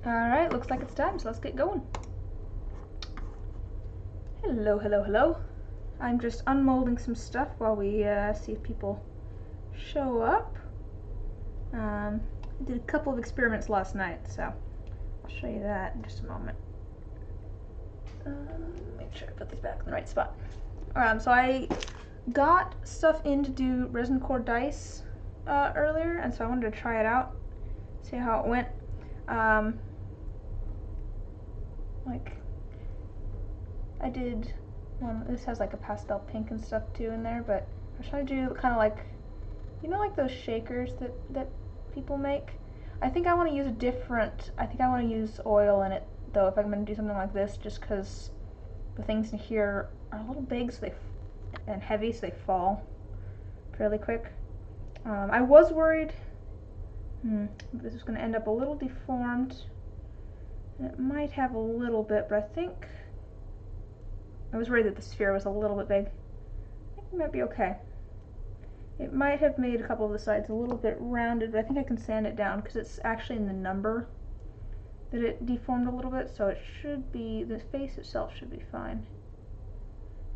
Alright, looks like it's time, so let's get going. Hello, hello, hello. I'm just unmolding some stuff while we see if people show up. I did a couple of experiments last night, so I'll show you that in just a moment. Make sure I put these back in the right spot. So I got stuff in to do resin core dice earlier, and so I wanted to try it out, see how it went. Like, I did one, this has like a pastel pink and stuff too in there, but I was trying to do kind of like, you know, like those shakers that people make? I think I want to use a different, I think I want to use oil in it though if I'm going to do something like this, just because the things in here are a little big so and heavy, so they fall fairly quick. I was worried this was going to end up a little deformed. It might have a little bit, but I think I was worried that the sphere was a little bit big. I think it might be okay. It might have made a couple of the sides a little bit rounded, but I think I can sand it down because it's actually in the number that it deformed a little bit, so it should be, the face itself should be fine.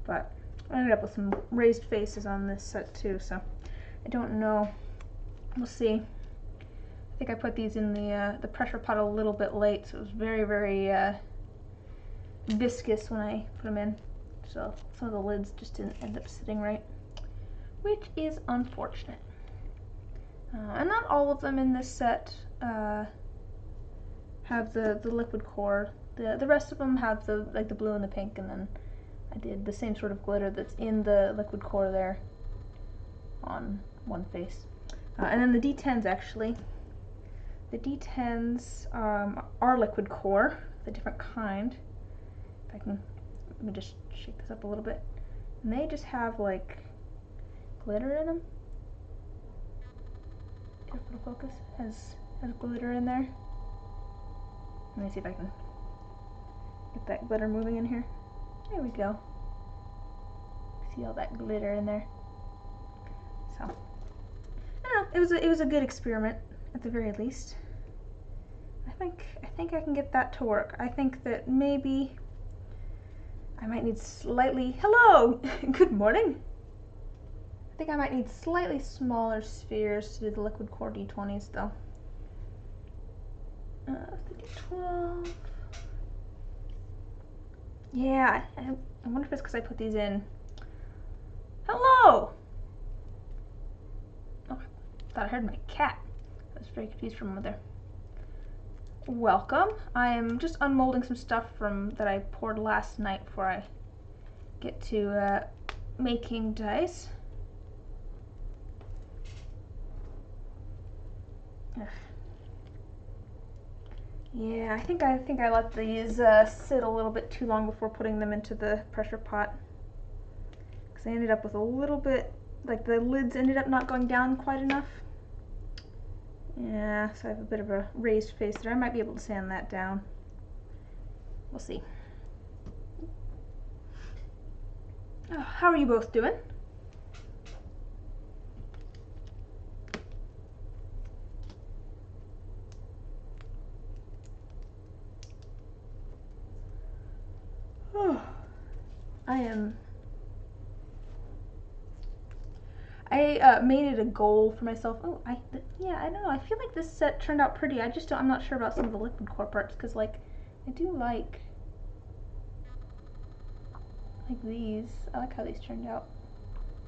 But I ended up with some raised faces on this set too, so I don't know. We'll see. I think I put these in the pressure pot a little bit late, so it was very, very viscous when I put them in. So some of the lids just didn't end up sitting right, which is unfortunate. And not all of them in this set have the liquid core. The rest of them have the blue and the pink, and then I did the same sort of glitter that's in the liquid core there on one face. And then the D10s actually. The D10s are liquid core, the different kind. If I can, let me just shake this up a little bit. And they just have like glitter in them. Careful to focus. Has glitter in there. Let me see if I can get that glitter moving in here. There we go. See all that glitter in there. So I don't know. It was a good experiment at the very least. I think I can get that to work. I think that maybe I might need slightly, hello, good morning. I think I might need slightly smaller spheres to do the liquid core D20s though. The D12. Yeah, I wonder if it's because I put these in. Hello! Oh, I thought I heard my cat. I was very confused for a moment there. Welcome. I am just unmolding some stuff that I poured last night before I get to making dice. Ugh. Yeah, I think I let these sit a little bit too long before putting them into the pressure pot, because I ended up with a little bit, like the lids ended up not going down quite enough. Yeah, so I have a bit of a raised face there. I might be able to sand that down. We'll see. Oh, how are you both doing? Oh, I made it a goal for myself. Oh, yeah, I don't know. I feel like this set turned out pretty. I'm not sure about some of the liquid core parts, because like I do like these. I like how these turned out.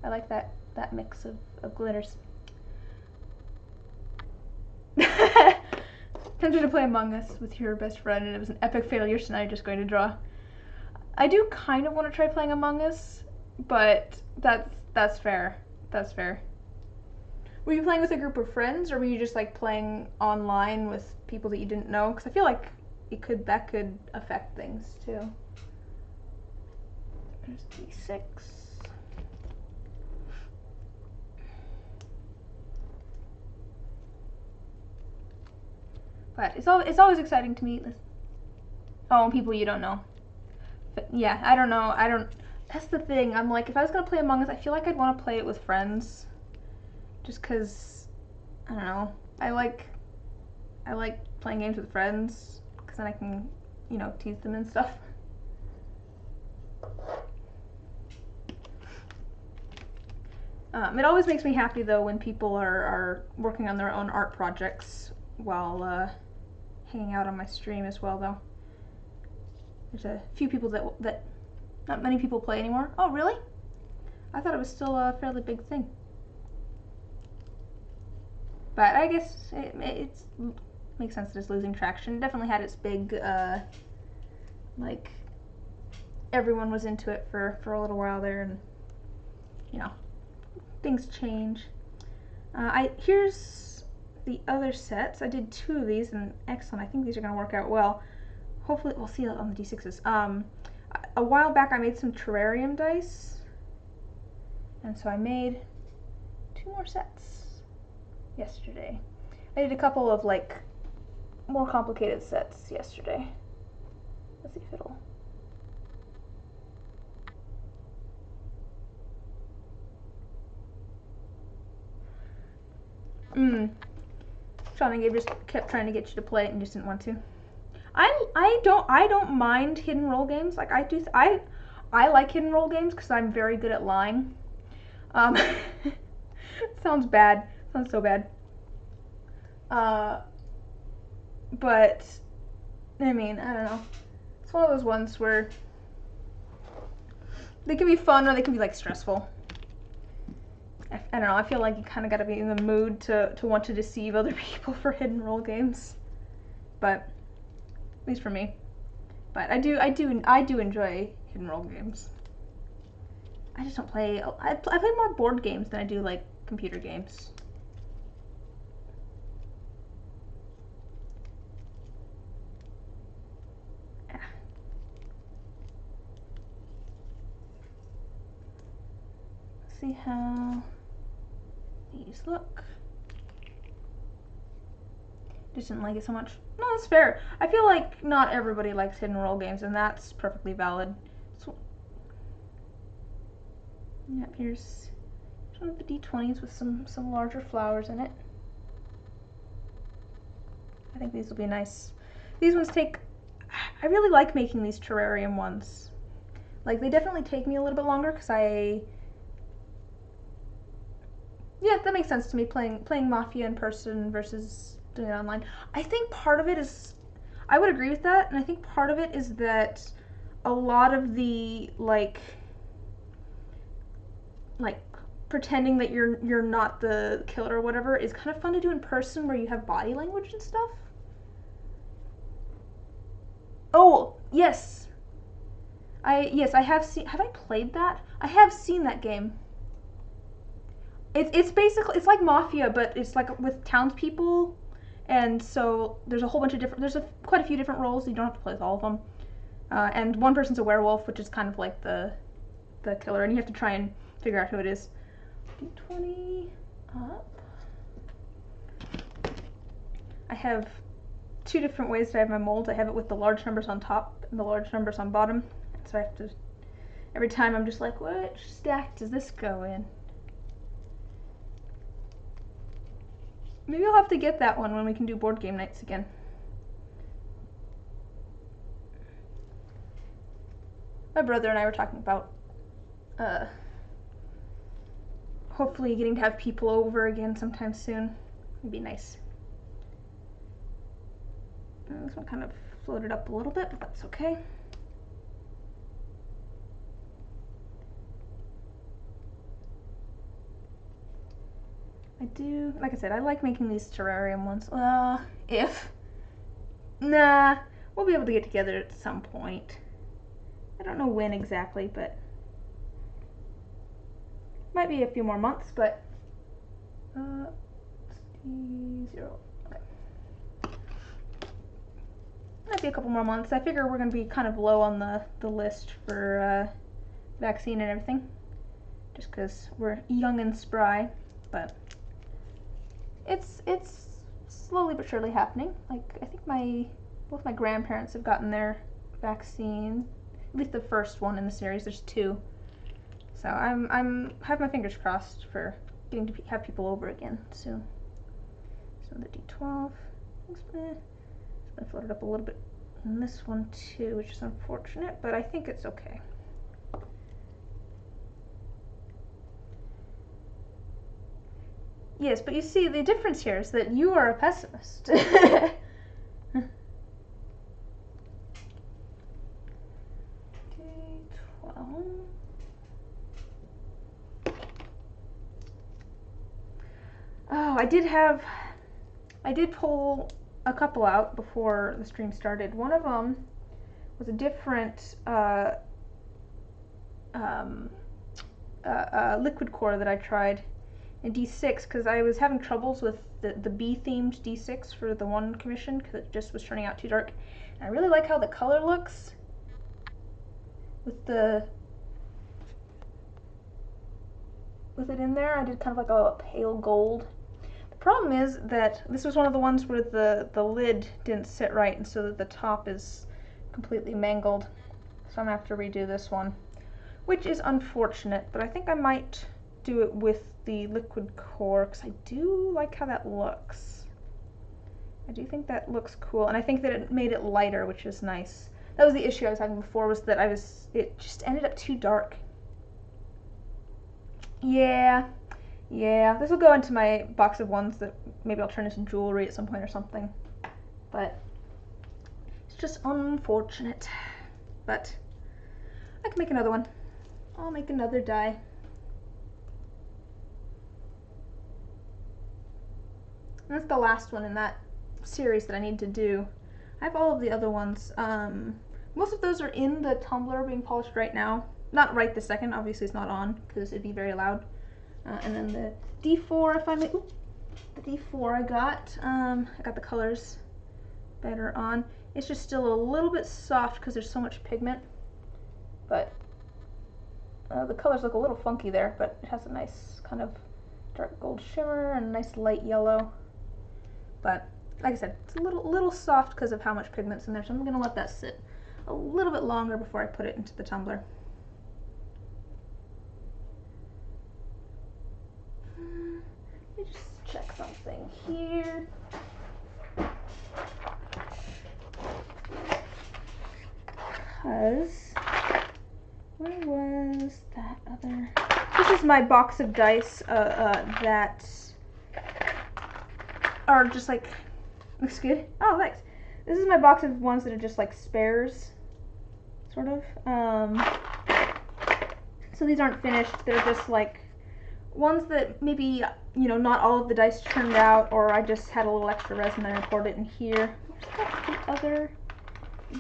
I like that mix of glitters. Tempted to play Among Us with your best friend, and it was an epic failure, so now you're just going to draw. I do kind of want to try playing Among Us, but that's fair. That's fair. Were you playing with a group of friends, or were you just like playing online with people that you didn't know? Because I feel like that could affect things too. There's D6. But it's always exciting to meet people you don't know. But yeah, I don't know. That's the thing. I'm like, if I was gonna play Among Us, I feel like I'd want to play it with friends. Just because, I don't know. I like playing games with friends. because then I can, you know, tease them and stuff. It always makes me happy though when people are working on their own art projects while hanging out on my stream as well though. There's a few people that not many people play anymore. Oh really? I thought it was still a fairly big thing. But I guess it makes sense that it's losing traction. It definitely had its big, like, everyone was into it for a little while there, and, you know, things change. Here's the other sets. I did 2 of these, and excellent. I think these are going to work out well. Hopefully, we'll see on the D6s. A while back, I made some terrarium dice, and so I made 2 more sets yesterday. I did a couple of like more complicated sets yesterday. Let's see if it'll. Sean and Gabe just kept trying to get you to play it and just didn't want to. I don't mind hidden role games. Like I like hidden role games because I'm very good at lying. Sounds bad. Sounds so bad. But I mean, I don't know. It's one of those ones where they can be fun or they can be like stressful. I don't know. I feel like you kind of got to be in the mood to want to deceive other people for hidden role games. But at least for me. But I do enjoy hidden role games. I just don't play. I play more board games than I do like computer games. See how these look. Just didn't like it so much. No, that's fair. I feel like not everybody likes hidden role games, and that's perfectly valid. So, yeah, here's one of the D20s with some larger flowers in it. I think these will be nice. These ones take. I really like making these terrarium ones. Like they definitely take me a little bit longer because yeah, that makes sense to me, playing Mafia in person versus doing it online. I think part of it is, I would agree with that, and I think part of it is that a lot of the, like pretending that you're not the killer or whatever is kind of fun to do in person where you have body language and stuff. Oh, yes. I have seen, have I played that? I have seen that game. It's basically, it's like Mafia, but it's like with townspeople, and so there's a whole bunch of different, there's quite a few different roles. You don't have to play with all of them, and one person's a werewolf, which is kind of like the killer, and you have to try and figure out who it is. D20 up. I have 2 different ways that I have my molds. I have it with the large numbers on top and the large numbers on bottom, so I have to, every time I'm just like, which stack does this go in? Maybe I'll have to get that one when we can do board game nights again. My brother and I were talking about hopefully getting to have people over again sometime soon. It'd be nice. This one kind of floated up a little bit, but that's okay. I do, like I said, I like making these terrarium ones. Nah, we'll be able to get together at some point. I don't know when exactly, but might be a few more months, but D0, okay. Might be a couple more months. I figure we're gonna be kind of low on the list for vaccine and everything, just because we're young and spry, but it's slowly but surely happening. Like I think both my grandparents have gotten their vaccine, at least the first one in the series. There's 2, so I'm have my fingers crossed for getting to have people over again soon. So the D12, it's been floated up a little bit And this one too, which is unfortunate, but I think it's okay. Yes, but you see, the difference here is that you are a pessimist. Okay, 12. Oh, I did pull a couple out before the stream started. One of them was a different liquid core that I tried in D6 because I was having troubles with the bee-themed D6 for the one commission because it just was turning out too dark. And I really like how the color looks with it in there. I did kind of like a pale gold. The problem is that this was one of the ones where the lid didn't sit right, and so that the top is completely mangled. So I'm gonna have to redo this one, which is unfortunate, but I think I might do it with the liquid core because I do like how that looks. I do think that looks cool, and I think that it made it lighter, which is nice. That was the issue I was having before, was that it just ended up too dark. Yeah, this will go into my box of ones that maybe I'll turn into jewelry at some point or something, but it's just unfortunate. But I can make another one. I'll make another die. And that's the last one in that series that I need to do. I have all of the other ones. Most of those are in the tumbler being polished right now. Not right this second, obviously it's not on because it'd be very loud. And then the D4 I finally, the D4 I got the colors better on. It's just still a little bit soft because there's so much pigment, but the colors look a little funky there, but it has a nice kind of dark gold shimmer and a nice light yellow. But like I said, it's a little soft because of how much pigment's in there, so I'm going to let that sit a little bit longer before I put it into the tumbler. Let me just check something here. Because where was that other? This is my box of dice that are just like, looks good. Oh, thanks. This is my box of ones that are just like spares, sort of. So these aren't finished. They're just like ones that maybe, you know, not all of the dice turned out, or I just had a little extra resin and I poured it in here. Where's the other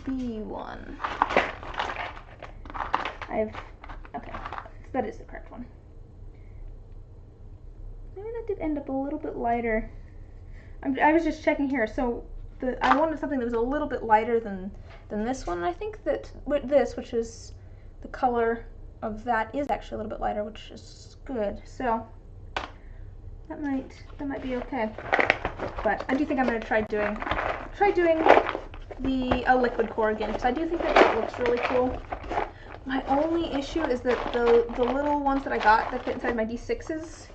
B one? Okay, so that is the correct one. Maybe that did end up a little bit lighter. I was just checking here, so I wanted something that was a little bit lighter than this one. I think that with this, which is the color of that, is actually a little bit lighter, which is good. So that might be okay. But I do think I'm going to try doing the liquid core again, because I do think that it looks really cool. My only issue is that the little ones that I got that fit inside my D6s,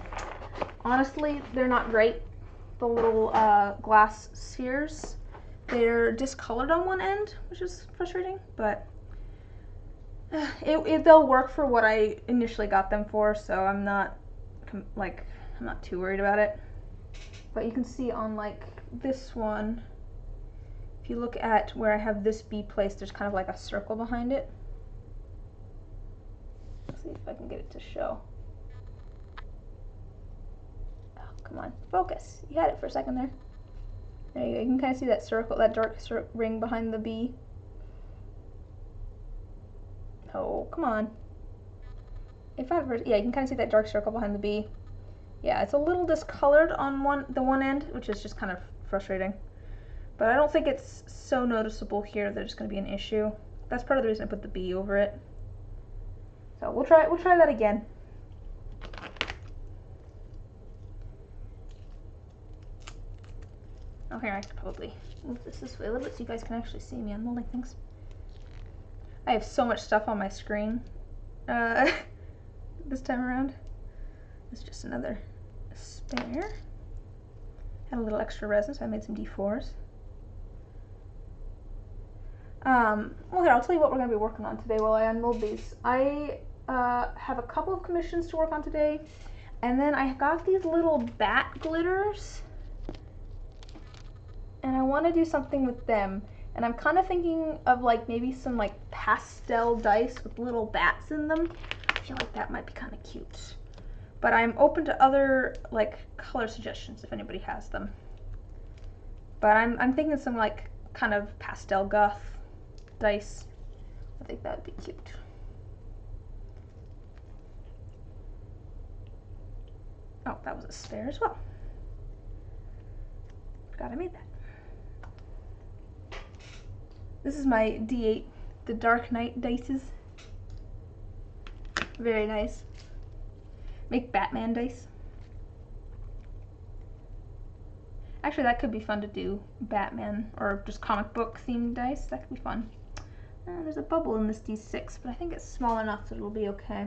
honestly, they're not great. The little glass spheres, they're discolored on one end, which is frustrating, but they'll work for what I initially got them for, so I'm not too worried about it. But you can see on like this one, if you look at where I have this B placed, there's kind of like a circle behind it. Let's see if I can get it to show. Come on, focus. You had it for a second there. There you go. You can kind of see that circle, that dark ring behind the B. Oh, come on. Yeah, you can kind of see that dark circle behind the B. Yeah, it's a little discolored on the one end, which is just kind of frustrating. But I don't think it's so noticeable here that it's going to be an issue. That's part of the reason I put the B over it. So we'll try that again. Oh, here, I could probably move this way a little bit so you guys can actually see me unmolding things. I have so much stuff on my screen this time around. It's just another spare. Had a little extra resin, so I made some D4s. Well, here, I'll tell you what we're going to be working on today while I unmold these. I have a couple of commissions to work on today, and then I got these little bat glitters, and I want to do something with them. And I'm kind of thinking of like maybe some like pastel dice with little bats in them. I feel like that might be kind of cute. But I'm open to other like color suggestions if anybody has them. But I'm thinking some like kind of pastel guff dice. I think that would be cute. Oh, that was a spare as well. Forgot I made that. This is my D8, the Dark Knight dices. Very nice. Make Batman dice. Actually, that could be fun to do. Batman or just comic book themed dice. That could be fun. There's a bubble in this D6, but I think it's small enough that it'll be okay.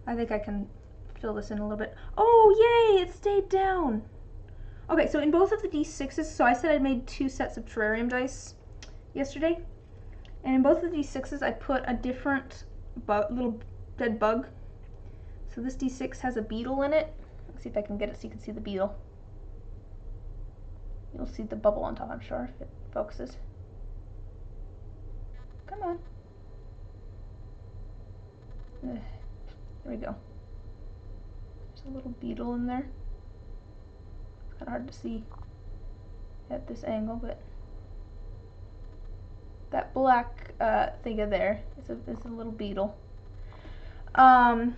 I think I can fill this in a little bit. Oh, yay! It stayed down. Okay, so in both of the D6s, so I said I made 2 sets of terrarium dice yesterday, and in both of the D6s I put a different little dead bug. So this D6 has a beetle in it. Let's see if I can get it so you can see the beetle. You'll see the bubble on top, I'm sure, if it focuses. Come on. There we go. There's a little beetle in there. It's kind of hard to see at this angle, but that black thing there is a little beetle. And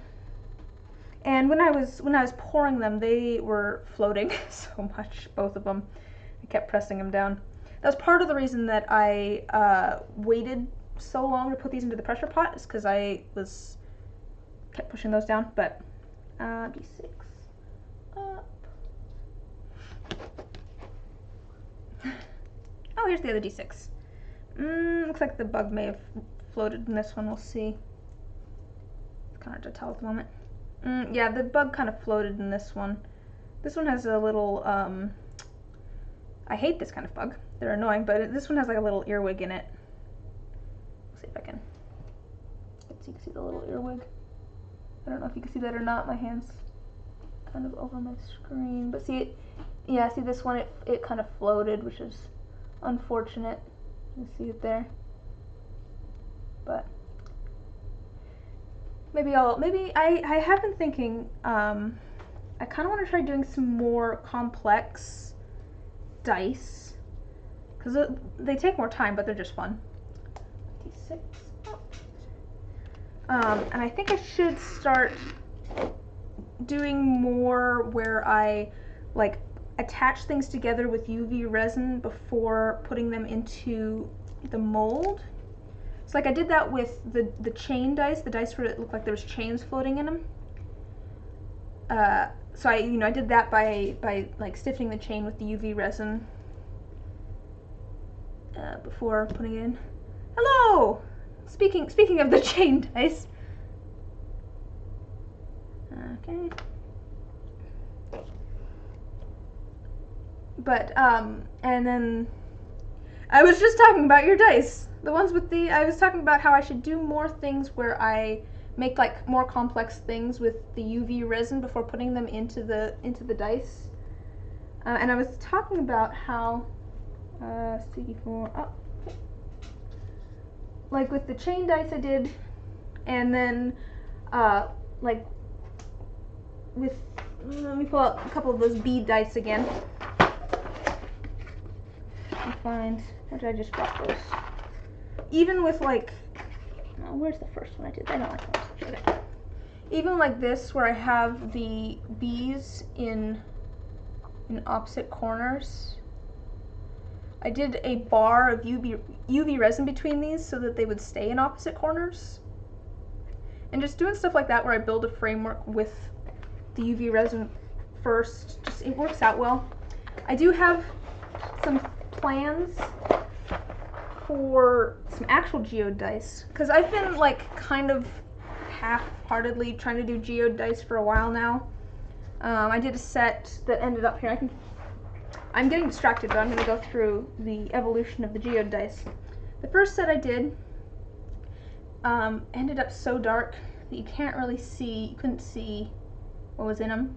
when I was pouring them, they were floating so much, both of them. I kept pressing them down. That was part of the reason that I waited so long to put these into the pressure pot, is because I kept pushing those down. But D6 up. Oh, here's the other D6. Looks like the bug may have floated in this one. We'll see. It's kind of hard to tell at the moment. Yeah, the bug kind of floated in this one. This one has a little, I hate this kind of bug. They're annoying, but this one has like a little earwig in it. Let's see if I can. So you can see the little earwig. I don't know if you can see that or not. My hand's kind of over my screen. But see it, yeah, see this one, it kind of floated, which is unfortunate. You see it there. But maybe I have been thinking, I kind of want to try doing some more complex dice, because they take more time, but they're just fun. D6. And I think I should start doing more where I like attach things together with UV resin before putting them into the mold. So like I did that with the chain dice, the dice where it looked like there was chains floating in them. So I did that by like stiffening the chain with the UV resin before putting it in. Hello! Speaking of the chain dice. Okay. But and then I was just talking about your dice. The ones with I was talking about how I should do more things where I make like more complex things with the UV resin before putting them into the dice. And I was talking about how CD4 up. Like with the chain dice I did, and then like with, let me pull out a couple of those bead dice again. And find, where did I just drop those? Even with like, oh, where's the first one I did? I don't like that. Okay. Even like this, where I have the bees in opposite corners, I did a bar of UV resin between these so that they would stay in opposite corners. And just doing stuff like that where I build a framework with the UV resin first, it works out well. I do have some plans for some actual geode dice, because I've been like kind of half-heartedly trying to do geode dice for a while now. I did a set that ended up here. I'm getting distracted, but I'm going to go through the evolution of the geode dice. The first set I did ended up so dark that you can't really see, you couldn't see what was in them.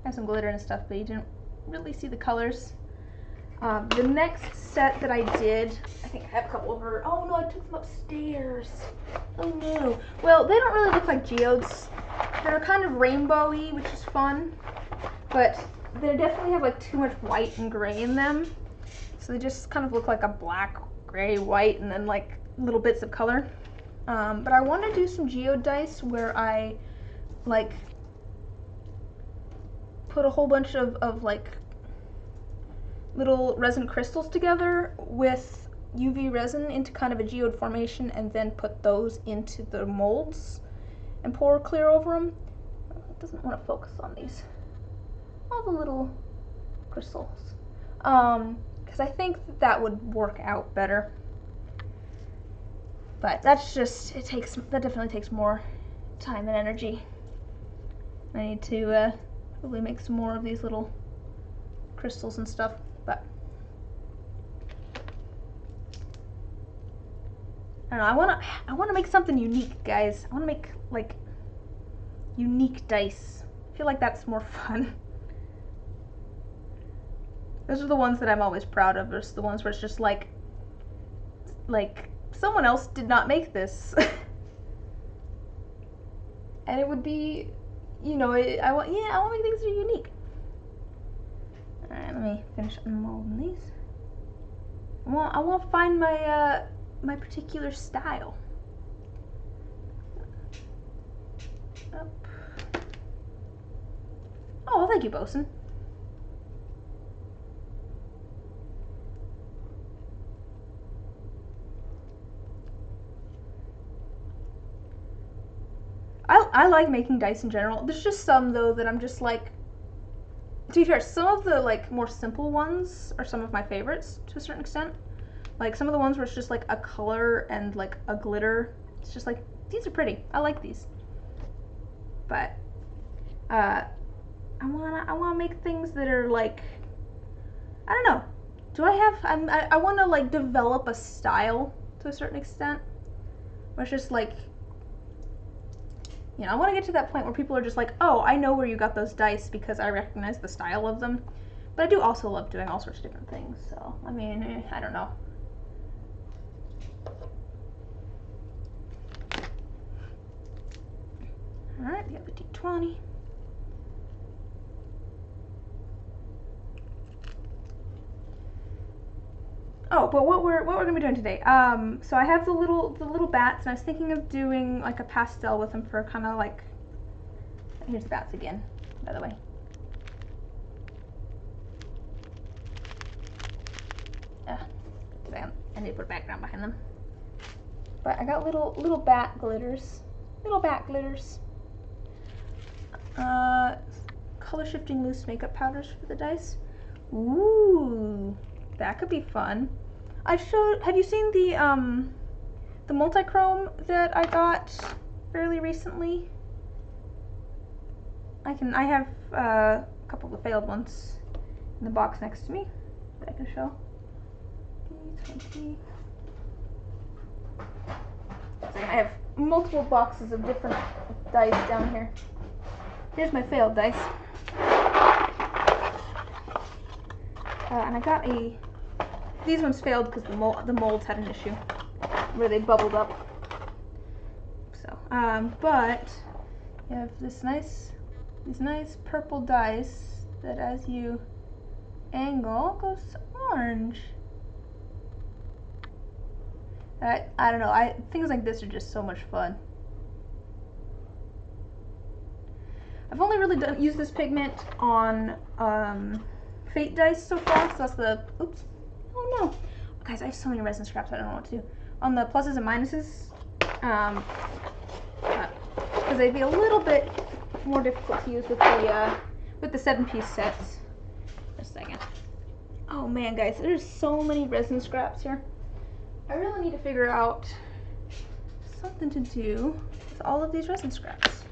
I have some glitter and stuff, but you didn't really see the colors. The next set that I did, I think I have a couple over. Oh no, I took them upstairs. Oh no. Well, they don't really look like geodes. They're kind of rainbowy, which is fun, but they definitely have like too much white and gray in them. So they just kind of look like a black, gray, white, and then like little bits of color. But I want to do some geode dice where I like put a whole bunch of like little resin crystals together with UV resin into kind of a geode formation, and then put those into the molds and pour clear over them. It doesn't want to focus on these, all the little crystals, because I think that would work out better. But that's just, that definitely takes more time and energy. I need to probably make some more of these little crystals and stuff, but I don't know, I wanna make something unique, guys. I wanna make like unique dice. I feel like that's more fun. Those are the ones that I'm always proud of. There's the ones where it's just like someone else did not make this. And it would be, you know, I want to make things that are unique. Alright, let me finish unmolding these. I want to find my my particular style. Up. Oh, thank you, Bosun. I like making dice in general. There's just some though that I'm just like, to be fair, some of the like more simple ones are some of my favorites to a certain extent. Like some of the ones where it's just like a color and like a glitter. It's just like, these are pretty. I like these. But I wanna make things that are like, I don't know. Do I have, I wanna like develop a style to a certain extent. Where it's just like, you know, I want to get to that point where people are just like, oh, I know where you got those dice because I recognize the style of them. But I do also love doing all sorts of different things, so, I mean, I don't know. Alright, we have a D20. Oh, but what we're gonna be doing today? So I have the little bats, and I was thinking of doing like a pastel with them for kind of like. Here's the bats again, by the way. I need to put a background behind them. But I got little bat glitters, color shifting loose makeup powders for the dice. Ooh. That could be fun. Have you seen the multi-chrome that I got fairly recently? I have a couple of the failed ones in the box next to me that I can show. D20. So I have multiple boxes of different dice down here. Here's my failed dice. And I got these ones failed because the molds had an issue where they bubbled up. So, but you have these nice purple dice that as you angle goes orange. I don't know, things like this are just so much fun. I've only really used this pigment on Fate dice so far, so that's the, oops, oh no. Guys, I have so many resin scraps, I don't know what to do. On the pluses and minuses, because they'd be a little bit more difficult to use with the 7-piece sets. Just a second. Oh man, guys, there's so many resin scraps here. I really need to figure out something to do with all of these resin scraps.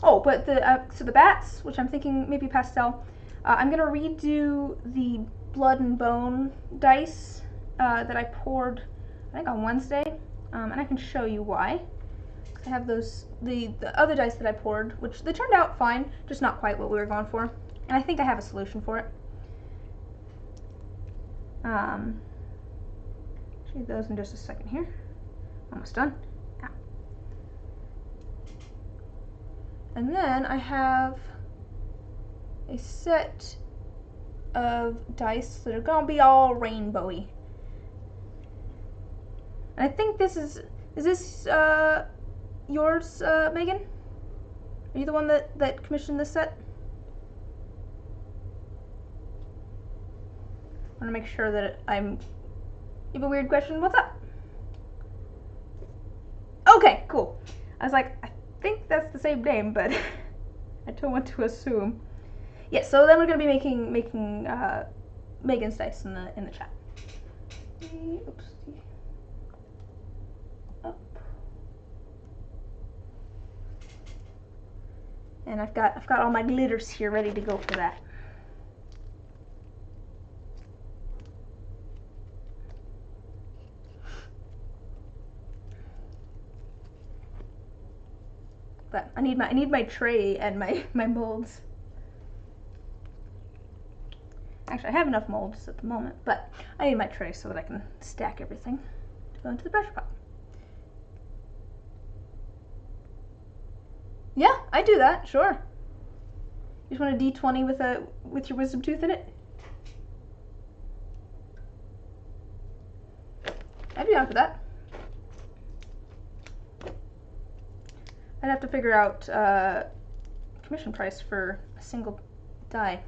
Oh, but so the bats, which I'm thinking maybe pastel, I'm gonna redo the blood and bone dice that I poured, I think on Wednesday, and I can show you why. I have those, the other dice that I poured, which they turned out fine, just not quite what we were going for, and I think I have a solution for it. Show you those in just a second here. Almost done. Yeah. And then I have a set of dice that are gonna be all rainbowy. And I think this is this yours, Megan? Are you the one that commissioned this set? I want to make sure that you have a weird question. What's up? Okay, cool. I was like, I think that's the same name, but I don't want to assume. Yes, yeah, so then we're gonna be making Megan's dice in the chat. Oops. Up. And I've got all my glitters here ready to go for that. But I need my tray and my molds. Actually, I have enough molds at the moment, but I need my tray so that I can stack everything to go into the pressure pot. Yeah, I do that, sure. You just want a D20 with your wisdom tooth in it? I'd be down for that. I'd have to figure out commission price for a single die.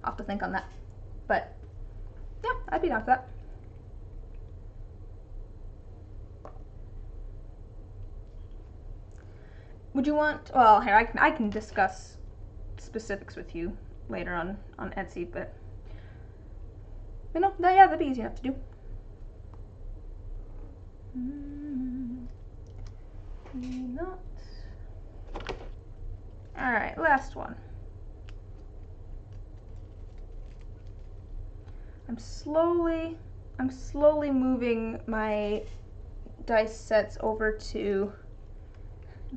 I'll have to think on that. But yeah, I'd be down for that. Would you want, well, here, I can discuss specifics with you later on Etsy, but you know, yeah, that'd be easy enough to do. Not. All right, last one. I'm slowly moving my dice sets over to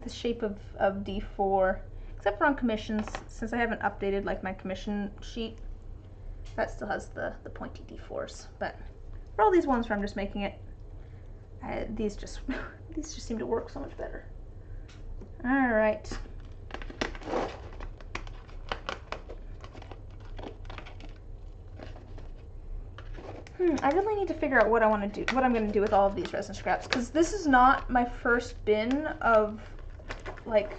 the shape of D4, except for on commissions, since I haven't updated like my commission sheet. That still has the pointy D4s, but for all these ones where I'm just making it, these just seem to work so much better. All right. I really need to figure out what I'm going to do with all of these resin scraps, because this is not my first bin of like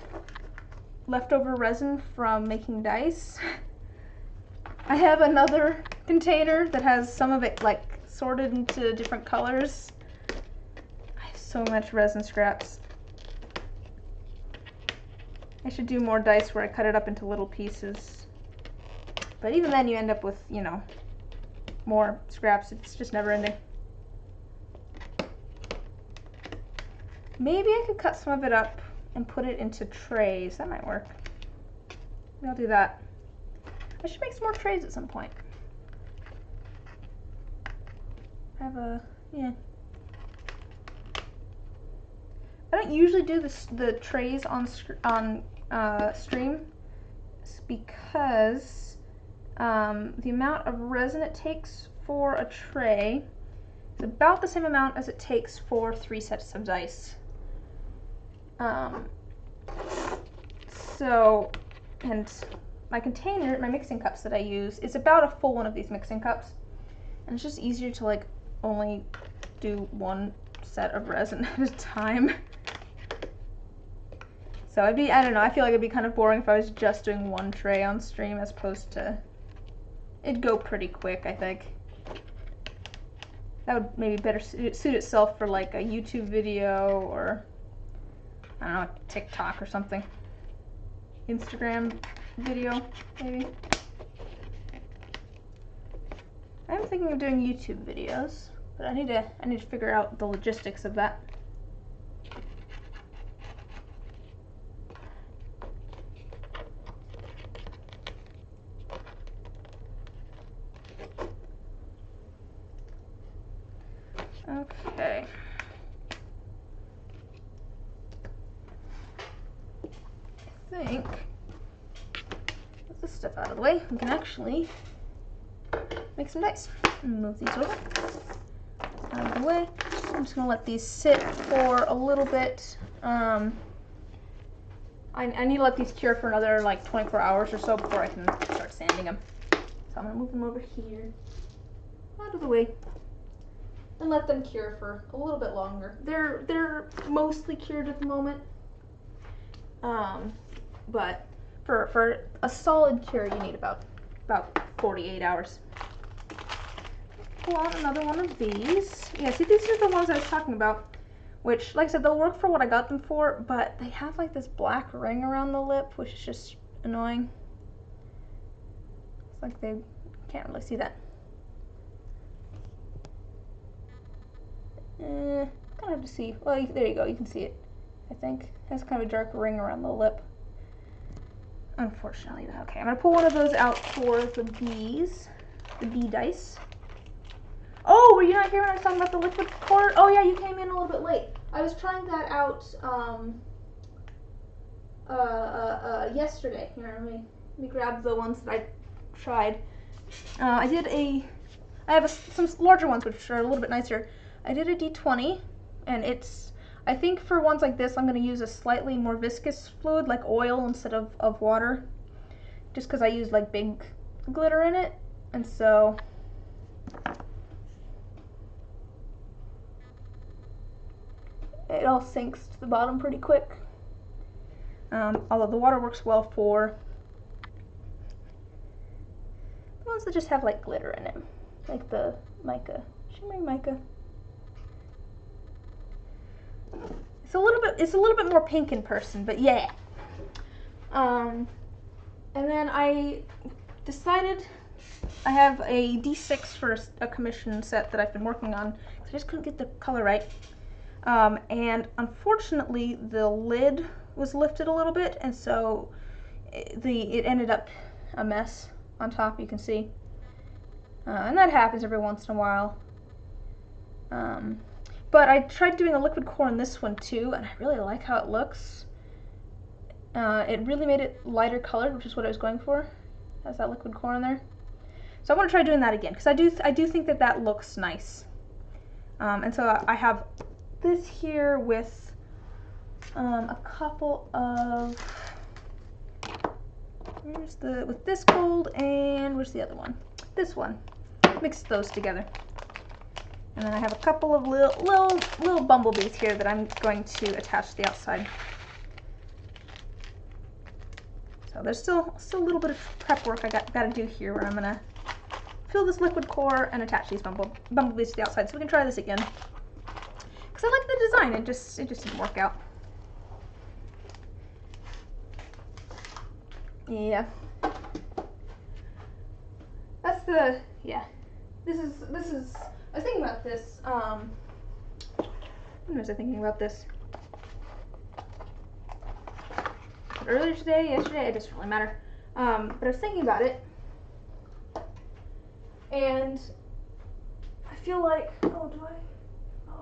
leftover resin from making dice. I have another container that has some of it like sorted into different colors. I have so much resin scraps. I should do more dice where I cut it up into little pieces. But even then you end up with, you know, more scraps. It's just never ending. Maybe I could cut some of it up and put it into trays. That might work. Maybe I'll do that. I should make some more trays at some point. I have a, yeah. I don't usually do the trays on stream because the amount of resin it takes for a tray is about the same amount as it takes for 3 sets of dice. So, and my container, my mixing cups that I use, is about a full one of these mixing cups. And it's just easier to like only do 1 set of resin at a time. So I don't know, I feel like it'd be kind of boring if I was just doing 1 tray on stream as opposed to, it'd go pretty quick, I think. That would maybe better suit itself for like a YouTube video or, I don't know, TikTok or something. Instagram video, maybe. I'm thinking of doing YouTube videos, but I need to figure out the logistics of that. Okay. I think with this stuff out of the way, we can actually make some dice. Move these over out of the way. I'm just gonna let these sit for a little bit. I need to let these cure for another like 24 hours or so before I can start sanding them. So I'm gonna move them over here, out of the way, and let them cure for a little bit longer. They're mostly cured at the moment, but for a solid cure, you need about 48 hours. Pull out another one of these. Yeah, see, these are the ones I was talking about, which, like I said, they'll work for what I got them for, but they have like this black ring around the lip, which is just annoying. It's like they can't really see that. Kind of have to see. Well, there you go. You can see it. I think it has kind of a dark ring around the lip. Unfortunately, okay. I'm gonna pull one of those out for the bees, the bee dice. Oh, were you not here when I was talking about the liquid core? Oh yeah, you came in a little bit late. I was trying that out yesterday. Here, let me grab the ones that I tried. I have some larger ones which are a little bit nicer. I did a D20, and I think for ones like this, I'm going to use a slightly more viscous fluid, like oil instead of water, just because I used like big glitter in it, and so it all sinks to the bottom pretty quick. Although the water works well for the ones that just have like glitter in it, like the mica, shimmering mica. It's a little bit more pink in person, but yeah. And then I decided I have a D6 for a commission set that I've been working on, because I just couldn't get the color right. And unfortunately, the lid was lifted a little bit, and so it ended up a mess on top, you can see. And that happens every once in a while. But I tried doing a liquid core in this one too, and I really like how it looks. It really made it lighter colored, which is what I was going for. Has that liquid core in there. So I want to try doing that again, because I do think that looks nice. And so I have this here with a couple of, with this gold, and where's the other one? This one. Mix those together. And then I have a couple of little bumblebees here that I'm going to attach to the outside. So there's still a little bit of prep work I got to do here, where I'm gonna fill this liquid core and attach these bumblebees to the outside, so we can try this again. Because I like the design, it just didn't work out. Yeah. That's the, yeah. This is, I was thinking about this, when was I thinking about this? Earlier today, yesterday, it doesn't really matter. But I was thinking about it, and I feel like, oh,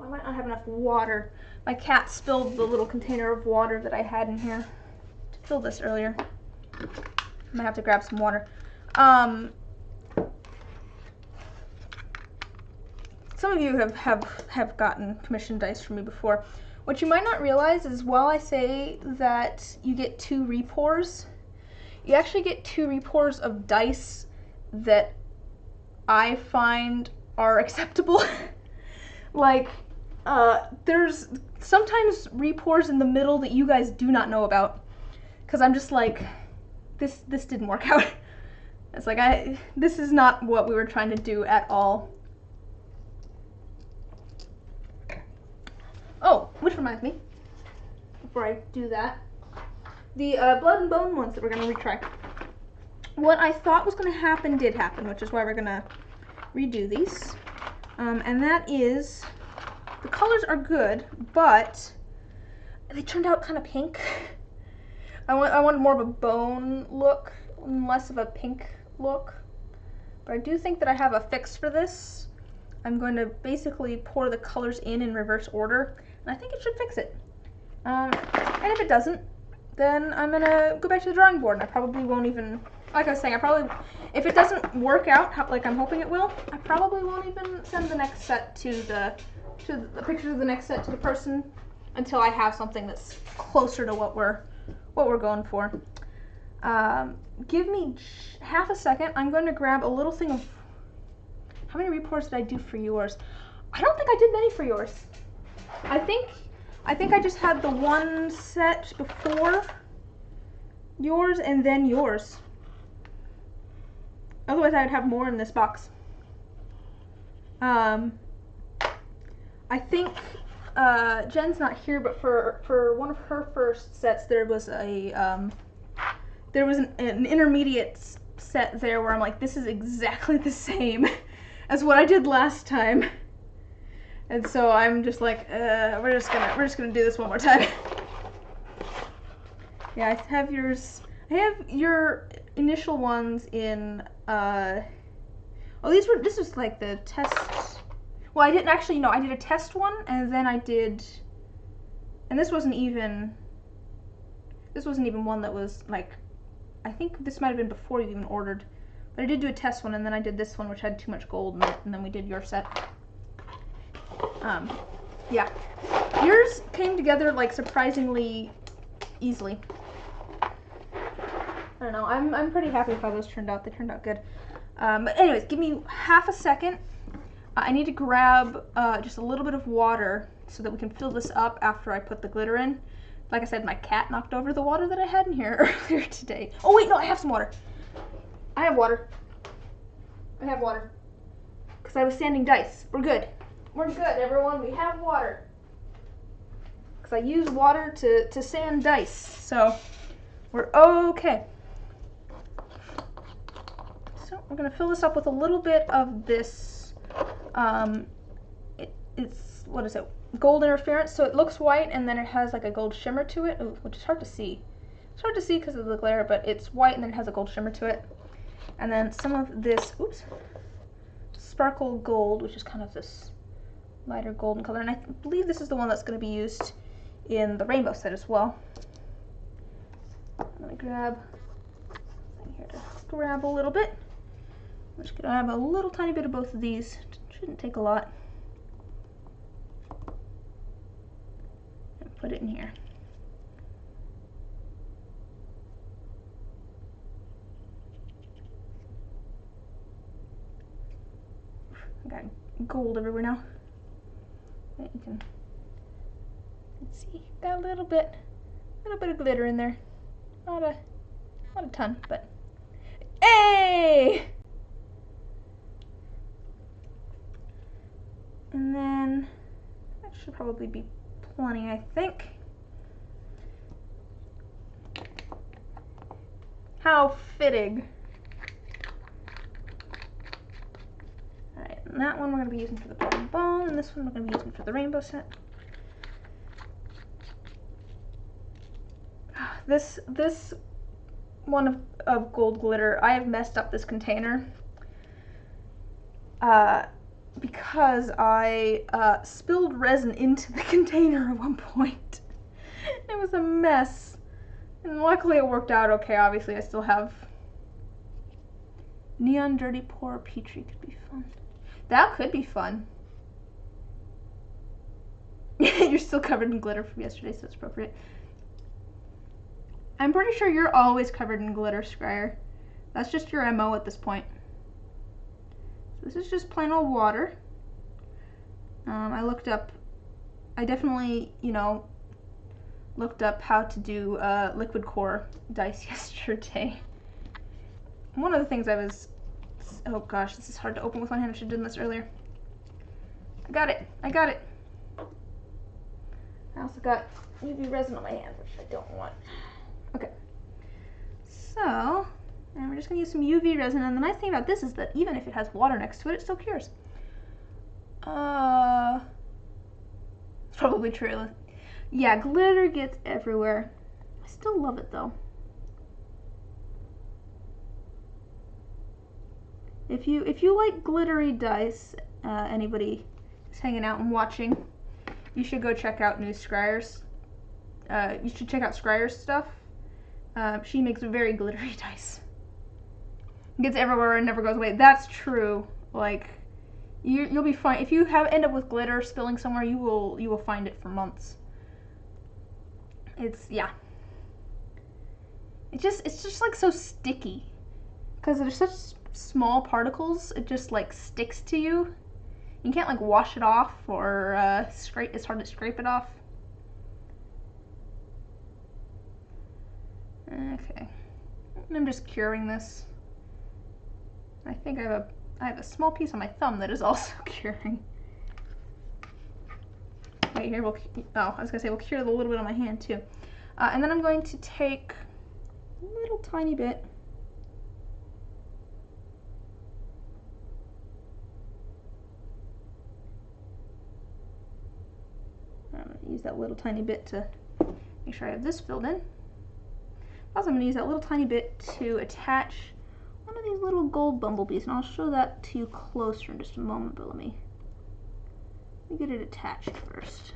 I might not have enough water. My cat spilled the little container of water that I had in here to fill this earlier. I might have to grab some water. Some of you have gotten commission dice from me before. What you might not realize is, while I say that you get 2 repours, you actually get 2 repours of dice that I find are acceptable. Like, there's sometimes repours in the middle that you guys do not know about, because I'm just like, this didn't work out. It's like, this is not what we were trying to do at all. Oh, which reminds me, before I do that, the blood and bone ones that we're going to retry. What I thought was going to happen did happen, which is why we're going to redo these. And that is, the colors are good, but they turned out kind of pink. I wanted more of a bone look, less of a pink look. But I do think that I have a fix for this. I'm going to basically pour the colors in reverse order, and I think it should fix it. And if it doesn't, then I'm gonna go back to the drawing board, and I probably won't even, like I was saying, if it doesn't work out like I'm hoping it will, I probably won't even send the next set to the pictures of the next set to the person until I have something that's closer to what we're going for. Give me half a second. I'm going to grab a little thing of, how many repours did I do for yours? I don't think I did many for yours. I think I just had the one set before yours and then yours. Otherwise I would have more in this box. I think Jen's not here, but for one of her first sets there was an intermediate set there where I'm like, this is exactly the same as what I did last time. And so I'm just like, we're just gonna do this one more time. Yeah, I have yours. I have your initial ones in. Oh, this was like the test. Well, I didn't actually. No, I did a test one, and then I did. And this wasn't even one that was like. I think this might have been before you even ordered, but I did do a test one, and then I did this one, which had too much gold, and then we did your set. Yeah, yours came together like surprisingly easily. I don't know, I'm pretty happy with how those turned out. They turned out good. But anyways, give me half a second. I need to grab just a little bit of water so that we can fill this up after I put the glitter in. Like I said, my cat knocked over the water that I had in here earlier today. Oh wait, no, I have some water. I have water. Because I was sanding dice. We're good. We're good, everyone. We have water. Because I use water to sand dice. So, we're okay. So, we're going to fill this up with a little bit of this, it's, what is it? Gold interference. So it looks white and then it has like a gold shimmer to it. Ooh, which is hard to see. It's hard to see because of the glare, but it's white and then it has a gold shimmer to it. And then some of this, oops, sparkle gold, which is kind of this lighter golden color, and I believe this is the one that's going to be used in the rainbow set as well. Let me grab here to grab a little bit. I'm just going to grab a little tiny bit of both of these. Shouldn't take a lot. And put it in here. I got gold everywhere now. You can see, got a little bit of glitter in there. Not a ton, but hey! And then that should probably be plenty, I think. How fitting. Alright, and that one we're going to be using for the golden bone, and this one we're going to be using for the rainbow set. This one of gold glitter, I have messed up this container because I spilled resin into the container at one point. It was a mess, and luckily it worked out okay. Obviously I still have neon dirty pour Petri. Could be fun. That could be fun. You're still covered in glitter from yesterday, so it's appropriate. I'm pretty sure you're always covered in glitter, Scryer. That's just your MO at this point. So this is just plain old water. I definitely, you know, looked up how to do liquid core dice yesterday. One of the things oh gosh, this is hard to open with one hand. I should have done this earlier. I got it. I also got UV resin on my hand, which I don't want. Okay, so, and we're just going to use some UV resin, and the nice thing about this is that even if it has water next to it, it still cures. It's probably true. Yeah, glitter gets everywhere. I still love it though. If you like glittery dice, anybody is hanging out and watching, you should go check out new Scryer's. You should check out Scryer's stuff. She makes very glittery dice. It gets everywhere and never goes away. That's true. Like, you'll be fine. If you end up with glitter spilling somewhere, you will find it for months. It's just like so sticky, because they're such small particles. It just like sticks to you. You can't like wash it off or scrape. It's hard to scrape it off. Okay, I'm just curing this. I think I have a small piece on my thumb that is also curing. Wait, here I was gonna say we'll cure a little bit on my hand too. And then I'm going to take a little tiny bit. I'm going to use that little tiny bit to make sure I have this filled in. Also, I'm going to use that little tiny bit to attach one of these little gold bumblebees, and I'll show that to you closer in just a moment, but let me get it attached first.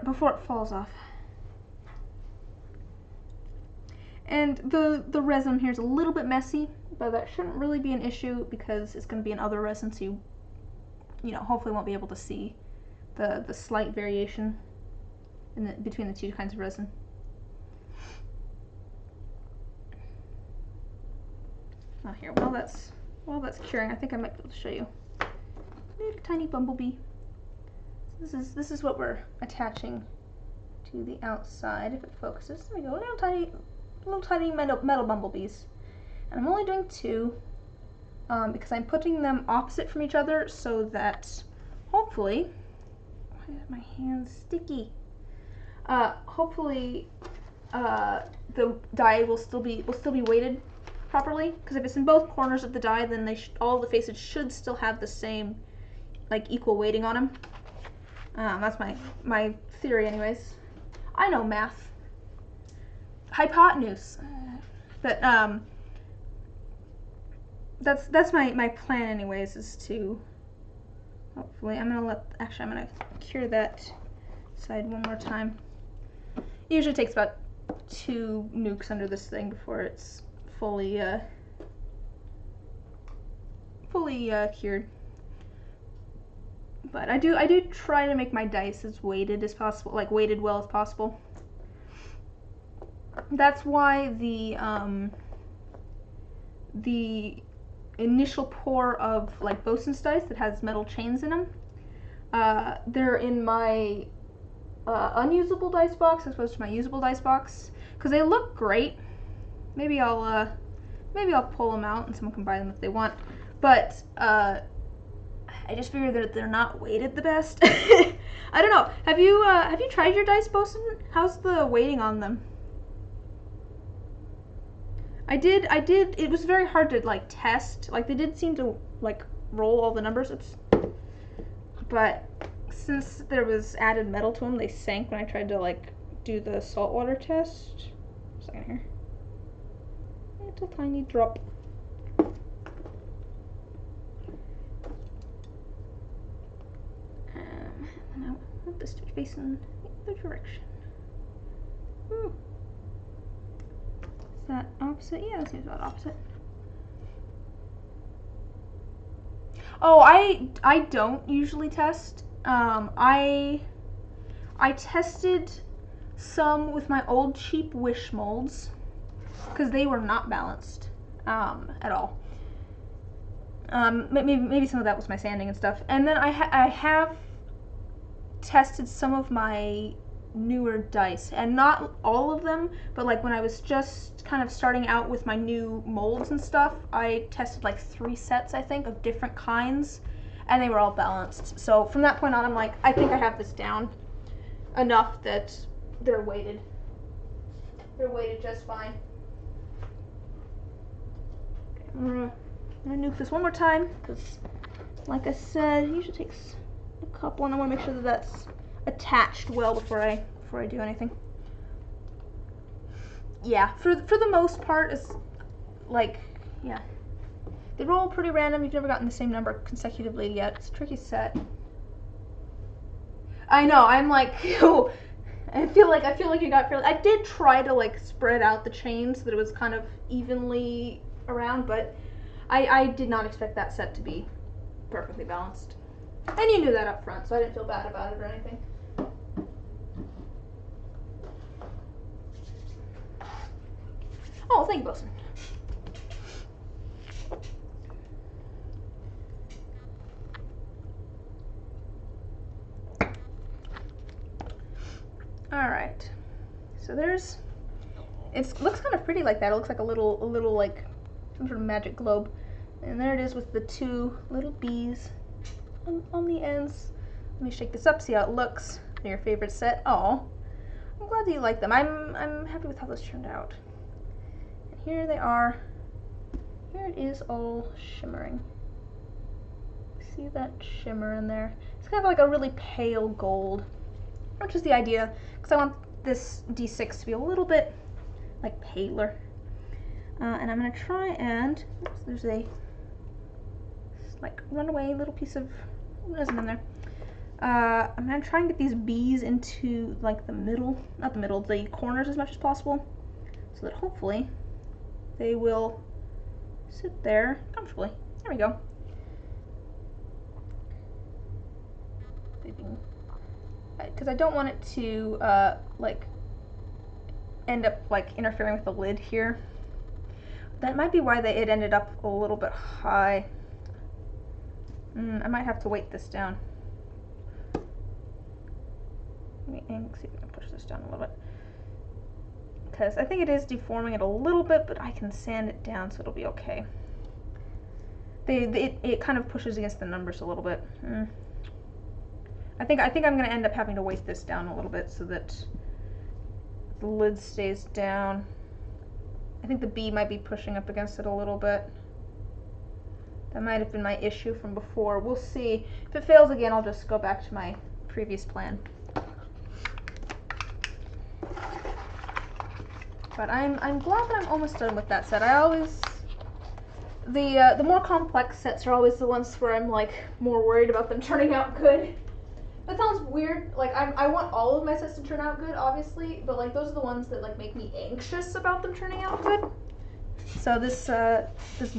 Before it falls off. And the resin here is a little bit messy, but that shouldn't really be an issue because it's going to be in other resin, so you know, hopefully won't be able to see the slight variation between the two kinds of resin. Now here, while that's curing, I think I might be able to show you a little tiny bumblebee. So this is what we're attaching to the outside. If it focuses, there we go. Little tiny metal bumblebees, and I'm only doing 2 because I'm putting them opposite from each other so that hopefully, why are my hands sticky? Hopefully, the die will still be weighted properly. Because if it's in both corners of the die, then all the faces should still have the same, like, equal weighting on them. That's my theory, anyways. I know math. Hypotenuse. But that's my plan, anyways, is to hopefully I'm gonna cure that side one more time. It usually takes about 2 nukes under this thing before it's fully cured. But I do try to make my dice as weighted as possible, like weighted well as possible. That's why the initial pour of like Bosun's dice that has metal chains in them, they're in my unusable dice box as opposed to my usable dice box because they look great. Maybe I'll pull them out and someone can buy them if they want. But I just figure that they're not weighted the best. I don't know. Have you tried your dice, Bosun? How's the weighting on them? I did. It was very hard to like test. Like they did seem to like roll all the numbers. But since there was added metal to them, they sank when I tried to like do the saltwater test. A second here. Little tiny drop. And I want this to be facing the other direction. Is that opposite? Yeah, that seems about opposite. Oh, I don't usually test. I tested some with my old cheap Wish molds because they were not balanced at all. Maybe some of that was my sanding and stuff. And then I have tested some of my newer dice, and not all of them, but like when I was just kind of starting out with my new molds and stuff, I tested like 3 sets, I think, of different kinds, and they were all balanced. So from that point on, I'm like, I think I have this down enough that they're weighted. They're weighted just fine. Okay, I'm gonna nuke this one more time, because like I said, it usually takes a couple, and I want to make sure that that's attached well before I do anything. yeah, for the most part, it's like, yeah. They roll pretty random. You've never gotten the same number consecutively yet. It's a tricky set. I know, I'm like, oh, I feel like you got fairly. I did try to like spread out the chain so that it was kind of evenly around, but I did not expect that set to be perfectly balanced. And you knew that up front, so I didn't feel bad about it or anything. Oh, thank you, Wilson. All right, so there's. It looks kind of pretty like that. It looks like a little like some sort of magic globe, and there it is with the two little bees on the ends. Let me shake this up, see how it looks. Your favorite set. Oh, I'm glad that you like them. I'm happy with how this turned out. And here they are. Here it is, all shimmering. See that shimmer in there? It's kind of like a really pale gold, which is the idea, because I want this D6 to be a little bit like paler. And I'm gonna try and, oops, there's a like runaway little piece of resin in there. I'm gonna try and get these bees into like the middle, not the middle, the corners as much as possible, so that hopefully they will sit there comfortably. There we go. Because I don't want it to like end up like interfering with the lid here. That might be why it ended up a little bit high. I might have to weight this down. Let me see if I can push this down a little bit. Because I think it is deforming it a little bit, but I can sand it down so it'll be okay. It kind of pushes against the numbers a little bit. I think I'm going to end up having to weight this down a little bit so that the lid stays down. I think the bee might be pushing up against it a little bit. That might have been my issue from before. We'll see. If it fails again, I'll just go back to my previous plan. But I'm glad that I'm almost done with that set. I always, the more complex sets are always the ones where I'm like more worried about them turning out good. That sounds weird. Like I want all of my sets to turn out good, obviously, but like those are the ones that like make me anxious about them turning out good. So this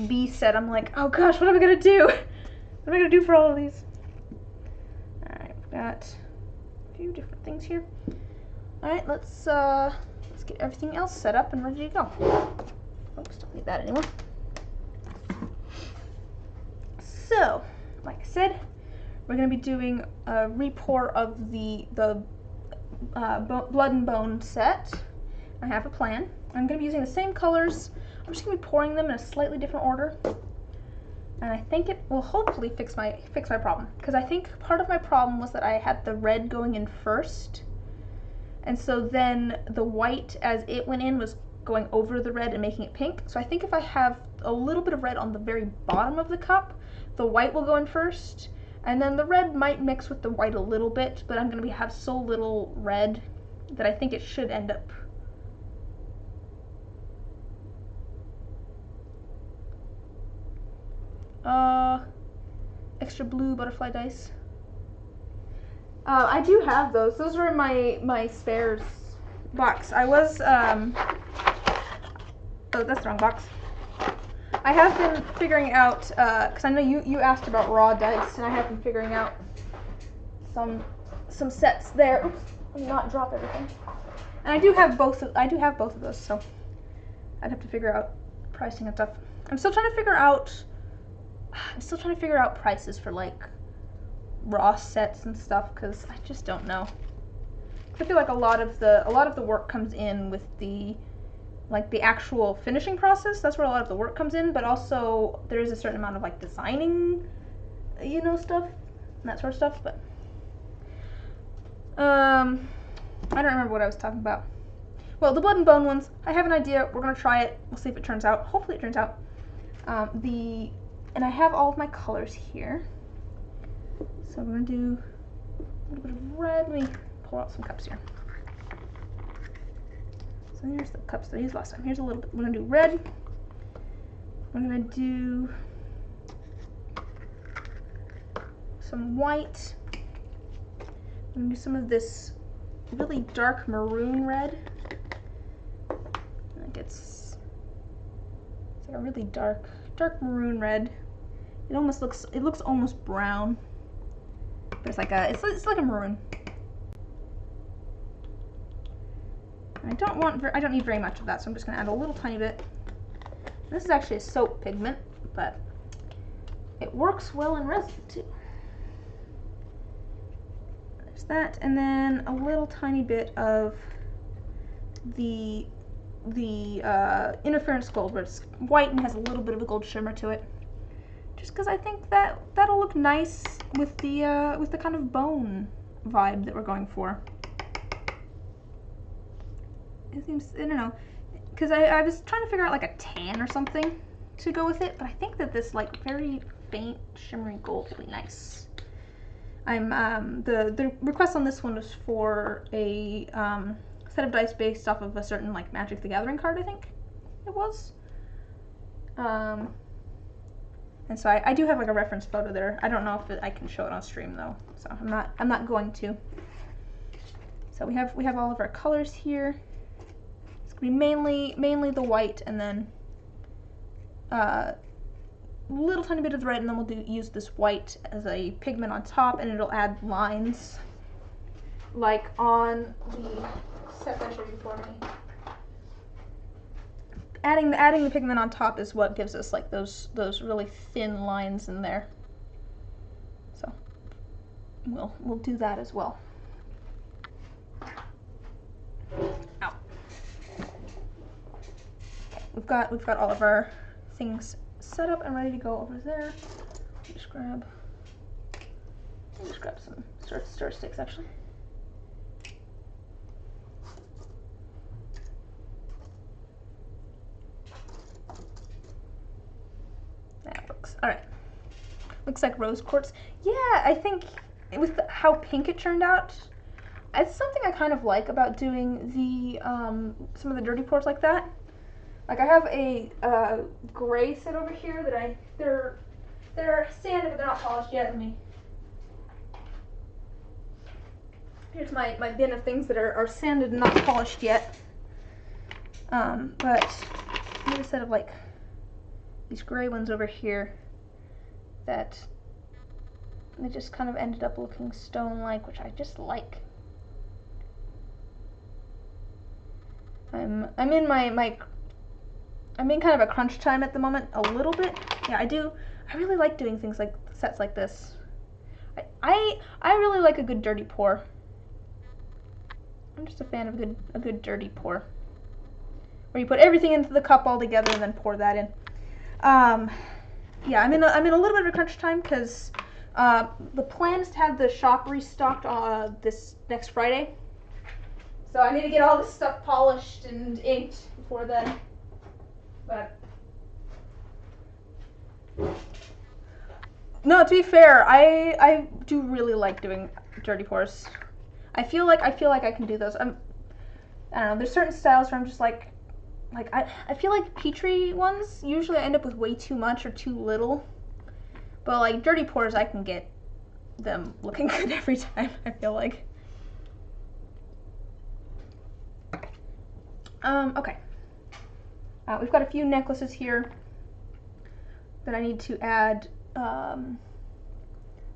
bee set, I'm like, oh gosh, what am I gonna do? What am I gonna do for all of these? All right, we've got a few different things here. All right, let's get everything else set up and ready to go. Oops, don't need that anymore. So, like I said, we're going to be doing a repour of the Blood and Bone set. I have a plan. I'm going to be using the same colors. I'm just going to be pouring them in a slightly different order. And I think it will hopefully fix my problem. Because I think part of my problem was that I had the red going in first. And so then the white, as it went in, was going over the red and making it pink. So I think if I have a little bit of red on the very bottom of the cup, the white will go in first. And then the red might mix with the white a little bit, but I'm going to have so little red that I think it should end up. Extra blue butterfly dice. I do have those. Those are in my spares box. I was, oh, that's the wrong box. I have been figuring out, because I know you asked about raw dice, and I have been figuring out some sets there. Oops, let me not drop everything. And I do have both of those, so I'd have to figure out pricing and stuff. I'm still trying to figure out prices for like raw sets and stuff, because I just don't know. I feel like a lot of the work comes in with the actual finishing process. That's where a lot of the work comes in, but also there is a certain amount of like designing, stuff and that sort of stuff. But I don't remember what I was talking about. Well, the Blood and Bone ones, I have an idea. We're gonna try it. We'll see if it turns out. Hopefully it turns out. And I have all of my colors here. So I'm going to do a little bit of red. Let me pull out some cups here. So So here's the cups that I used last time. Here's a little bit. We're gonna do red. We're gonna do some white. I'm gonna do some of this really dark maroon red. It's like a really dark maroon red. It looks almost brown, but it's like a maroon. I don't need very much of that, so I'm just gonna add a little tiny bit. This is actually a soap pigment, but it works well in resin too. There's that, and then a little tiny bit of the interference gold, where it's white and has a little bit of a gold shimmer to it. Just because I think that'll look nice with the kind of bone vibe that we're going for. It seems, I don't know, because I was trying to figure out like a tan or something to go with it, but I think that this like very faint shimmery gold will be nice. The request on this one was for a set of dice based off of a certain like Magic the Gathering card, I think it was. And so I do have like a reference photo there. I don't know if I can show it on stream though, so I'm not going to. So we have all of our colors here. It's gonna be mainly the white, and then little tiny bit of the red, and then we'll use this white as a pigment on top, and it'll add lines like on the set that I showed you before me. Adding the pigment on top is what gives us like those really thin lines in there. So we'll do that as well. Ow. Okay, we've got all of our things set up and ready to go over there. Just grab some stir sticks actually. That works. All right. Looks like rose quartz. Yeah, I think with how pink it turned out, it's something I kind of like about doing the some of the dirty pours like that. Like I have a gray set over here that they're sanded but they're not polished yet. Here's my bin of things that are sanded and not polished yet. But I have a set of like these gray ones over here that they just kind of ended up looking stone-like, which I just like. I'm in I'm in kind of a crunch time at the moment, a little bit. Yeah, I really like doing things like sets like this. I really like a good dirty pour. I'm just a fan of a good dirty pour, where you put everything into the cup all together and then pour that in. Yeah, I'm in a little bit of a crunch time because the plan is to have the shop restocked this next Friday. So I need to get all this stuff polished and inked before then. But no, to be fair, I do really like doing dirty pours. I feel like I can do those. I don't know. There's certain styles where I'm just like I feel like Petri ones usually I end up with way too much or too little. But like dirty pours, I can get them looking good every time. I feel like. Okay. We've got a few necklaces here that I need to add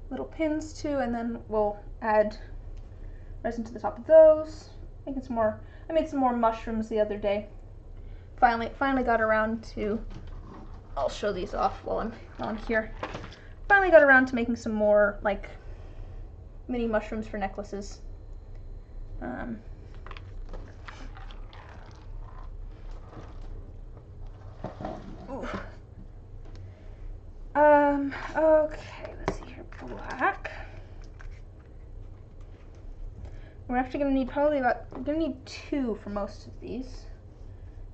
little pins to, and then we'll add resin to the top of those. I made some more mushrooms the other day. Finally got around to. I'll show these off while I'm here. Finally got around to making some more like mini mushrooms for necklaces. Okay, let's see here. Black. We're actually gonna need we're gonna need two for most of these.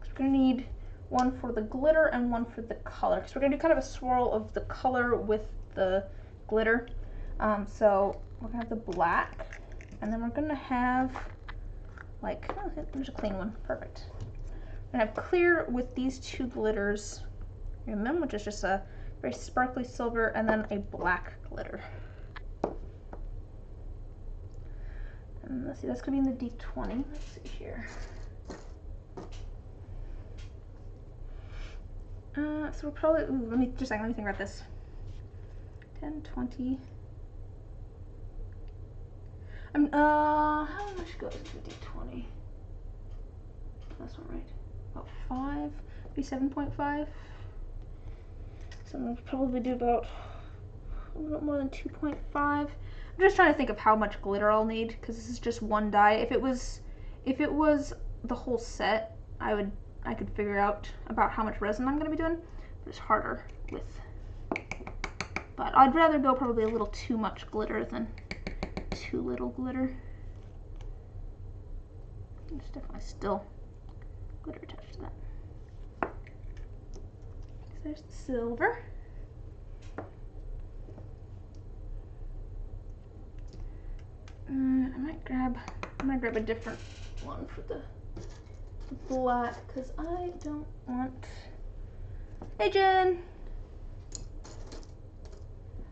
We're gonna need one for the glitter and one for the color, because we're gonna do kind of a swirl of the color with the glitter. So we're gonna have the black, and then we're gonna have like, oh, there's a clean one, perfect. I'm gonna have clear with these two glitters, which is just a very sparkly silver and then a black glitter. And let's see, that's gonna be in the D20. Let's see here. So we're probably, ooh, let me think about this. 10, 20. How much goes into D20? That's not right. About 5, maybe 7.5. So we'll probably do about a little bit more than 2.5. I'm just trying to think of how much glitter I'll need because this is just one die. If it was the whole set, I could figure out about how much resin I'm going to be doing. But it's harder with. But I'd rather go probably a little too much glitter than too little glitter. There's definitely still glitter attached to that. So there's the silver. I might grab a different one for the black because I don't want. Hey Jen,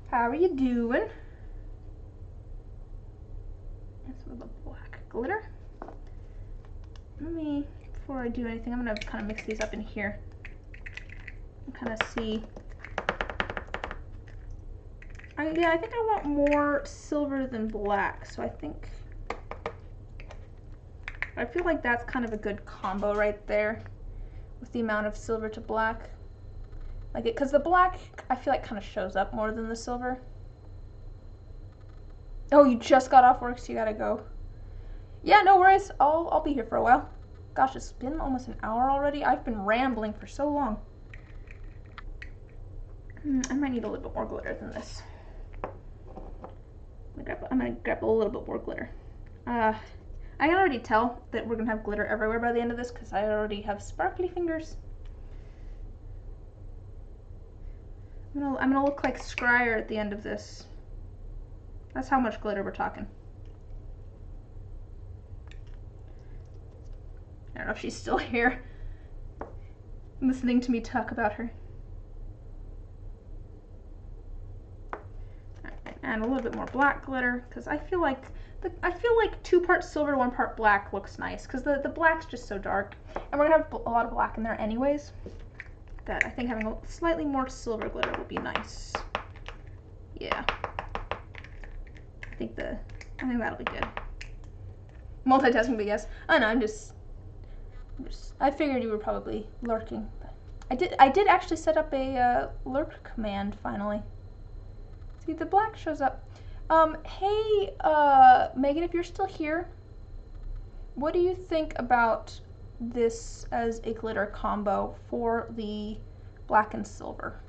how are you doing? That's with the black glitter. Before I do anything, I'm gonna kind of mix these up in here and kind of see. Yeah, I think I want more silver than black, so I feel like that's kind of a good combo right there with the amount of silver to black. Like it, because the black I feel like kind of shows up more than the silver. Oh, you just got off work, so you gotta go. Yeah, no worries. I'll be here for a while. Gosh, it's been almost an hour already. I've been rambling for so long. I might need a little bit more glitter than this. I'm gonna grab a little bit more glitter. I can already tell that we're gonna have glitter everywhere by the end of this because I already have sparkly fingers. I'm gonna look like Scryer at the end of this. That's how much glitter we're talking. I don't know if she's still here listening to me talk about her. And a little bit more black glitter because I feel like 2 parts silver, 1 part black looks nice because the black's just so dark, and we're gonna have a lot of black in there anyways. That I think having a slightly more silver glitter would be nice. Yeah, I think that'll be good. Multitasking, but yes. I know. I figured you were probably lurking. I did actually set up a lurk command finally. See, the black shows up. Hey, Megan, if you're still here, what do you think about this as a glitter combo for the black and silver?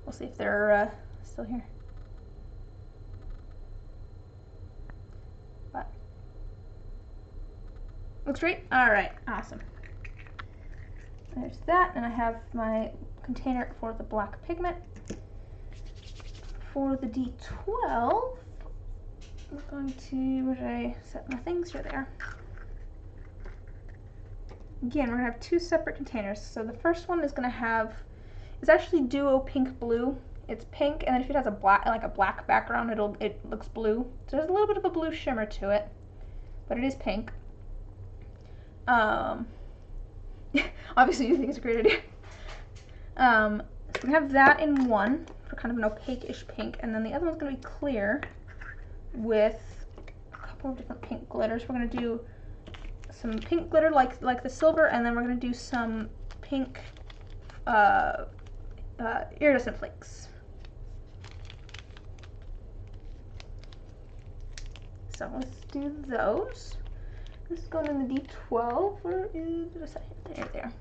We'll see if they're still here. But looks great. All right, awesome. There's that, and I have my container for the black pigment. For the D12, we're going to, where did I set my things? Here they are. Again, we're going to have 2 separate containers. So the first one is going to have, it's actually duo pink blue. It's pink, and then if it has a black background, it looks blue. So there's a little bit of a blue shimmer to it, but it is pink. Obviously you think it's a great idea. So we have that in one for kind of an opaque-ish pink, and then the other one's going to be clear with a couple of different pink glitters. We're going to do some pink glitter like the silver, and then we're going to do some pink iridescent flakes. So let's do those. This is going in the D12. Where is it? There they are.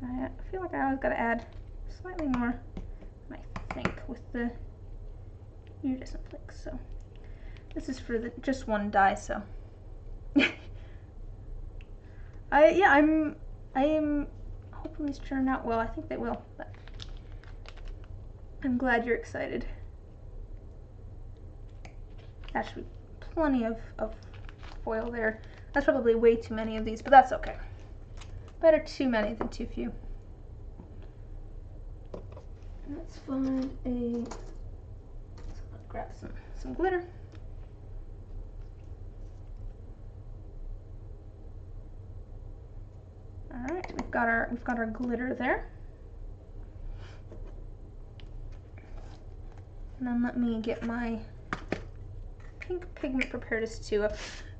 I feel like I always got to add slightly more, I think, with the iridescent flakes. So this is for just one die, so I am hoping these turn out well. I think they will, but I'm glad you're excited. That should be plenty of foil there. That's probably way too many of these, but that's okay. Better too many than too few. Let's find let's grab some glitter. All right, we've got our glitter there. And then let me get my pink pigment prepared as too.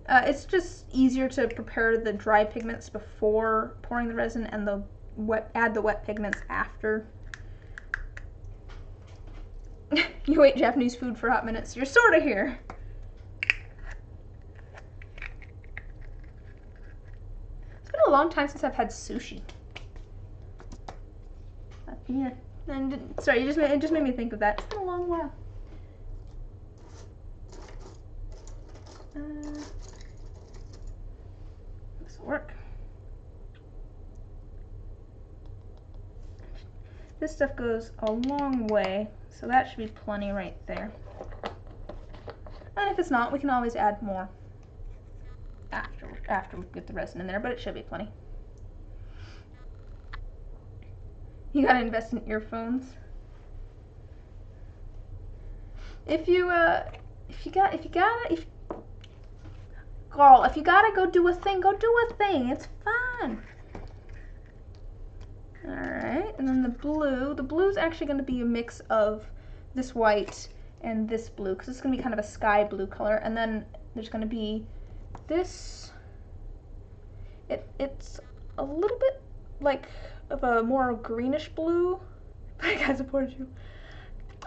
It's just easier to prepare the dry pigments before pouring the resin and add the wet pigments after. You ate Japanese food for hot minutes. You're sort of here. It's been a long time since I've had sushi. Yeah. And sorry, it just made me think of that. It's been a long while. This will work. This stuff goes a long way, so that should be plenty right there. And if it's not, we can always add more after we get the resin in there, but it should be plenty. You gotta invest in earphones. If you gotta go do a thing, go do a thing. It's fun. All right, and then the blue's actually going to be a mix of this white and this blue, because it's going to be kind of a sky blue color. And then there's going to be this. It's a little bit like of a more greenish blue. I gotta support you.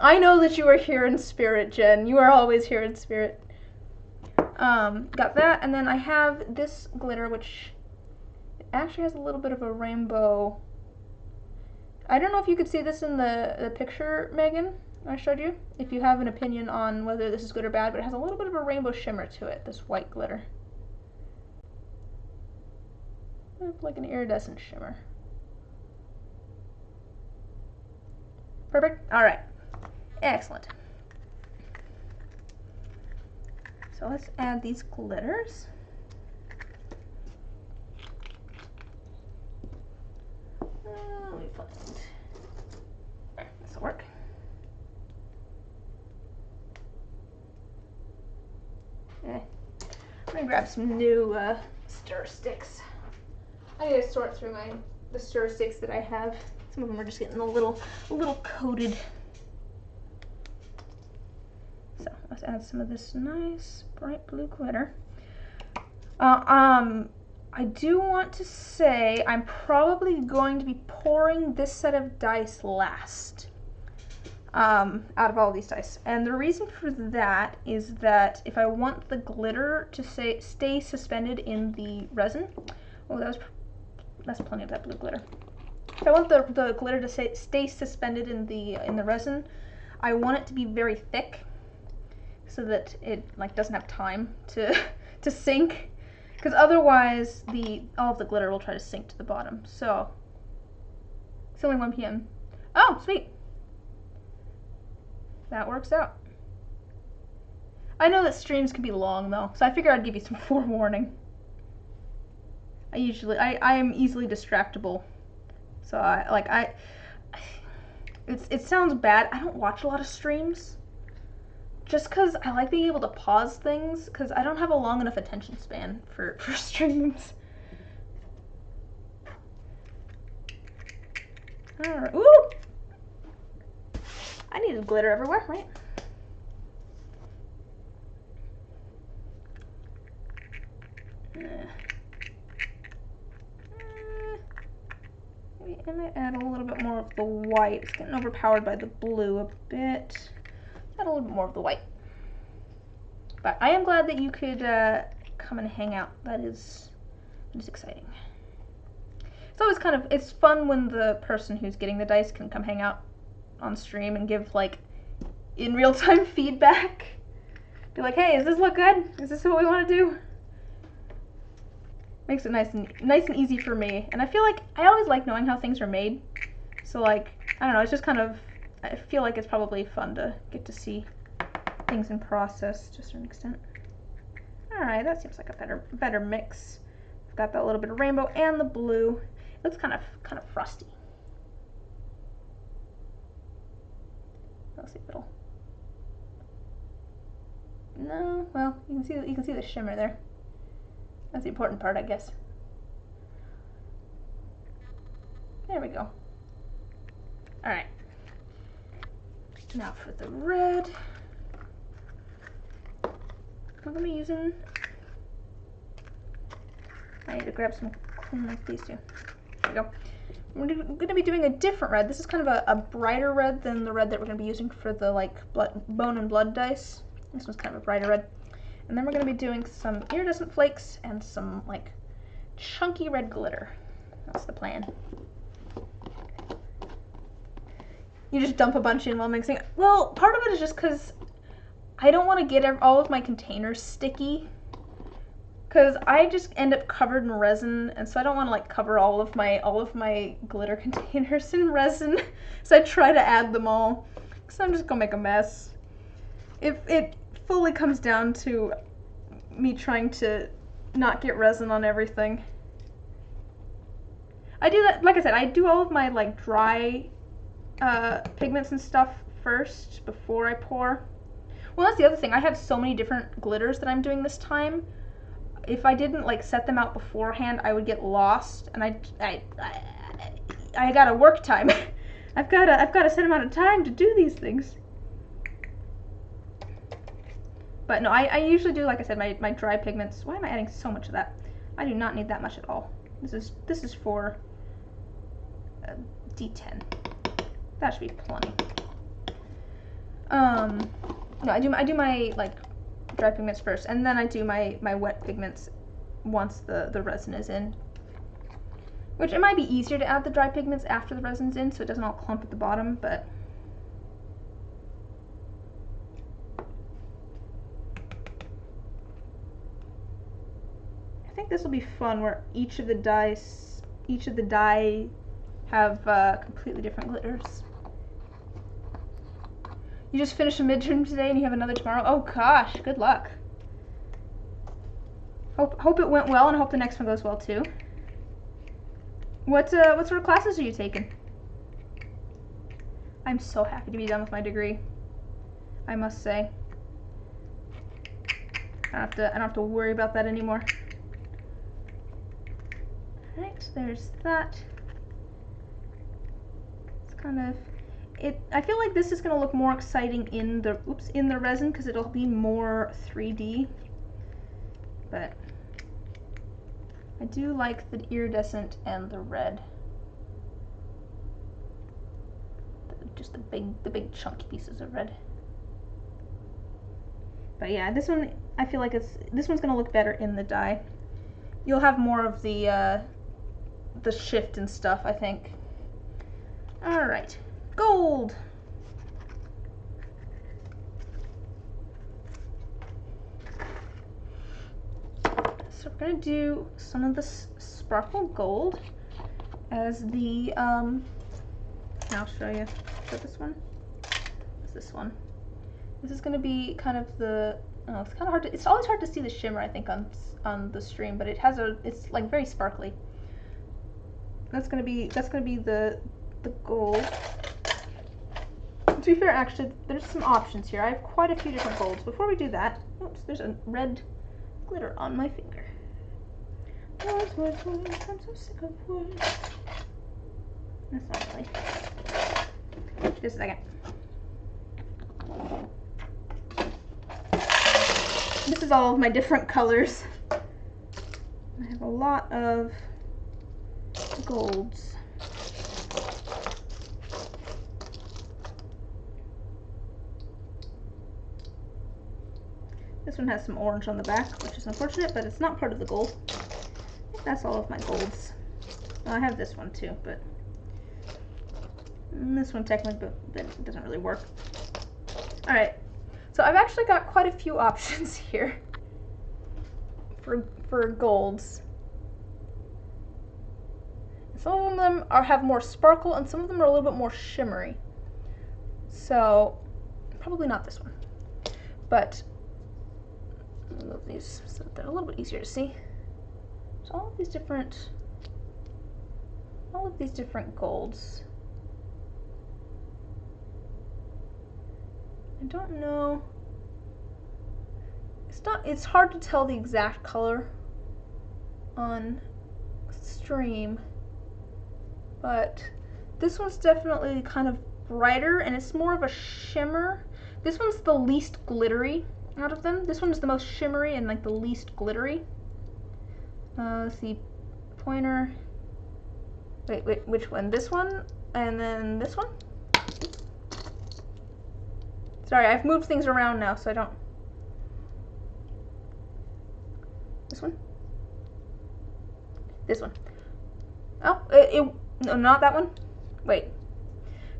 I know that you are here in spirit, Jen. You are always here in spirit. Got that, and then I have this glitter, which actually has a little bit of a rainbow. I don't know if you could see this in the picture, Megan, I showed you. If you have an opinion on whether this is good or bad, but it has a little bit of a rainbow shimmer to it, this white glitter. Like an iridescent shimmer. Perfect? Alright. Excellent. So let's add these glitters. Let me find. This will work. I'm gonna grab some new stir sticks. I need to sort through the stir sticks that I have. Some of them are just getting a little coated. So let's add some of this nice bright blue glitter. I do want to say I'm probably going to be pouring this set of dice last out of all these dice. And the reason for that is that if I want the glitter to stay suspended in the resin, oh, that's plenty of that blue glitter. If I want the glitter to stay suspended in the resin, I want it to be very thick so that it doesn't have time to sink. Because otherwise, all of the glitter will try to sink to the bottom. So, it's only 1 p.m. Oh, sweet. That works out. I know that streams can be long, though, so I figured I'd give you some forewarning. I am easily distractible. So, it sounds bad. I don't watch a lot of streams. Just because I like being able to pause things, because I don't have a long enough attention span for streams. Alright, ooh! I needed glitter everywhere, right? Maybe I might add a little bit more of the white. It's getting overpowered by the blue a bit. Add a little bit more of the white. But I am glad that you could come and hang out. That is exciting. It's always it's fun when the person who's getting the dice can come hang out on stream and give in real time feedback. Be like, hey, does this look good? Is this what we want to do? Makes it nice and easy for me. And I feel like I always like knowing how things are made. So like, I don't know, it's just kind of, I feel like it's probably fun to get to see things in process to a certain extent. Alright, that seems like a better mix. I've got that little bit of rainbow and the blue. It looks kind of frosty. Let's see if it'll. No, well, you can see the shimmer there. That's the important part, I guess. There we go. Alright. Now for the red. I'm gonna be using. I need to grab some clean like these two. There we go. We're gonna be doing a different red. This is kind of a brighter red than the red that we're gonna be using for the like bone and blood dice. This one's kind of a brighter red. And then we're gonna be doing some iridescent flakes and some like chunky red glitter. That's the plan. You just dump a bunch in while mixing. Well, part of it is just because I don't want to get all of my containers sticky, because I just end up covered in resin, and so I don't want to like cover all of my glitter containers in resin. So I try to add them all, because I'm just gonna make a mess. If it fully comes down to me trying to not get resin on everything. I do that, like I said, I do all of my like dry pigments and stuff first before I pour. Well, that's the other thing. I have so many different glitters that I'm doing this time. If I didn't like set them out beforehand, I would get lost, and I gotta work time. I've got a set amount of time to do these things. But no, I usually do, like I said, my dry pigments. Why am I adding so much of that? I do not need that much at all. This is for D10. That should be plenty. No, I do my like dry pigments first, and then I do my wet pigments once the resin is in. Which it might be easier to add the dry pigments after the resin's in, so it doesn't all clump at the bottom, but I think this will be fun, where each of the dye have completely different glitters. You just finished a midterm today and you have another tomorrow? Oh gosh, good luck. Hope it went well, and I hope the next one goes well too. What sort of classes are you taking? I'm so happy to be done with my degree, I must say. I don't have to worry about that anymore. Alright, there's that. It's kind of I feel like this is going to look more exciting in the resin, because it'll be more 3D. But I do like the iridescent and the red. Just the big chunky pieces of red. But yeah, this one, I feel like this one's going to look better in the dye. You'll have more of the shift and stuff, I think. All right. Gold! So we're going to do some of this sparkle gold as the, I'll show you. Is that this one? It's this one. This is going to be kind of the, it's kind of hard to, it's always hard to see the shimmer, I think, on the stream, but it's like very sparkly. That's going to be the gold. To be fair, actually, there's some options here. I have quite a few different golds. Before we do that, oops, there's a red glitter on my finger. Words, words, words, I'm so sick of words. That's not really. Just a second. This is all of my different colors. I have a lot of golds. This one has some orange on the back, which is unfortunate, but it's not part of the gold. I think that's all of my golds. Well, I have this one too, but this one technically but doesn't really work. Alright, so I've actually got quite a few options here for golds. Some of them have more sparkle, and some of them are a little bit more shimmery. So, probably not this one. But, I'll move these so that they're a little bit easier to see. So all of these different golds. I don't know. It's hard to tell the exact color on stream, but this one's definitely kind of brighter and it's more of a shimmer. This one's the least glittery out of them. This one's the most shimmery and like the least glittery. Let's see, pointer. Wait, which one? This one and then this one? Sorry, I've moved things around now so I don't. This one? This one. Oh, no, not that one. Wait.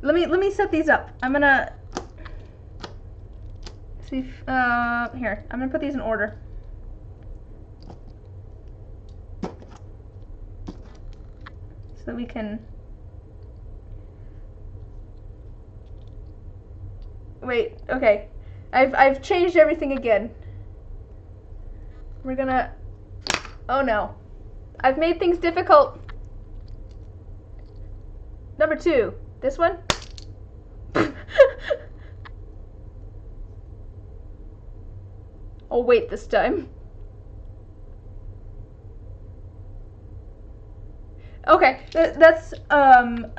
Let me set these up. I'm gonna see if, here. I'm gonna put these in order. So that we can. Wait, okay. I've changed everything again. We're gonna. Oh no. I've made things difficult. Number 2. This one? I'll wait this time. Okay, that's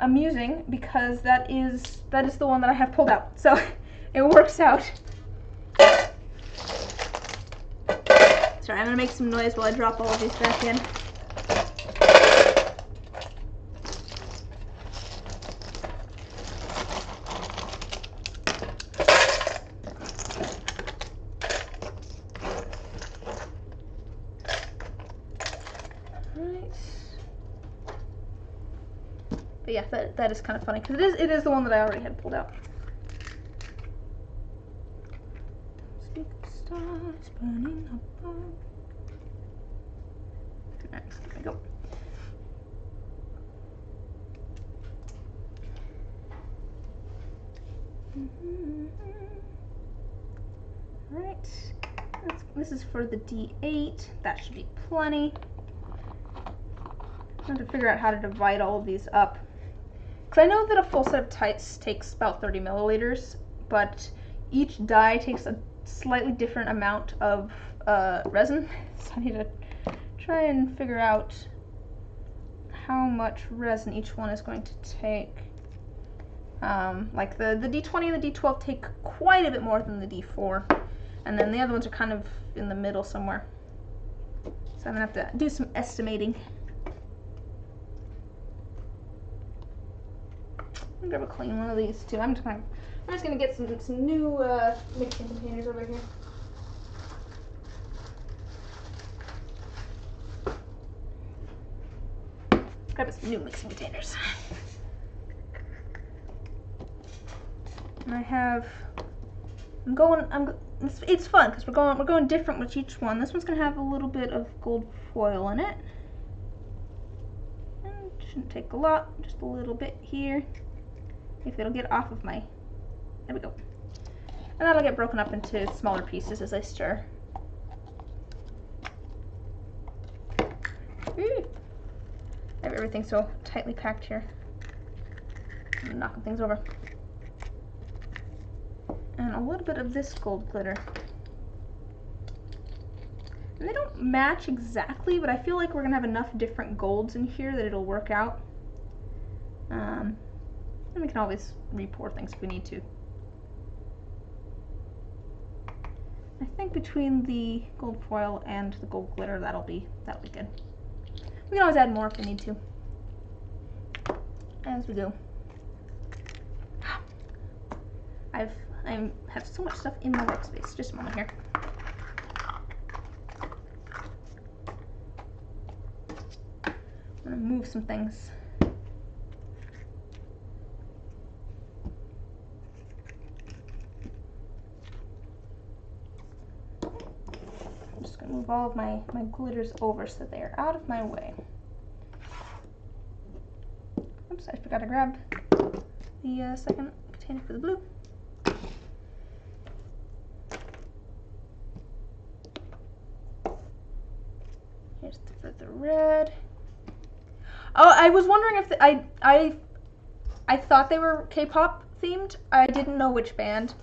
amusing because that is the one that I have pulled out. So it works out. Sorry, I'm gonna make some noise while I drop all of these back in. But yeah, that is kind of funny because it is the one that I already had pulled out. Speak of stars burning above. Alright, there we go. Alright, this is for the D8. That should be plenty. I have to figure out how to divide all of these up. Because I know that a full set of tights takes about 30 milliliters, but each die takes a slightly different amount of resin. So I need to try and figure out how much resin each one is going to take. Like the D20 and the D12 take quite a bit more than the D4, and then the other ones are kind of in the middle somewhere. So I'm gonna have to do some estimating. I'm gonna grab a clean one of these too. I'm just gonna get some new mixing containers over here. Grab some new mixing containers. And I have. It's fun because we're going different with each one. This one's gonna have a little bit of gold foil in it. And it shouldn't take a lot, just a little bit here. If it'll get off of my, there we go. And that'll get broken up into smaller pieces as I stir. Ooh. I have everything so tightly packed here. I'm knocking things over. And a little bit of this gold glitter. And they don't match exactly, but I feel like we're gonna have enough different golds in here that it'll work out. And we can always re-pour things if we need to. I think between the gold foil and the gold glitter, that'll be good. We can always add more if we need to, as we go. I have so much stuff in my workspace. Just a moment here. I'm gonna move some things. Move all of my glitters over so they are out of my way. forgot to grab the second container for the blue. Here's for the red. Oh, I was wondering if I thought they were K-pop themed. I didn't know which band.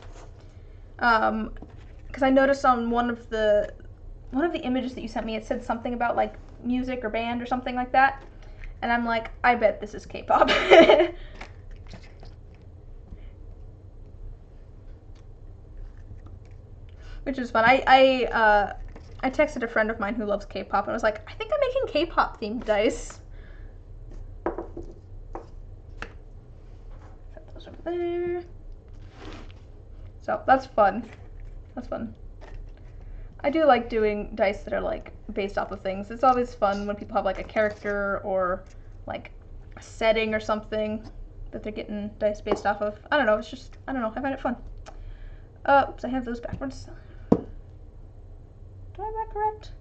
Because I noticed on one of the images that you sent me, it said something about like music or band or something like that, and I'm like, I bet this is K-pop. Which is fun. I texted a friend of mine who loves K-pop and was like, I think I'm making K-pop themed dice. Set those over there. So that's fun. That's fun. I do like doing dice that are like based off of things. It's always fun when people have like a character or like a setting or something that they're getting dice based off of. I don't know, it's just, I don't know, I find it fun. Oops, I have those backwards. Do I have that correct?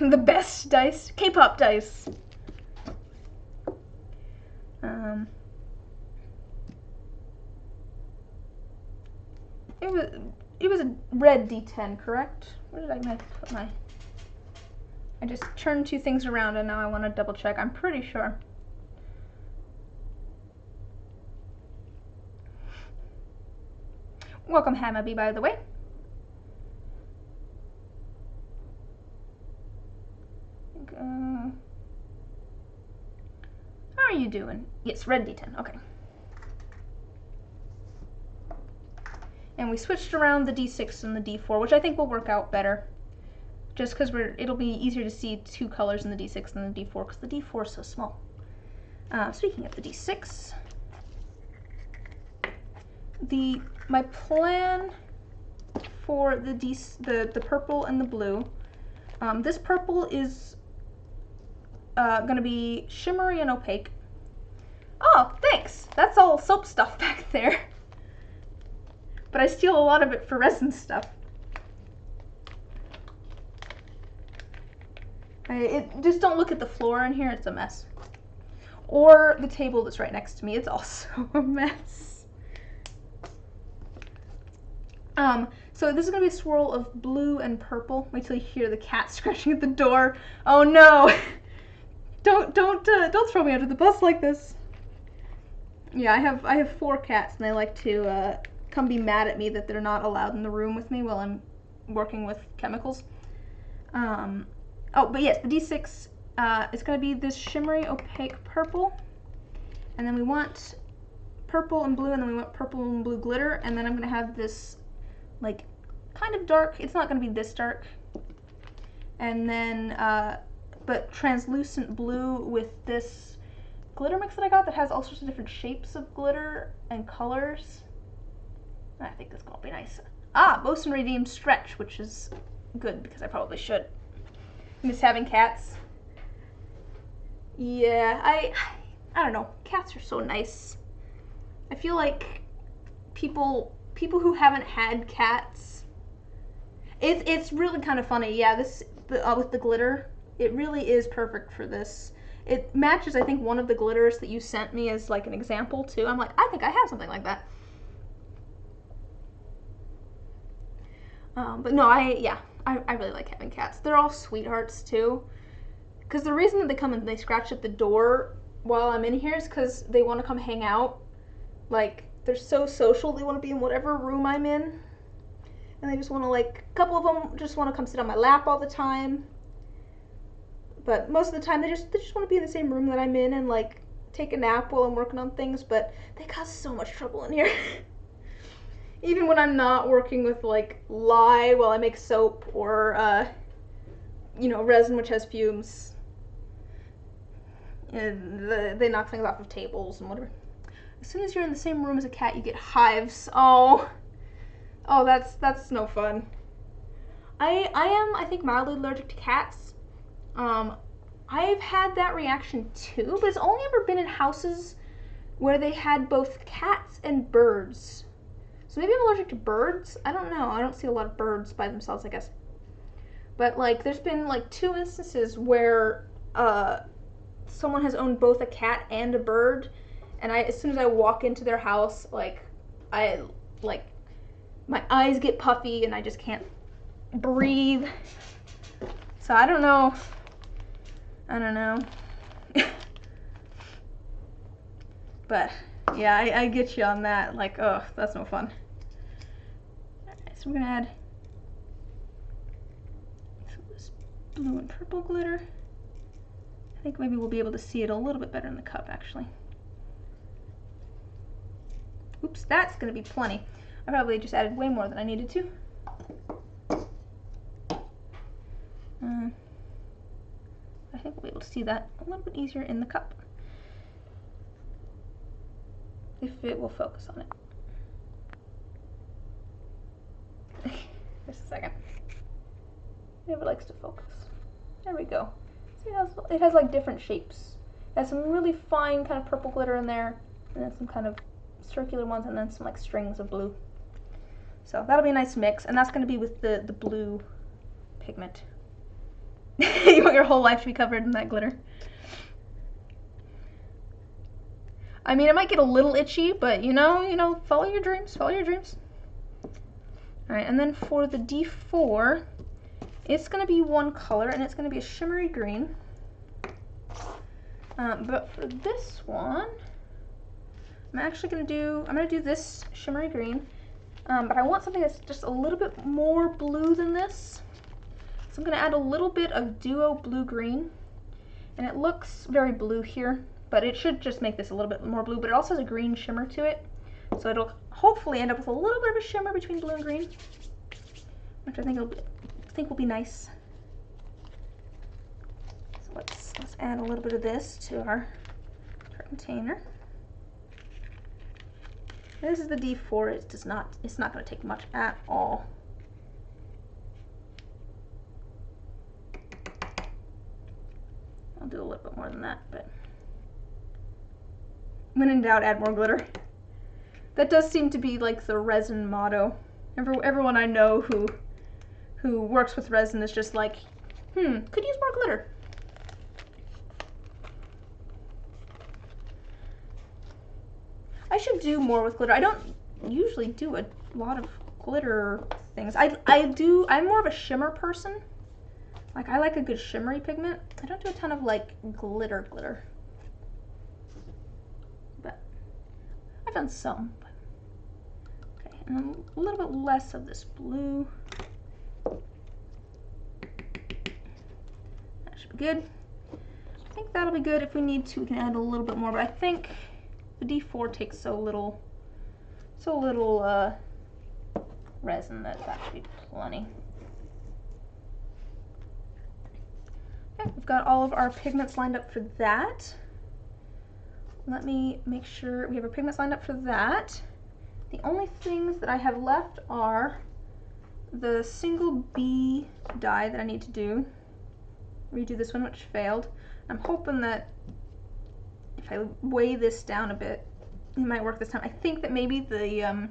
The best dice? K-pop dice! It was a red D10, correct? Where did I put my... I just turned two things around and now I want to double check. I'm pretty sure. Welcome, Hamabi, by the way. How are you doing? Yes, red D10, okay. And we switched around the D6 and the D4, which I think will work out better. Just because it'll be easier to see two colors in the D6 than the D4, because the D4 is so small. Speaking of the D6, my plan for the purple and the blue, this purple is going to be shimmery and opaque. Oh, thanks! That's all soap stuff back there. But I steal a lot of it for resin stuff. Just don't look at the floor in here, it's a mess. Or the table that's right next to me, it's also a mess. So this is gonna be a swirl of blue and purple. Wait till you hear the cat scratching at the door. Oh no! Don't throw me under the bus like this. Yeah, I have 4 cats and they like to come be mad at me that they're not allowed in the room with me while I'm working with chemicals. Oh, but yes, the D6 is going to be this shimmery, opaque purple. And then we want purple and blue, and then we want purple and blue glitter. And then I'm going to have this, like, kind of dark. It's not going to be this dark. And then, but translucent blue with this glitter mix that I got that has all sorts of different shapes of glitter and colors. I think that's going to be nice. Ah, Bosun Redeemed Stretch, which is good because I probably should. Miss having cats. Yeah, I don't know. Cats are so nice. I feel like people who haven't had cats, it's really kind of funny. Yeah, with the glitter, it really is perfect for this. It matches, I think, one of the glitters that you sent me as like an example too. I'm like, I think I have something like that. But no, I really like having cats. They're all sweethearts too. Because the reason that they come and they scratch at the door while I'm in here is because they want to come hang out. Like, they're so social, they want to be in whatever room I'm in. And they just want to, like, a couple of them just want to come sit on my lap all the time. But most of the time they just want to be in the same room that I'm in and, like, take a nap while I'm working on things. But they cause so much trouble in here. Even when I'm not working with, like, lye while I make soap or, you know, resin which has fumes. And they knock things off of tables and whatever. As soon as you're in the same room as a cat, you get hives. Oh, that's no fun. I am, I think, mildly allergic to cats. I've had that reaction too, but it's only ever been in houses where they had both cats and birds. So maybe I'm allergic to birds? I don't know. I don't see a lot of birds by themselves, I guess. But, like, there's been, like, 2 instances where someone has owned both a cat and a bird, and as soon as I walk into their house, like my eyes get puffy and I just can't breathe. So I don't know. But yeah, I get you on that. Like, oh, that's no fun. Alright, so we're gonna add some of this blue and purple glitter. I think maybe we'll be able to see it a little bit better in the cup, actually. Oops, that's gonna be plenty. I probably just added way more than I needed to. I think we'll be able to see that a little bit easier in the cup, if it will focus on it. Just a second. It never likes to focus. There we go. See, it has like different shapes. It has some really fine kind of purple glitter in there, and then some kind of circular ones, and then some like strings of blue. So that'll be a nice mix, and that's going to be with the blue pigment. You want your whole life to be covered in that glitter. I mean, it might get a little itchy, but you know, follow your dreams, follow your dreams. Alright, and then for the D4, it's going to be one color, and it's going to be a shimmery green. But for this one, I'm going to do this shimmery green, but I want something that's just a little bit more blue than this. So I'm going to add a little bit of Duo Blue Green, and it looks very blue here, but it should just make this a little bit more blue, but it also has a green shimmer to it, so it'll hopefully end up with a little bit of a shimmer between blue and green, which I think will be nice. So let's add a little bit of this to our container. This is the D4. It's not going to take much at all. I'll do a little bit more than that, but when in doubt, add more glitter. That does seem to be like the resin motto. Everyone I know who works with resin is just like, could use more glitter. I should do more with glitter. I don't usually do a lot of glitter things. I'm more of a shimmer person. Like, I like a good shimmery pigment. I don't do a ton of like glitter. But I've done some. Okay, and then a little bit less of this blue. That should be good. I think that'll be good. If we need to, we can add a little bit more, but I think the D4 takes so little resin that should be plenty. Okay, we've got all of our pigments lined up for that. Let me make sure we have our pigments lined up for that. The only things that I have left are the single B die that I need to do. Redo this one, which failed. I'm hoping that if I weigh this down a bit, it might work this time. I think that maybe the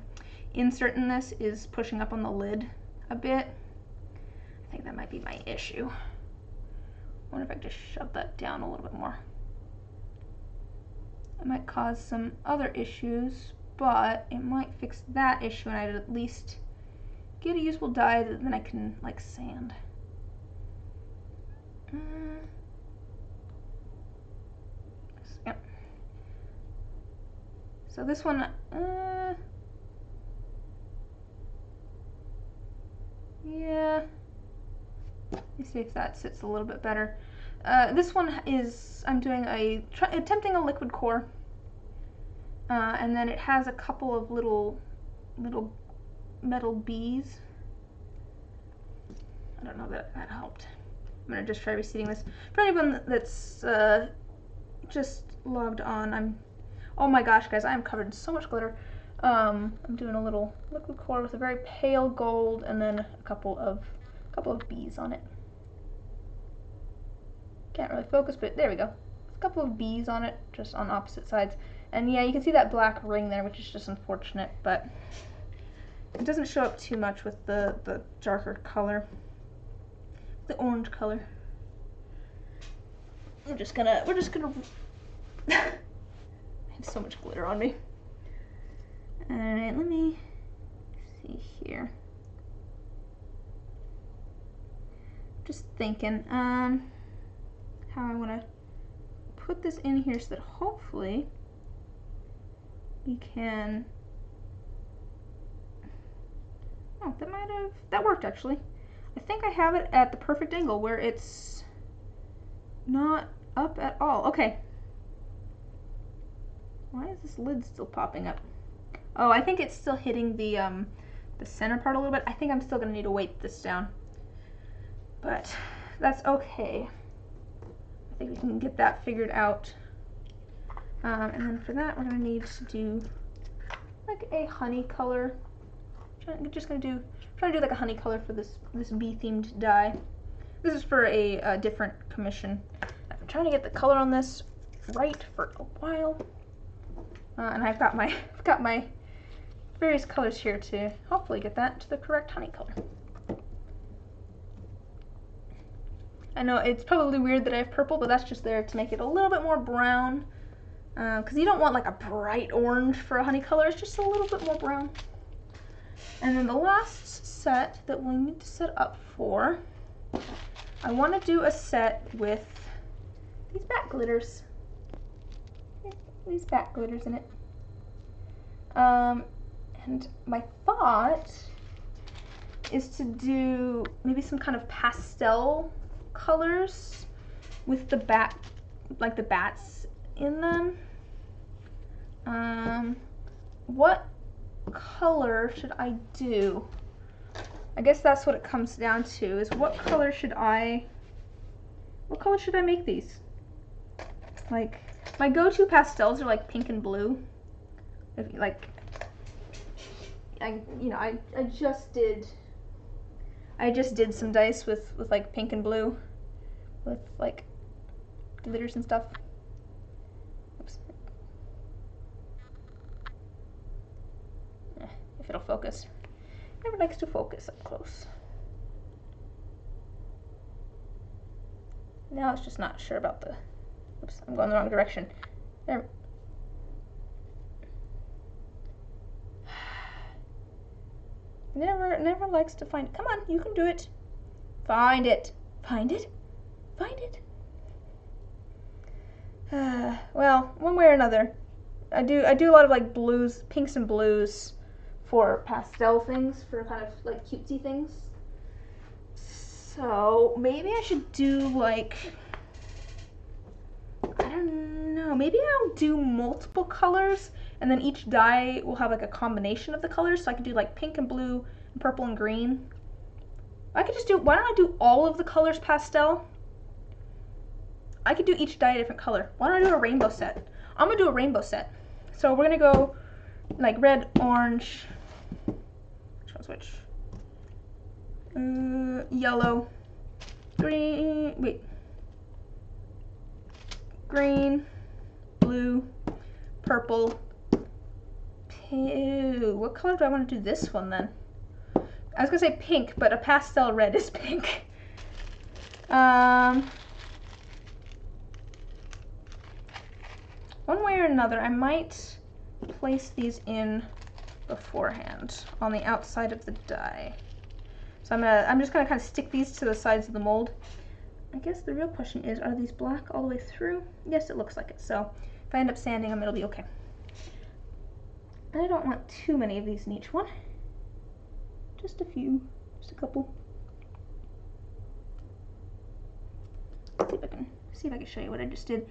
insert in this is pushing up on the lid a bit. I think that might be my issue. I wonder if I can just shove that down a little bit more. It might cause some other issues, but it might fix that issue, and I'd at least get a usable dye that then I can like sand. Yep. So this one, yeah. Let me see if that sits a little bit better. This one is, I'm doing attempting a liquid core, and then it has a couple of little metal bees. I don't know that helped. I'm gonna just try reseating this. For anyone that's just logged on, oh my gosh, guys, I am covered in so much glitter. I'm doing a little liquid core with a very pale gold, and then a couple of bees on it. Can't really focus, but there we go. A couple of bees on it, just on opposite sides. And yeah, you can see that black ring there, which is just unfortunate, but it doesn't show up too much with the darker color, the orange color. we're just gonna I have so much glitter on me. Alright, let me see here. Just thinking, how I wanna put this in here so that hopefully we can, oh, that worked actually. I think I have it at the perfect angle where it's not up at all. Okay. Why is this lid still popping up? Oh, I think it's still hitting the center part a little bit. I think I'm still gonna need to weight this down, but that's okay. I think we can get that figured out. And then for that, we're gonna need to do like a honey color. I'm just gonna try to do like a honey color for this bee-themed die. This is for a different commission. I've been trying to get the color on this right for a while, and I've got my various colors here to hopefully get that to the correct honey color. I know it's probably weird that I have purple, but that's just there to make it a little bit more brown, because you don't want like a bright orange for a honey color. It's just a little bit more brown. And then the last set that we need to set up for, I want to do a set with these back glitters. These back glitters in it. And my thought is to do maybe some kind of pastel colors with the like the bats in them. What color should I do? I guess that's what it comes down to, is what color should I make these? Like, my go-to pastels are like pink and blue. If like, I just did some dice with like pink and blue with like glitters and stuff. Oops. If it'll focus. Never likes to focus up close. Now it's just not sure about the, oops, I'm going the wrong direction. There. Never likes to find, come on, you can do it. Find it. Find it. Find it. Well, one way or another, I do a lot of like blues, pinks and blues for pastel things, for kind of like cutesy things. So maybe I should do like, I don't know, maybe I'll do multiple colors, and then each die will have like a combination of the colors, so I could do like pink and blue and purple and green. I could just do, why don't I do all of the colors pastel? I could do each die a different color. Why don't I do a rainbow set? I'm gonna do a rainbow set. So we're gonna go like red, orange, which one's which? Yellow, green, wait, green, blue, purple, what color do I want to do this one then? I was gonna say pink, but a pastel red is pink. One way or another, I might place these in beforehand on the outside of the die. So I'm just gonna kind of stick these to the sides of the mold. I guess the real question is, are these black all the way through? Yes, it looks like it. So if I end up sanding them, it'll be okay. And I don't want too many of these in each one. Just a few, just a couple. Let's see if I can show you what I just did.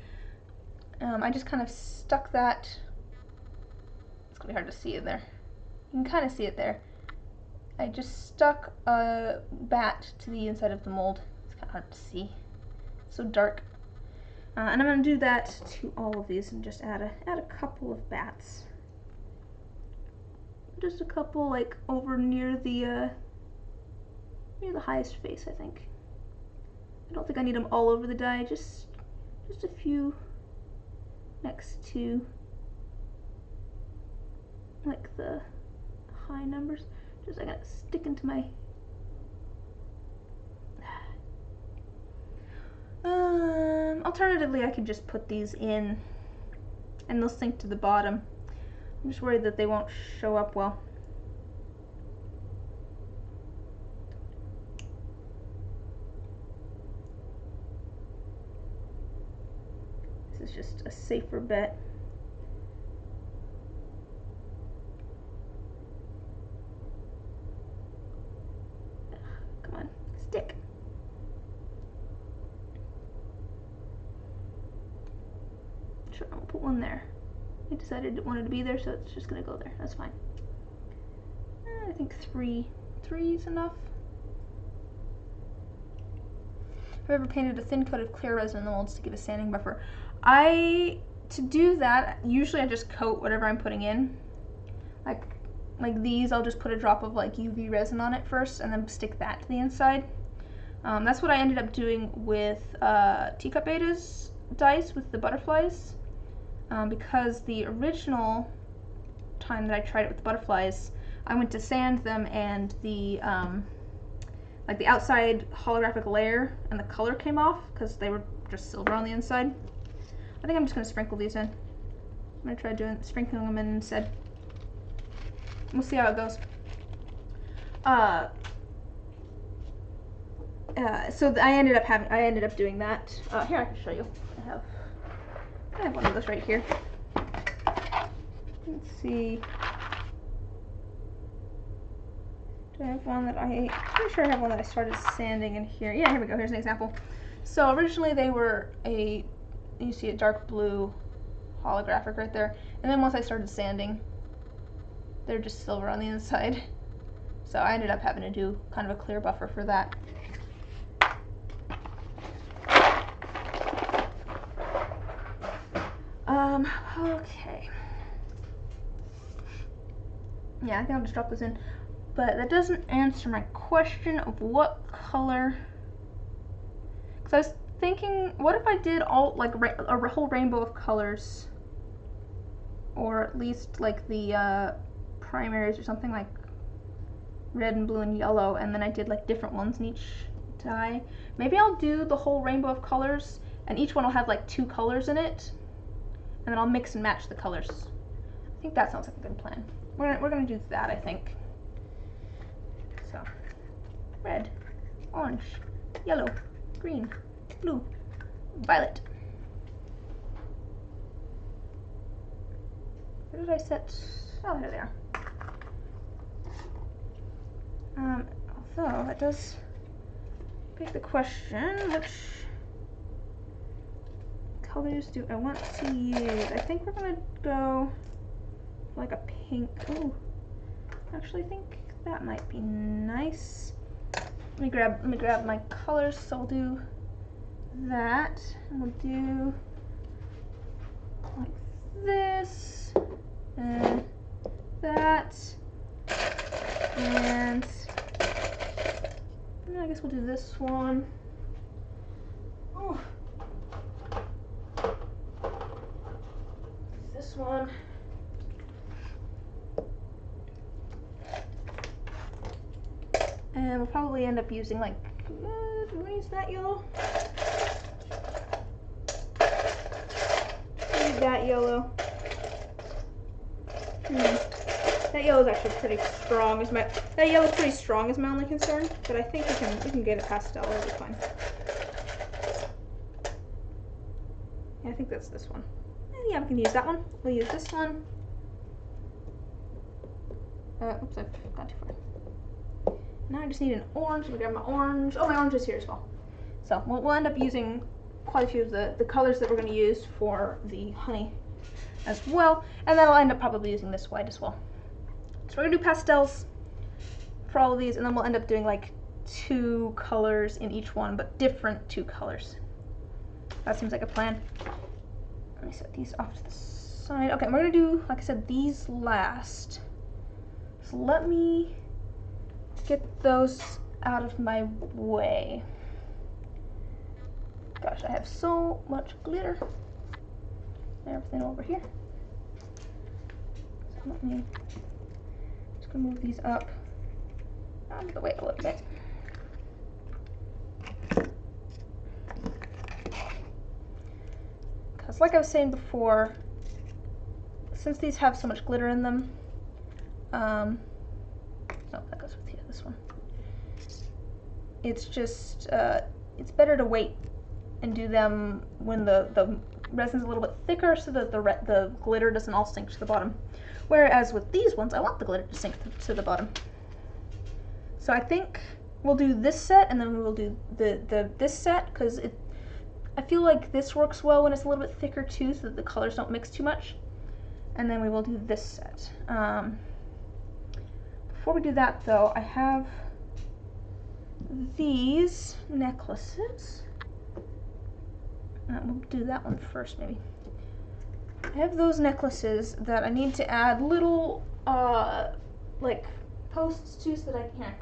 I just kind of stuck that. It's gonna be hard to see in there. You can kind of see it there. I just stuck a bat to the inside of the mold. It's kind of hard to see. It's so dark. And I'm going to do that to all of these and just add a couple of bats. Just a couple, like over near the highest face, I think. I don't think I need them all over the die. Just a few next to like the high numbers. Just I gotta stick into my I'll alternatively, I could just put these in and they'll sink to the bottom. I'm just worried that they won't show up well. This is just a safer bet. Come on, stick. Sure, I'll put one there. I decided it wanted to be there, so it's just gonna go there. That's fine. I think three is enough. Have you ever painted a thin coat of clear resin in the molds to give a sanding buffer? To do that, usually I just coat whatever I'm putting in. Like these, I'll just put a drop of like UV resin on it first and then stick that to the inside. That's what I ended up doing with Teacup Betas dice with the butterflies. Because the original time that I tried it with the butterflies, I went to sand them and the like the outside holographic layer and the color came off because they were just silver on the inside. I think I'm just going to sprinkle these in. I'm going to try sprinkling them in instead. We'll see how it goes. So I ended up doing that. Here, I can show you. I have one of those right here. Let's see. Do I have one that I'm pretty sure I have one that I started sanding in here. Yeah, here we go. Here's an example. So originally they were you see a dark blue holographic right there. And then once I started sanding, they're just silver on the inside. So I ended up having to do kind of a clear buffer for that. Okay. Yeah, I think I'll just drop this in. But that doesn't answer my question of what color. Because I was thinking, what if I did all, like, a whole rainbow of colors? Or at least, like, the primaries or something, like red and blue and yellow, and then I did, like, different ones in each die. Maybe I'll do the whole rainbow of colors, and each one will have, like, 2 colors in it. And then I'll mix and match the colors. I think that sounds like a good plan. We're gonna do that, I think. So, red, orange, yellow, green, blue, violet. Where did I set? Oh, there they are. Although it does beg the question, which colors do I want to use? I think we're gonna go like a pink. Oh, actually, I think that might be nice. Let me grab my colors. So we'll do that, and we'll do like this, and that, and I guess we'll do this one. Oh. This one. And we'll probably end up using like, do we want to use that yellow? Maybe that yellow. That yellow is actually pretty strong. That yellow's pretty strong is my only concern, but I think we can get a pastel. It'll be fine. Yeah, I think that's this one. Yeah, we can use that one. We'll use this one. Oops, I've gone too far. Now I just need an orange. Let me grab my orange. Oh, my orange is here as well. So we'll end up using quite a few of the colors that we're going to use for the honey as well. And then I'll end up probably using this white as well. So we're going to do pastels for all of these, and then we'll end up doing like 2 colors in each one, but different 2 colors. That seems like a plan. Let me set these off to the side. Okay, we're going to do, like I said, these last. So let me get those out of my way. Gosh, I have so much glitter. Everything over here. So let me just gonna move these up out of the way a little bit. it's like I was saying before, since these have so much glitter in them, oh, that goes with this one. It's just, it's better to wait and do them when the resin's a little bit thicker so that the glitter doesn't all sink to the bottom. Whereas with these ones, I want the glitter to sink to the bottom. So I think we'll do this set and then we'll do this set, because I feel like this works well when it's a little bit thicker too, so that the colors don't mix too much. And then we will do this set. Before we do that though, I have these necklaces. We'll do that one first maybe. I have those necklaces that I need to add little like posts to, so that I can.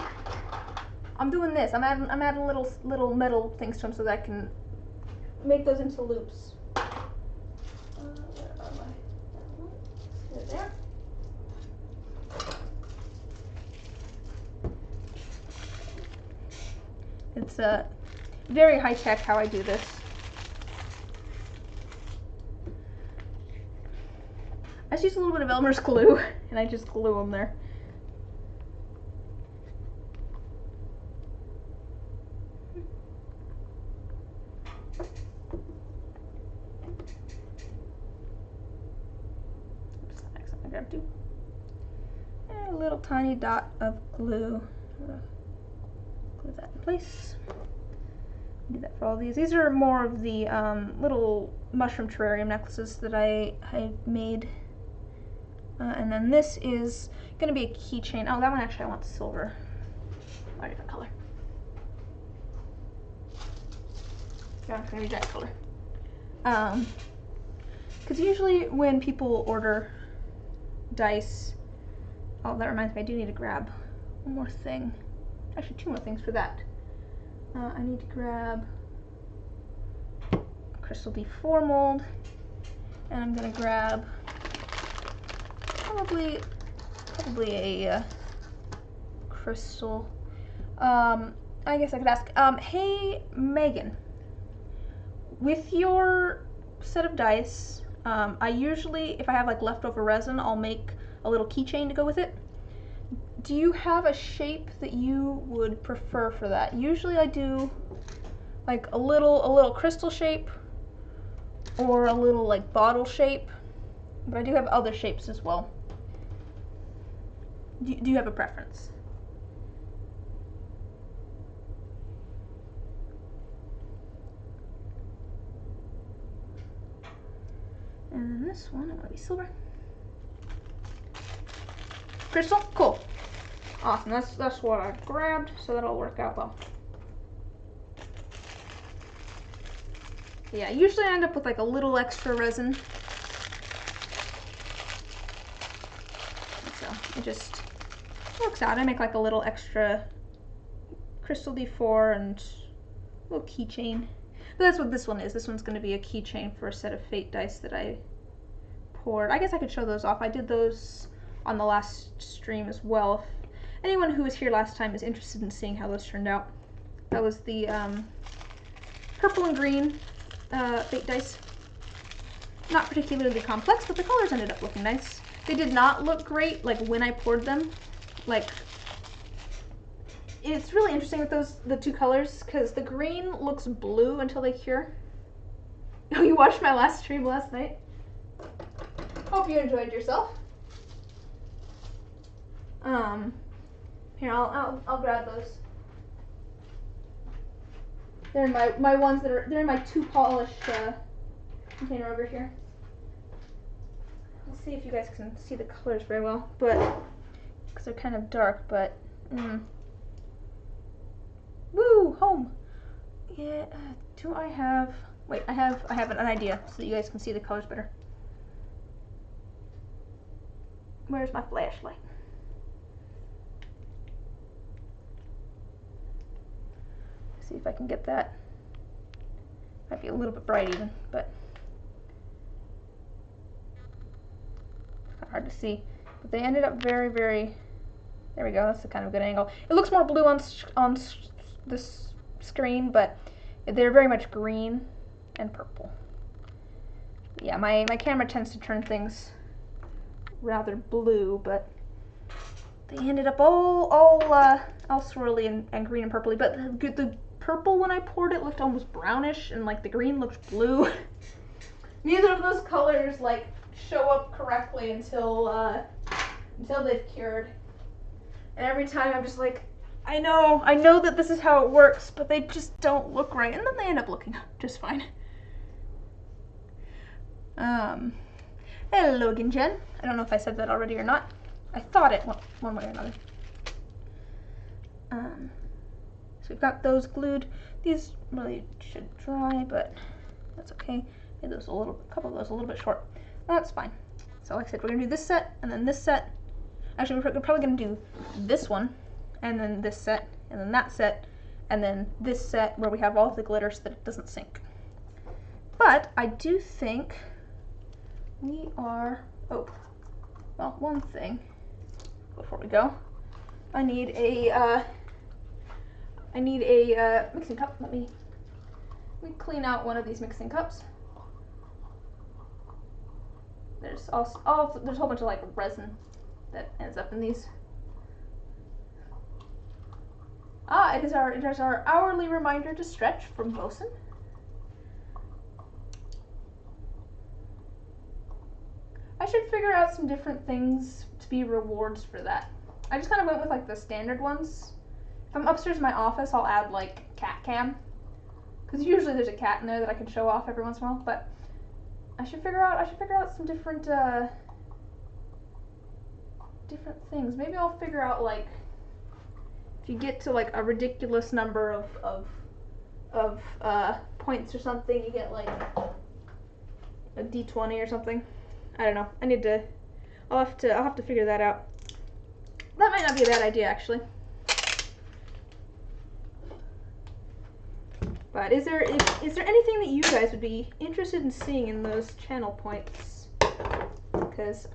I'm doing this. I'm adding little metal things to them so that I can make those into loops. Where are my? There. It's very high tech how I do this. I just use a little bit of Elmer's glue and I just glue them there. I'm gonna do a little tiny dot of glue. Glue that in place. Do that for all these. These are more of the little mushroom terrarium necklaces that I made. And then this is going to be a keychain. Oh, that one actually I want silver. Or a different color. Yeah, it's going to be that color. Because usually when people order dice, oh, that reminds me, I do need to grab one more thing. Actually, two more things for that. I need to grab a crystal D4 mold, and I'm going to grab probably a crystal. I guess I could ask, hey Megan, with your set of dice, I usually, if I have like leftover resin, I'll make a little keychain to go with it. Do you have a shape that you would prefer for that? Usually I do like a little crystal shape or a little like bottle shape, but I do have other shapes as well. Do you have a preference? And then this one, I want to be silver. Crystal? Cool. Awesome, that's what I grabbed, so that'll work out well. Yeah, usually I end up with like a little extra resin. So it just works out. I make like a little extra crystal D4 and a little keychain. But that's what this one is. This one's going to be a keychain for a set of fate dice that I poured. I guess I could show those off. I did those on the last stream as well. If anyone who was here last time is interested in seeing how those turned out. That was the purple and green fate dice. Not particularly complex, but the colors ended up looking nice. They did not look great like when I poured them. Like, it's really interesting with the two colors, because the green looks blue until they cure. Oh, you watched my last stream last night? Hope you enjoyed yourself. Here, I'll grab those. They're in my ones that are, they're in my 2 polished container over here. Let's see if you guys can see the colors very well, but because they're kind of dark, but woo, home. Yeah, do I have? Wait, I have an idea so that you guys can see the colors better. Where's my flashlight? See if I can get that. Might be a little bit bright even, but it's kind of hard to see. But they ended up very, very. There we go. That's a kind of good angle. It looks more blue on this screen, but they're very much green and purple. Yeah, my camera tends to turn things rather blue, but they ended up all swirly and green and purpley. But the purple, when I poured it, looked almost brownish, and like the green looked blue. Neither of those colors like show up correctly until they've cured. And every time I'm just like, I know that this is how it works, but they just don't look right, and then they end up looking just fine. Hello again, Jen. I don't know if I said that already or not. I thought it one way or another. So we've got those glued. These really should dry, but that's okay. Made those a couple of those a little bit short. That's fine. So like I said, we're gonna do this set and then this set. Actually, we're probably gonna do this one, and then this set, and then that set, and then this set where we have all of the glitter so that it doesn't sink. But I do think we are, oh, well, one thing before we go. I need a mixing cup. Let me clean out one of these mixing cups. There's also there's a whole bunch of like resin that ends up in these. Ah, it is our hourly reminder to stretch from Bosun. I should figure out some different things to be rewards for that. I just kind of went with like the standard ones. If I'm upstairs in my office, I'll add like cat cam, because usually there's a cat in there that I can show off every once in a while. But I should figure out some different things. Maybe I'll figure out like if you get to like a ridiculous number of points or something, you get like a D20 or something. I don't know. I'll have to figure that out. That might not be a bad idea, actually. But is there anything that you guys would be interested in seeing in those channel points? Because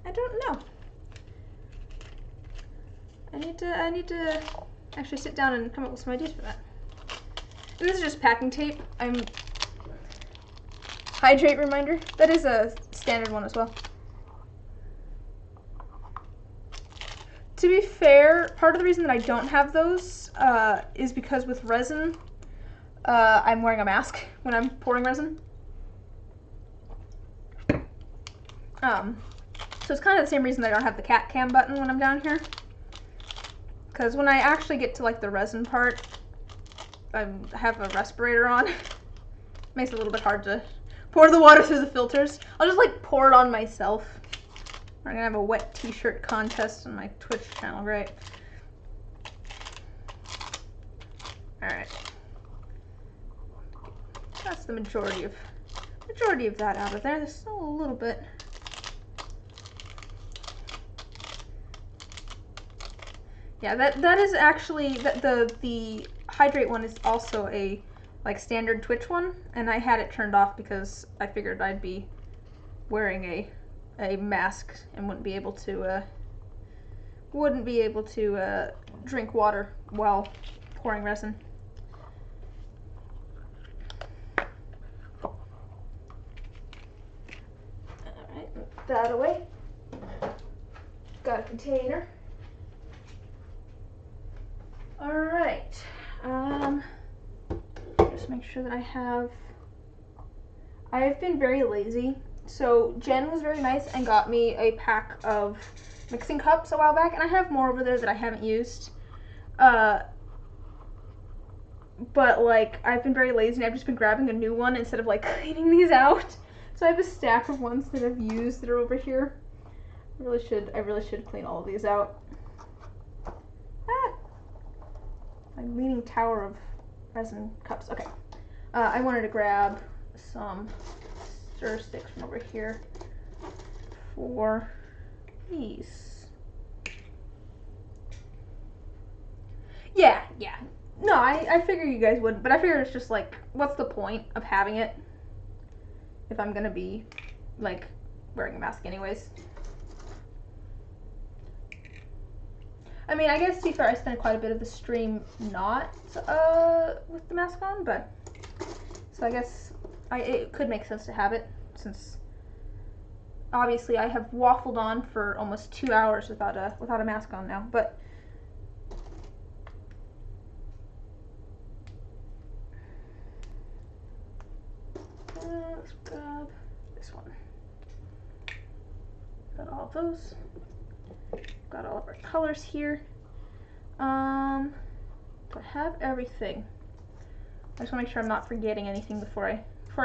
I don't know. I need to actually sit down and come up with some ideas for that. And this is just packing tape. Hydrate reminder. That is a standard one as well. To be fair, part of the reason that I don't have those is because with resin, I'm wearing a mask when I'm pouring resin. So it's kind of the same reason that I don't have the cat cam button when I'm down here. Because when I actually get to like the resin part, I have a respirator on. Makes it a little bit hard to pour the water through the filters. I'll just like pour it on myself. We're gonna have a wet t-shirt contest on my Twitch channel, right? Alright. That's the majority of that out of there. There's still a little bit. Yeah, that is actually the hydrate one is also a like standard Twitch one, and I had it turned off because I figured I'd be wearing a mask and wouldn't be able to drink water while pouring resin. Alright, move that away. Got a container. Alright, just make sure that I've been very lazy. So Jen was very nice and got me a pack of mixing cups a while back, and I have more over there that I haven't used. But like, I've been very lazy and I've just been grabbing a new one instead of like cleaning these out. So I have a stack of ones that I've used that are over here. I really should clean all of these out. My leaning tower of resin cups. Okay. I wanted to grab some stir sticks from over here for these. Yeah. No, I figure you guys wouldn't, but I figure it's just like, what's the point of having it if I'm gonna be like wearing a mask anyways? I mean, I guess to be fair, I spent quite a bit of the stream not with the mask on, but so I guess it could make sense to have it since obviously I have waffled on for almost 2 hours without a mask on now, but let's grab this one. Got all of those. Got all of our colors here. I have everything. I just want to make sure I'm not forgetting anything before I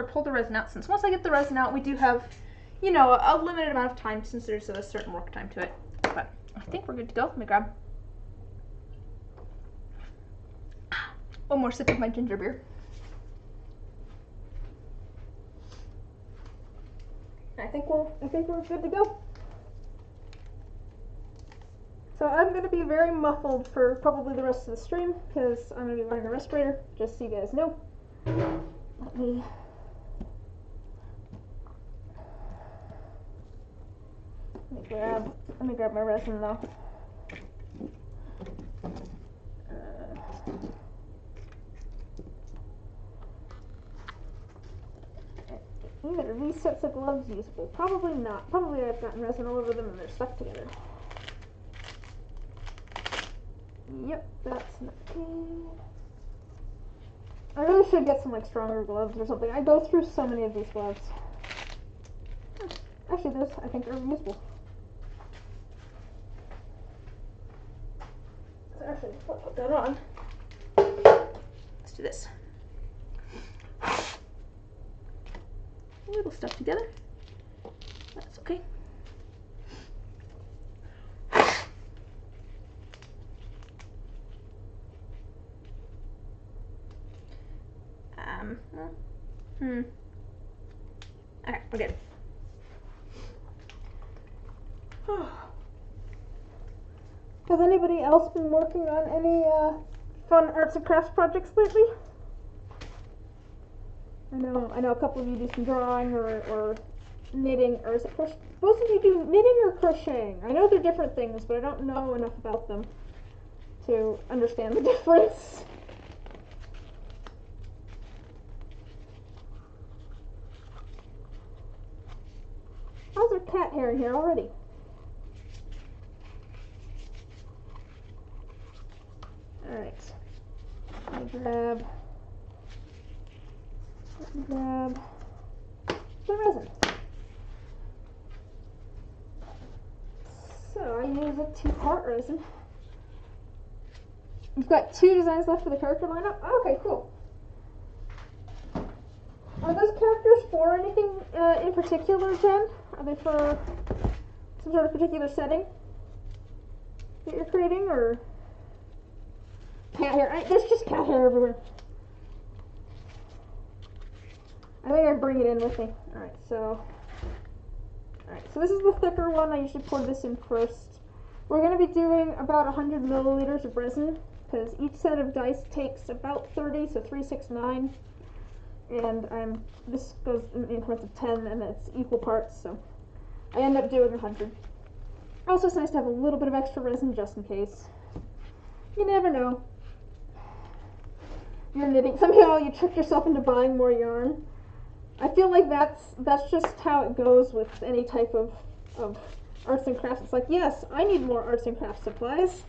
pull the resin out, since once I get the resin out, we do have, you know, a limited amount of time since there's a certain work time to it. But I think we're good to go. Let me grab one more sip of my ginger beer. I think we're good to go. So I'm going to be very muffled for probably the rest of the stream because I'm going to be wearing a respirator, just so you guys know. Let me grab my resin though. Either are these sets of gloves usable? Probably not. Probably I've gotten resin all over them and they're stuck together. Yep, that's not good. I really should get some like stronger gloves or something. I go through so many of these gloves. Actually, those I think are usable. So actually, I'll put that on. Let's do this. A little stuff together. That's okay. Okay, we're good. Has anybody else been working on any fun arts and crafts projects lately? I know a couple of you do some drawing or knitting, or is it crochet? Both of you do knitting or crocheting? I know they're different things, but I don't know enough about them to understand the difference. How's there cat hair in here already? Alright. Let me grab the resin. So I use a 2-part resin. You've got 2 designs left for the character lineup? Oh, okay, cool. Are those characters for anything in particular, Jen? Are they for some sort of particular setting that you're creating, or cat hair? There's just cat hair everywhere. I think I bring it in with me. Alright, so this is the thicker one. I usually pour this in first. We're going to be doing about 100 milliliters of resin, because each set of dice takes about 30, so 3, 6, 9. And this goes in increments of 10, and it's equal parts, so I end up doing 100. Also, it's nice to have a little bit of extra resin just in case. You never know. You're knitting. Somehow you trick yourself into buying more yarn. I feel like that's just how it goes with any type of arts and crafts. It's like, yes, I need more arts and crafts supplies.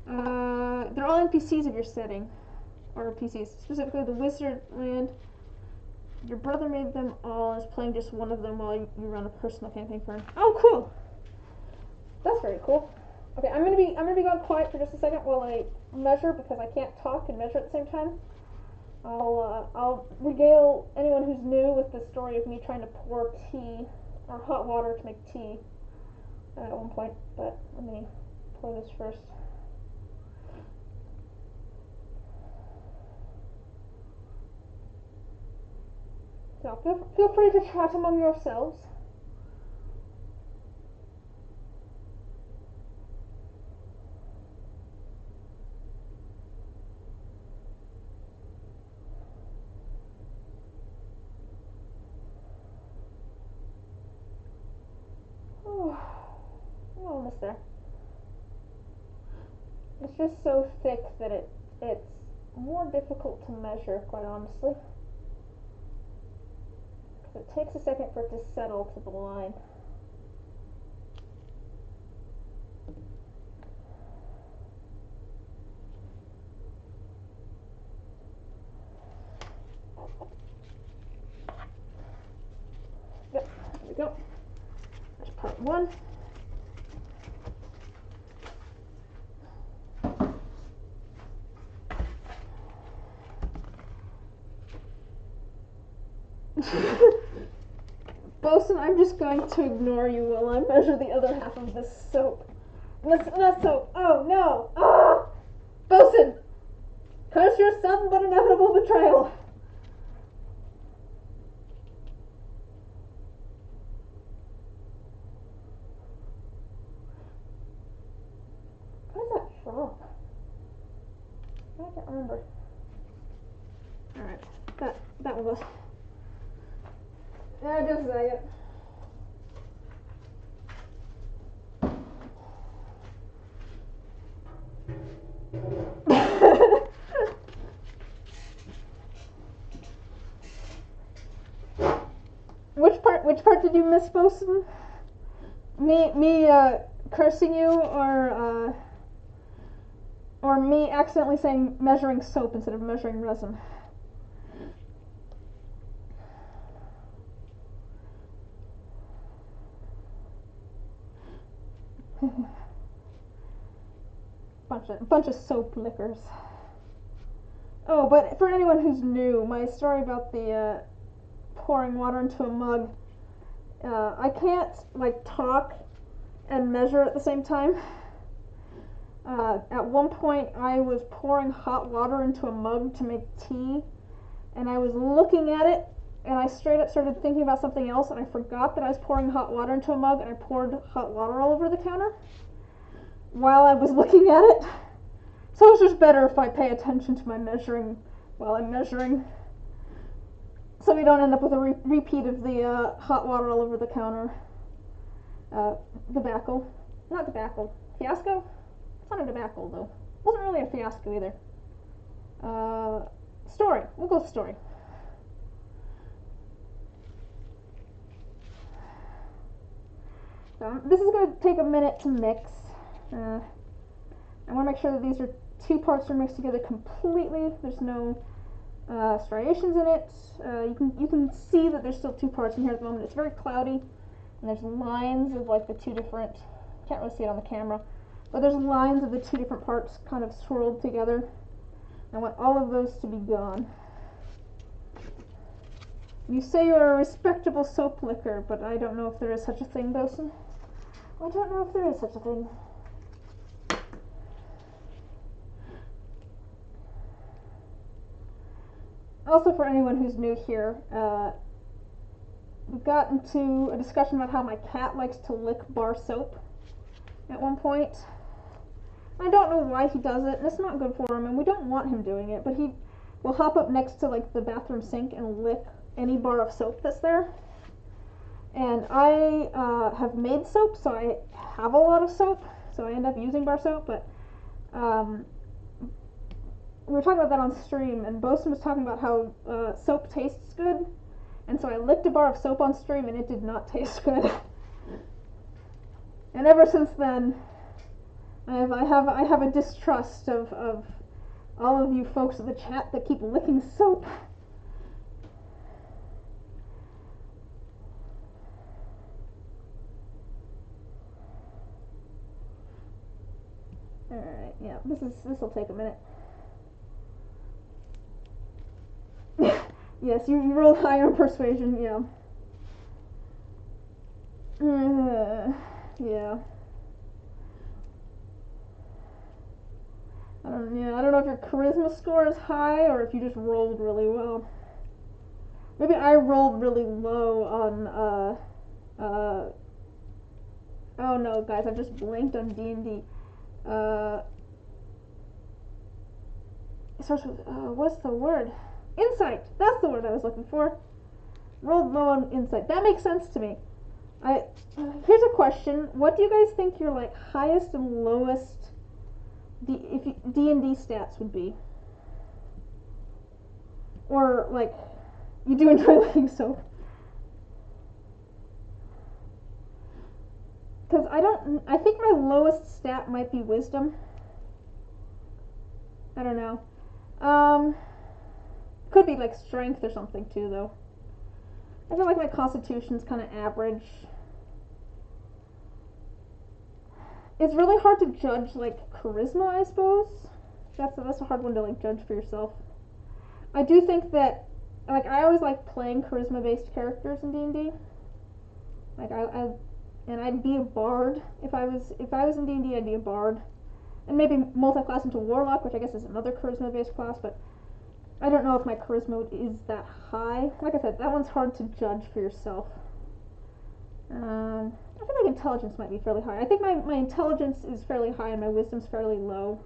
They're all NPCs of your setting. Or PCs, specifically the Wizardland. Your brother made them all and is playing just one of them while you run a personal campaign for him. Oh, cool! That's very cool. Okay, I'm gonna be going quiet for just a second while I measure, because I can't talk and measure at the same time. I'll regale anyone who's new with the story of me trying to pour tea or hot water to make tea at one point. But let me pour this first. So feel free to chat among yourselves. Oh, we're almost there. It's just so thick that it's more difficult to measure, quite honestly. It takes a second for it to settle to the line. Yep, there we go. There's part one. Bosun, I'm just going to ignore you while I measure the other half of this soap. Not soap. Oh no! Ah! Bosun! Curse your sudden but inevitable betrayal. What is that from? I can't remember. Alright, that one goes. Yeah, just a second. Which part did you miss, Bosun? Me cursing you, or me accidentally saying measuring soap instead of measuring resin? bunch of soap lickers. Oh, but for anyone who's new, my story about the pouring water into a mug, I can't like talk and measure at the same time. At one point I was pouring hot water into a mug to make tea, and I was looking at it, and I straight up started thinking about something else, and I forgot that I was pouring hot water into a mug, and I poured hot water all over the counter while I was looking at it. So it's just better if I pay attention to my measuring while I'm measuring, so we don't end up with a repeat of the hot water all over the counter. Debacle. Not debacle. Fiasco? It's not a debacle, though. Wasn't really a fiasco either. Story. We'll go with story. This is going to take a minute to mix. I want to make sure that these two parts are mixed together completely. There's no striations in it. You can see that there's still two parts in here at the moment. It's very cloudy, and there's lines of like the two different. Can't really see it on the camera, but there's lines of the two different parts kind of swirled together. I want all of those to be gone. You say you're a respectable soap licker, but I don't know if there is such a thing, Bosun. I don't know if there is such a thing. Also, for anyone who's new here, we got into a discussion about how my cat likes to lick bar soap at one point. I don't know why he does it, and it's not good for him, and we don't want him doing it, but he will hop up next to like the bathroom sink and lick any bar of soap that's there. And I have made soap, so I have a lot of soap, so I end up using bar soap, but we were talking about that on stream, and Bosun was talking about how soap tastes good, and so I licked a bar of soap on stream, and it did not taste good. And ever since then, I have a distrust of all of you folks in the chat that keep licking soap. Alright, yeah, this'll take a minute. Yes, you rolled higher on persuasion, yeah. Yeah. I don't know if your charisma score is high or if you just rolled really well. Maybe I rolled really low on oh no, guys, I've just blinked on D&D. It starts with what's the word? Insight. That's the word I was looking for. Rolled low on insight. That makes sense to me. Here's a question. What do you guys think your like highest and lowest D&D stats would be? Or like, you do enjoy licking soap. because I think my lowest stat might be wisdom. I don't know. Could be like strength or something too, though. I feel like my constitution's kind of average. It's really hard to judge like charisma, I suppose. That's a hard one to like judge for yourself. I do think that like I always like playing charisma based characters in D&D. Like and I'd be a bard if I was in D&D. I'd be a bard, and maybe multi-class into warlock, which I guess is another charisma based class. But I don't know if my charisma is that high. Like I said, that one's hard to judge for yourself. I feel like intelligence might be fairly high. I think my intelligence is fairly high and my wisdom's fairly low.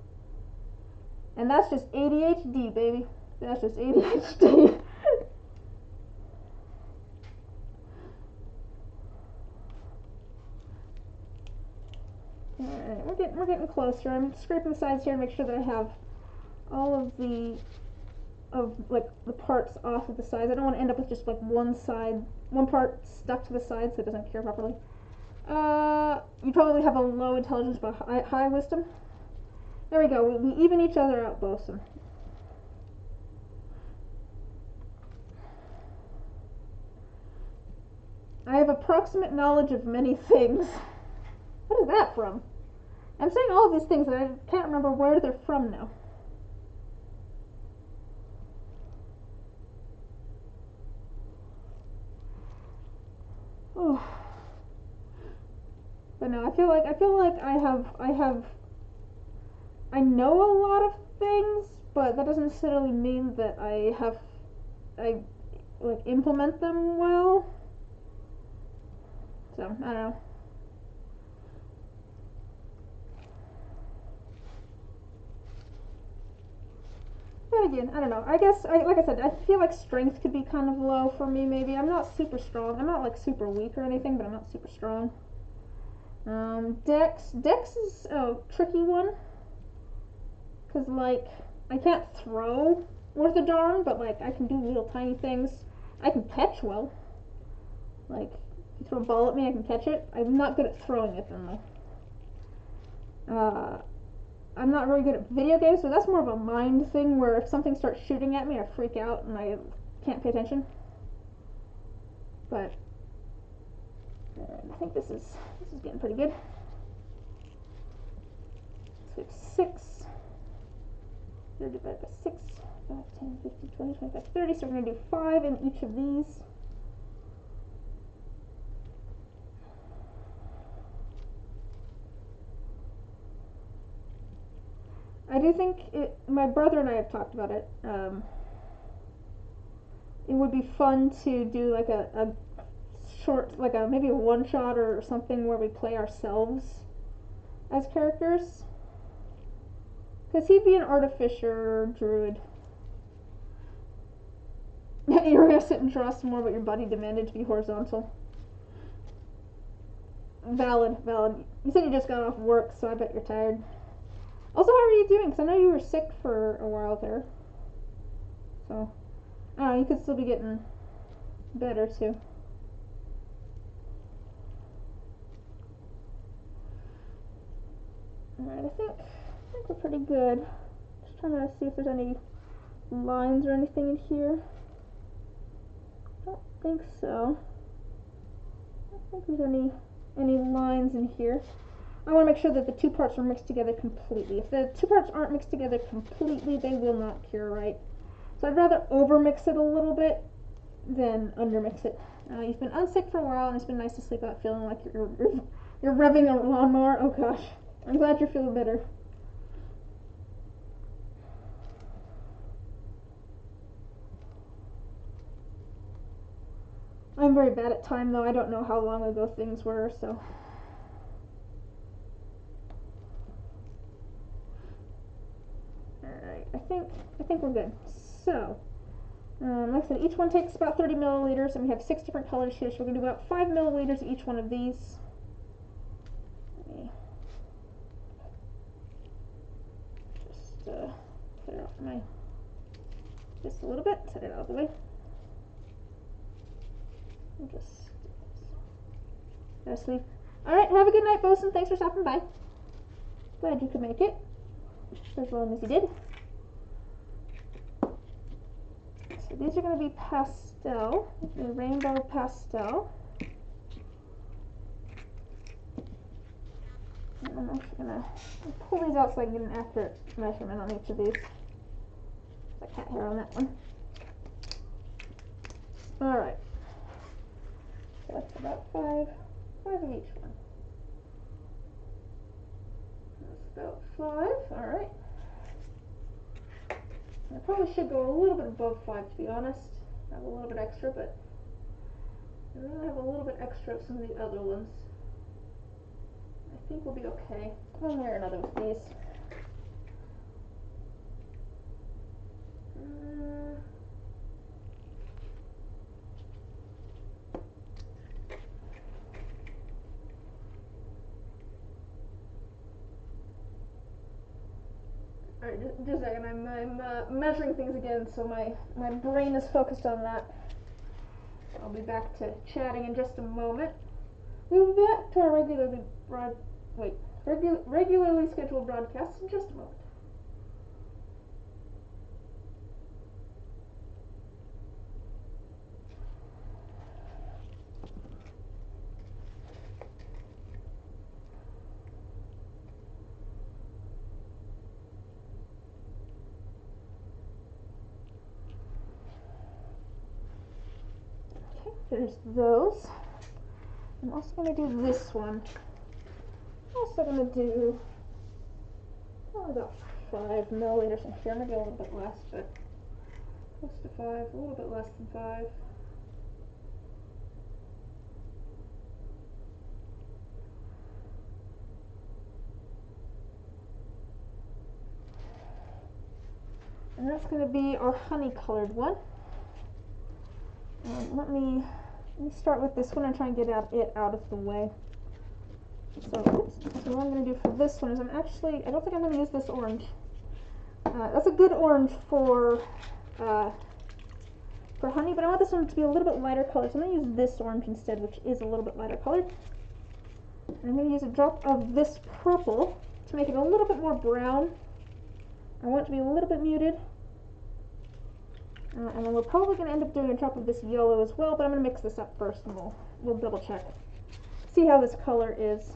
And that's just ADHD, baby. That's just ADHD. Alright, we're getting closer. I'm scraping the sides here to make sure that I have all of the parts off of the sides. I don't want to end up with just like one part stuck to the side so it doesn't cure properly. You probably have a low intelligence but high wisdom. There we go. We even each other out, Bosun. I have approximate knowledge of many things. What is that from? I'm saying all of these things and I can't remember where they're from now. Oh. But no, I feel like I know a lot of things, but that doesn't necessarily mean that I like implement them well. So, I don't know. But again, I don't know. I guess, like I said, I feel like strength could be kind of low for me, maybe. I'm not super strong. I'm not, like, super weak or anything, but I'm not super strong. Dex. Dex is a tricky one. Because, like, I can't throw worth a darn, but, like, I can do little tiny things. I can catch well. Like, if you throw a ball at me, I can catch it. I'm not good at throwing it, though. I'm not very good at video games, so that's more of a mind thing where if something starts shooting at me, I freak out and I can't pay attention. But I think this is getting pretty good. So we have 6. 3 divided by 6. 5, 10, 15, 20, 25, 30. So we're going to do 5 in each of these. I do think my brother and I have talked about it. It would be fun to do like a short, like maybe a one shot or something where we play ourselves as characters. Because he'd be an artificer druid. You're gonna sit and draw some more, but your body demanded to be horizontal. Valid. You said you just got off work, so I bet you're tired. Also, how are you doing? Because I know you were sick for a while there. So, I don't know, you could still be getting better too. Alright, I think we're pretty good. Just trying to see if there's any lines or anything in here. I don't think so. I don't think there's any lines in here. I want to make sure that the two parts are mixed together completely. If the two parts aren't mixed together completely, they will not cure right. So I'd rather overmix it a little bit than undermix it. You've been unsick for a while, and it's been nice to sleep out feeling like you're revving a lawnmower. Oh gosh, I'm glad you're feeling better. I'm very bad at time, though. I don't know how long ago things were, so. Alright, I think we're good. So, like I said, each one takes about 30 milliliters, and we have 6 different colors here, so we're going to do about 5 milliliters of each one of these. Let me just clear off just a little bit, set it out of the way. And just gotta Alright, have a good night, Bosun. Thanks for stopping by. Glad you could make it. As long as you did. So these are going to be pastel, the rainbow pastel. And I'm actually going to pull these out so I can get an accurate measurement on each of these. I can't hear on that one. Alright. So that's about five of each one. That's about 5, alright. I probably should go a little bit above 5 to be honest. I have a little bit extra, but I really have a little bit extra of some of the other ones. I think we'll be okay one way or another with these. Alright, just a second, I'm measuring things again, so my brain is focused on that. I'll be back to chatting in just a moment. We'll be back to our regularly scheduled broadcasts in just a moment. There's those. I'm also going to do this one. I'm also going to do about 5 milliliters in here, maybe a little bit less, but close to 5, a little bit less than 5. And that's going to be our honey colored one. Let me start with this one and try and get it out of the way. So what I'm going to do for this one is I don't think I'm going to use this orange. That's a good orange for honey, but I want this one to be a little bit lighter colored, so I'm going to use this orange instead, which is a little bit lighter colored. And I'm going to use a drop of this purple to make it a little bit more brown. I want it to be a little bit muted. And then we're probably going to end up doing a drop of this yellow as well, but I'm going to mix this up first and we'll double check. See how this color is.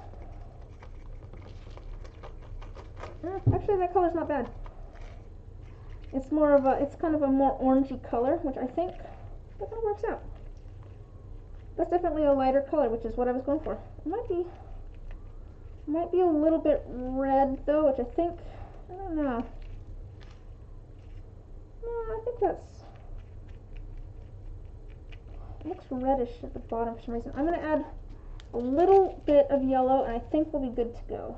Actually, that color's not bad. It's kind of a more orangey color, which I think that kind of works out. That's definitely a lighter color, which is what I was going for. It might be a little bit red though, which I don't know. No, I think it looks reddish at the bottom for some reason. I'm going to add a little bit of yellow, and I think we'll be good to go.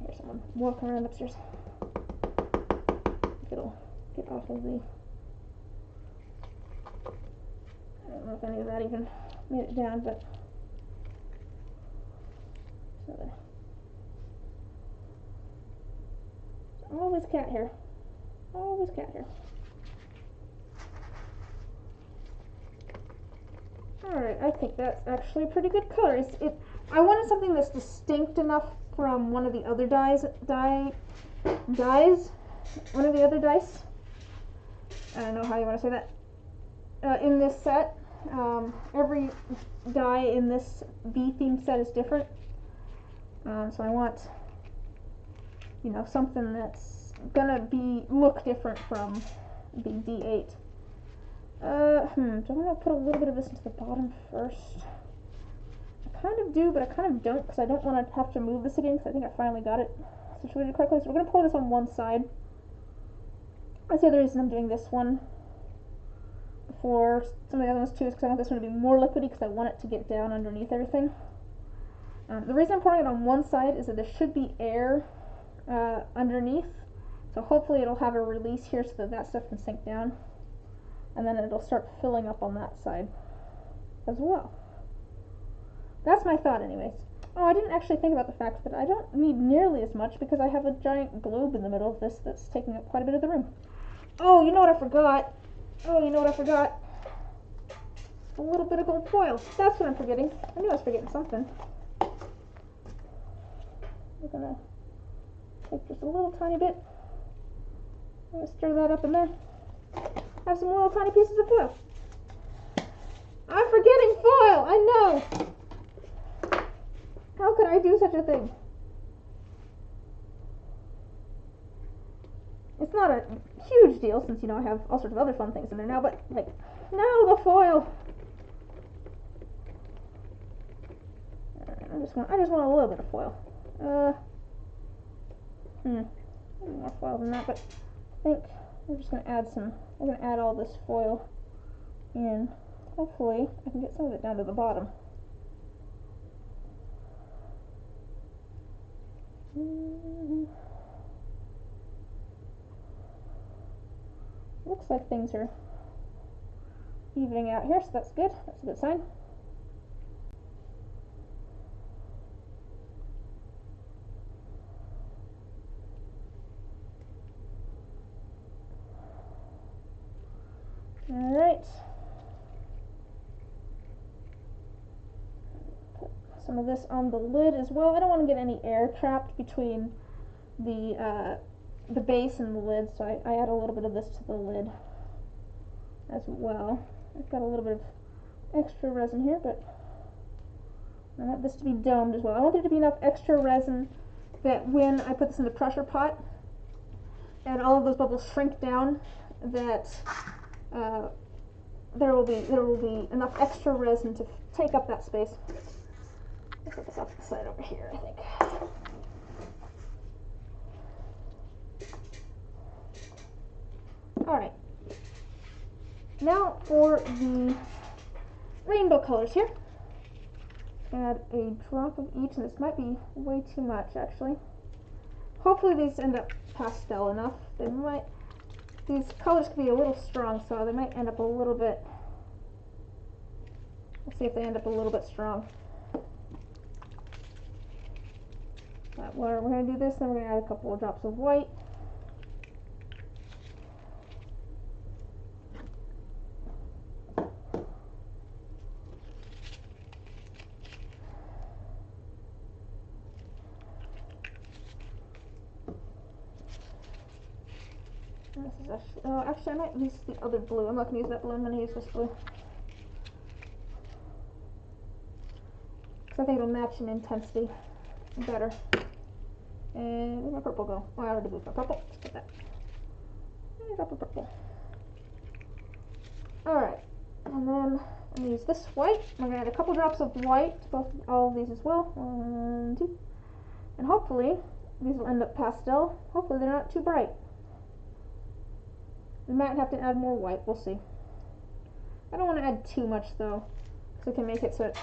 Here's someone walking around upstairs. It'll get off of the... I don't know if any of that even made it down, but... So there. Always cat hair. Always cat hair. Alright, I think that's actually a pretty good color. I wanted something that's distinct enough from one of the other one of the other dice. I don't know how you want to say that. In this set, every die in this B-themed set is different. So I want, something that's gonna look different from the D8. Do I want to put a little bit of this into the bottom first? I kind of do, but I kind of don't, because I don't want to have to move this again, because I think I finally got it situated correctly. So we're going to pour this on one side. That's the other reason I'm doing this one before some of the other ones too, is because I want this one to be more liquidy, because I want it to get down underneath everything. The reason I'm pouring it on one side is that there should be air underneath, so hopefully it'll have a release here so that stuff can sink down. And then it'll start filling up on that side as well. That's my thought anyways. Oh, I didn't actually think about the fact that I don't need nearly as much because I have a giant globe in the middle of this that's taking up quite a bit of the room. Oh, you know what I forgot? Oh, you know what I forgot? A little bit of gold foil. That's what I'm forgetting. I knew I was forgetting something. We're gonna take just a little tiny bit. I'm gonna stir that up in there. Have some little tiny pieces of foil. I'm forgetting foil! I know! How could I do such a thing? It's not a huge deal since, you know, I have all sorts of other fun things in there now, but, like, no, the foil! I just want a little bit of foil. Maybe more foil than that, but I think we're just gonna add we're gonna add all this foil in. Hopefully, I can get some of it down to the bottom. Looks like things are evening out here, so that's good. That's a good sign. Alright. Put some of this on the lid as well. I don't want to get any air trapped between the base and the lid, so I add a little bit of this to the lid as well. I've got a little bit of extra resin here, but I want this to be domed as well. I want there to be enough extra resin that when I put this in the pressure pot and all of those bubbles shrink down, that there will be enough extra resin to take up that space. Let's put this off to the side over here, I think. Alright. Now for the rainbow colors here. Add a drop of each, and this might be way too much actually. Hopefully these end up pastel enough. These colors can be a little strong, so they might end up a little bit. Let's see if they end up a little bit strong. We're going to do this, then we're going to add a couple of drops of white. This is actually I might use the other blue. I'm not going to use that blue, I'm going to use this blue. Because I think it'll match in intensity better. And where'd my purple go? Oh, I already moved my purple. Let's put that. And drop of purple. Alright. And then I'm going to use this white. I'm going to add a couple drops of white to all of these as well. 1, 2. And hopefully these will end up pastel. Hopefully they're not too bright. We might have to add more white. We'll see. I don't want to add too much though, because it can make it so it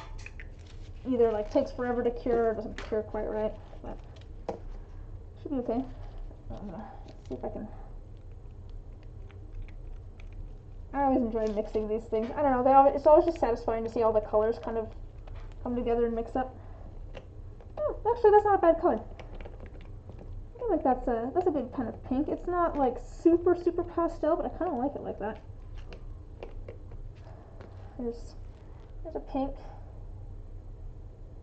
either like takes forever to cure or doesn't cure quite right. But should be okay. I'm gonna see if I can. I always enjoy mixing these things. I don't know. It's always just satisfying to see all the colors kind of come together and mix up. Oh, actually, that's not a bad color. I feel like that's a good kind of pink. It's not like super pastel, but I kind of like it like that. There's a pink.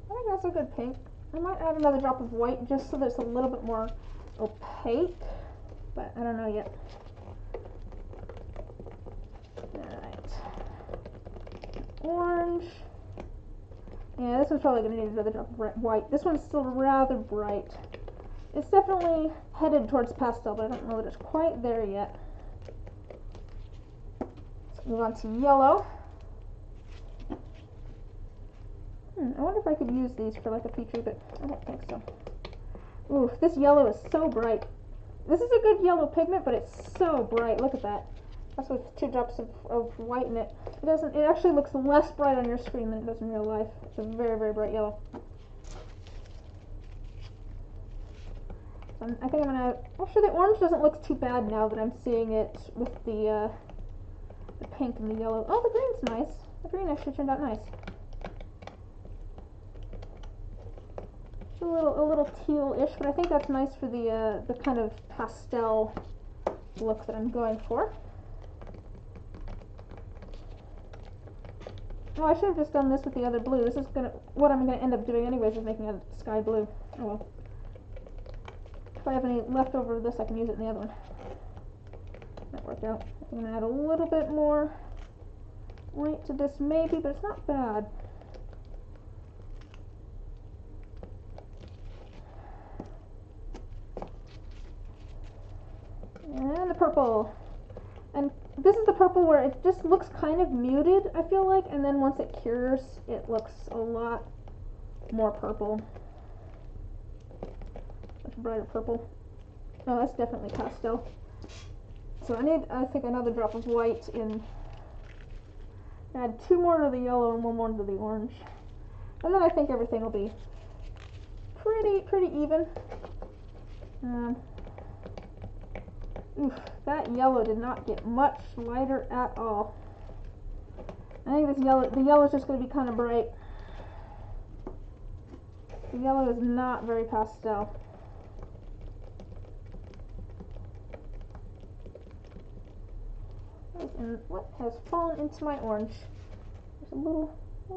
I think that's a good pink. I might add another drop of white just so that it's a little bit more opaque, but I don't know yet. Alright. Orange. Yeah, this one's probably going to need another drop of white. This one's still rather bright. It's definitely headed towards pastel, but I don't know that it's quite there yet. Let's move on to yellow. I wonder if I could use these for like a feature, but I don't think so. Ooh, this yellow is so bright. This is a good yellow pigment, but it's so bright. Look at that. That's with 2 drops of white in it. It actually looks less bright on your screen than it does in real life. It's a very bright yellow. I think I'm gonna. Actually, the orange doesn't look too bad now that I'm seeing it with the pink and the yellow. Oh, the green's nice. The green actually turned out nice. It's a little teal-ish, but I think that's nice for the kind of pastel look that I'm going for. Well, I should have just done this with the other blue. This is what I'm gonna end up doing anyways, is making a sky blue. Oh well. If I have any left over of this, I can use it in the other one. That worked out. I'm gonna add a little bit more white to this maybe, but it's not bad. And the purple. And this is the purple where it just looks kind of muted, I feel like, and then once it cures, it looks a lot more purple. Much brighter purple. Oh, that's definitely pastel. So I need, I think, another drop of white in. Add 2 more to the yellow and 1 more to the orange. And then I think everything will be pretty even. Oof, that yellow did not get much lighter at all. I think the yellow is just going to be kind of bright. The yellow is not very pastel. And what has fallen into my orange? There's a little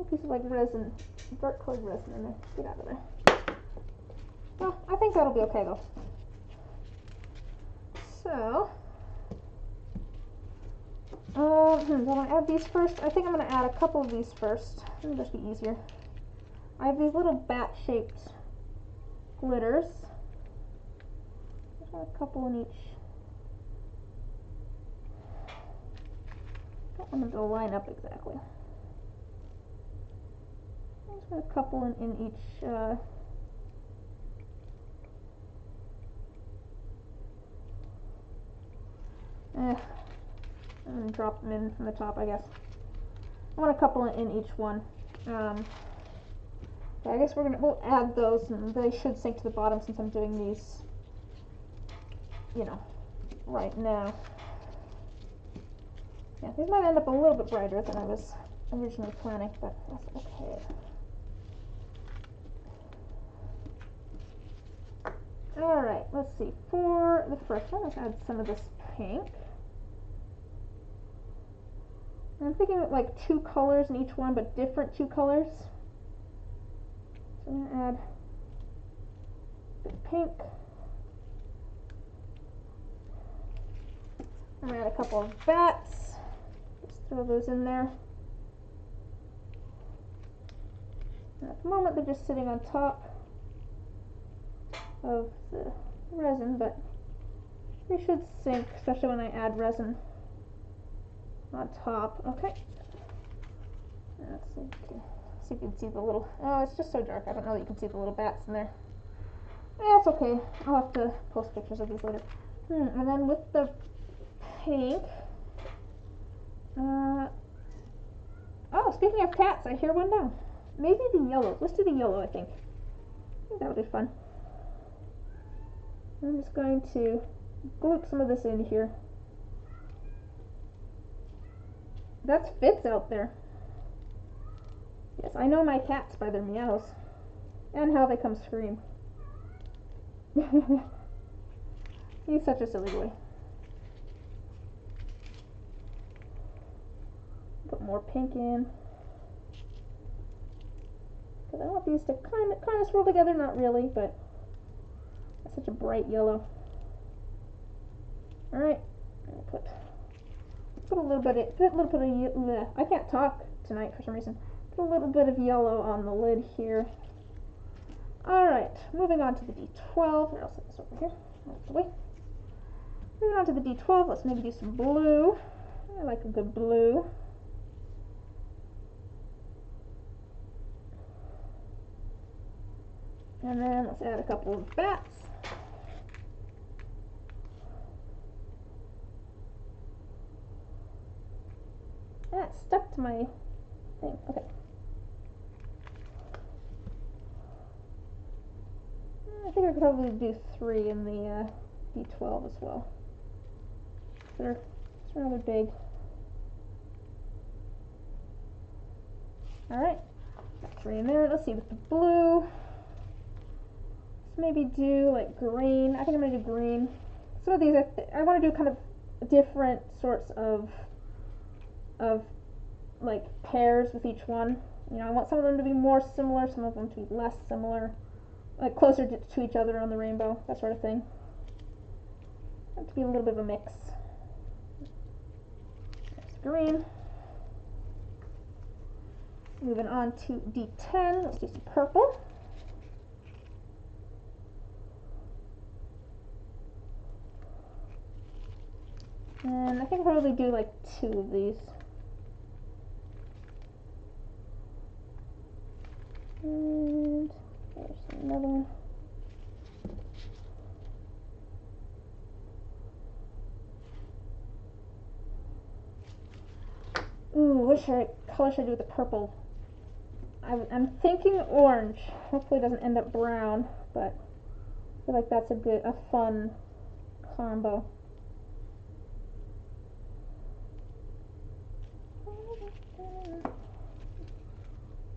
piece of like resin, dark colored resin in there. Get out of there. Well, I think that'll be okay though. So, do I want to add these first? I think I'm going to add a couple of these first. It'll just be easier. I have these little bat-shaped glitters. There's a couple in each. I don't want them to line up exactly. There's a couple in each. I'm going to drop them in from the top, I guess. I want a couple in each one. I guess we'll add those, and they should sink to the bottom since I'm doing these, you know, right now. Yeah, these might end up a little bit brighter than I was originally planning, but that's okay. Alright, let's see. For the first one, let's add some of this pink. I'm thinking of like 2 colors in each one, but different 2 colors. So I'm going to add the pink. I'm going to add a couple of bats. Just throw those in there. And at the moment they're just sitting on top of the resin, but they should sink, especially when I add resin on top. Okay. Let's see if you can see the little. Oh, it's just so dark. I don't know that you can see the little bats in there. It's okay. I'll have to post pictures of these later. And then with the pink. Oh, speaking of cats, I hear one now. Maybe the yellow. Let's do the yellow, I think. I think that'll be fun. I'm just going to gloop some of this in here. That's Fitz out there. Yes, I know my cats by their meows. And how they come scream. He's such a silly boy. Put more pink in. Because I want these to kind of swirl together, not really, but it's such a bright yellow. Alright, put a little bit of, I can't talk tonight for some reason. Put a little bit of yellow on the lid here. Alright, moving on to the D12. Here, I'll set this over here. Out the way. Moving on to the D12, let's maybe do some blue. I like a good blue. And then let's add a couple of bats. That stuck to my thing. Okay. I think I could probably do 3 in the D12 as well. They're rather big. Alright. Got 3 in there. Let's see, with the blue. Let's maybe do like green. I think I'm going to do green. Some of these I want to do kind of different sorts of like pairs with each one. You know, I want some of them to be more similar, some of them to be less similar, like closer to each other on the rainbow, that sort of thing. To be a little bit of a mix. There's green. Moving on to D10, let's do some purple. And I think I'll probably do like 2 of these. And there's another one. Ooh, what color should I do with the purple? I'm thinking orange. Hopefully it doesn't end up brown, but I feel like that's a fun combo.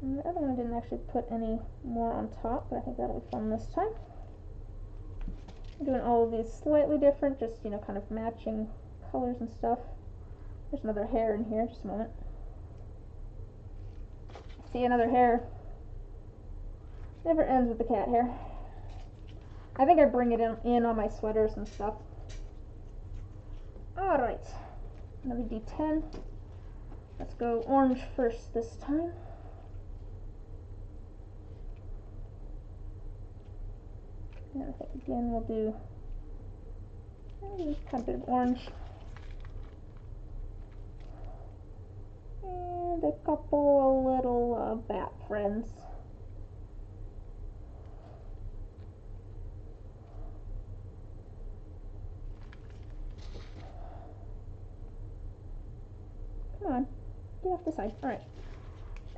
And the other one I didn't actually put any more on top, but I think that'll be fun this time. I'm doing all of these slightly different, just, you know, kind of matching colors and stuff. There's another hair in here, just a moment. See, another hair. Never ends with the cat hair. I think I bring it in on my sweaters and stuff. Alright, another D10. Let's go orange first this time. And I think again we'll do a bit of orange. And a couple of little bat friends. Come on, get off the side. Alright.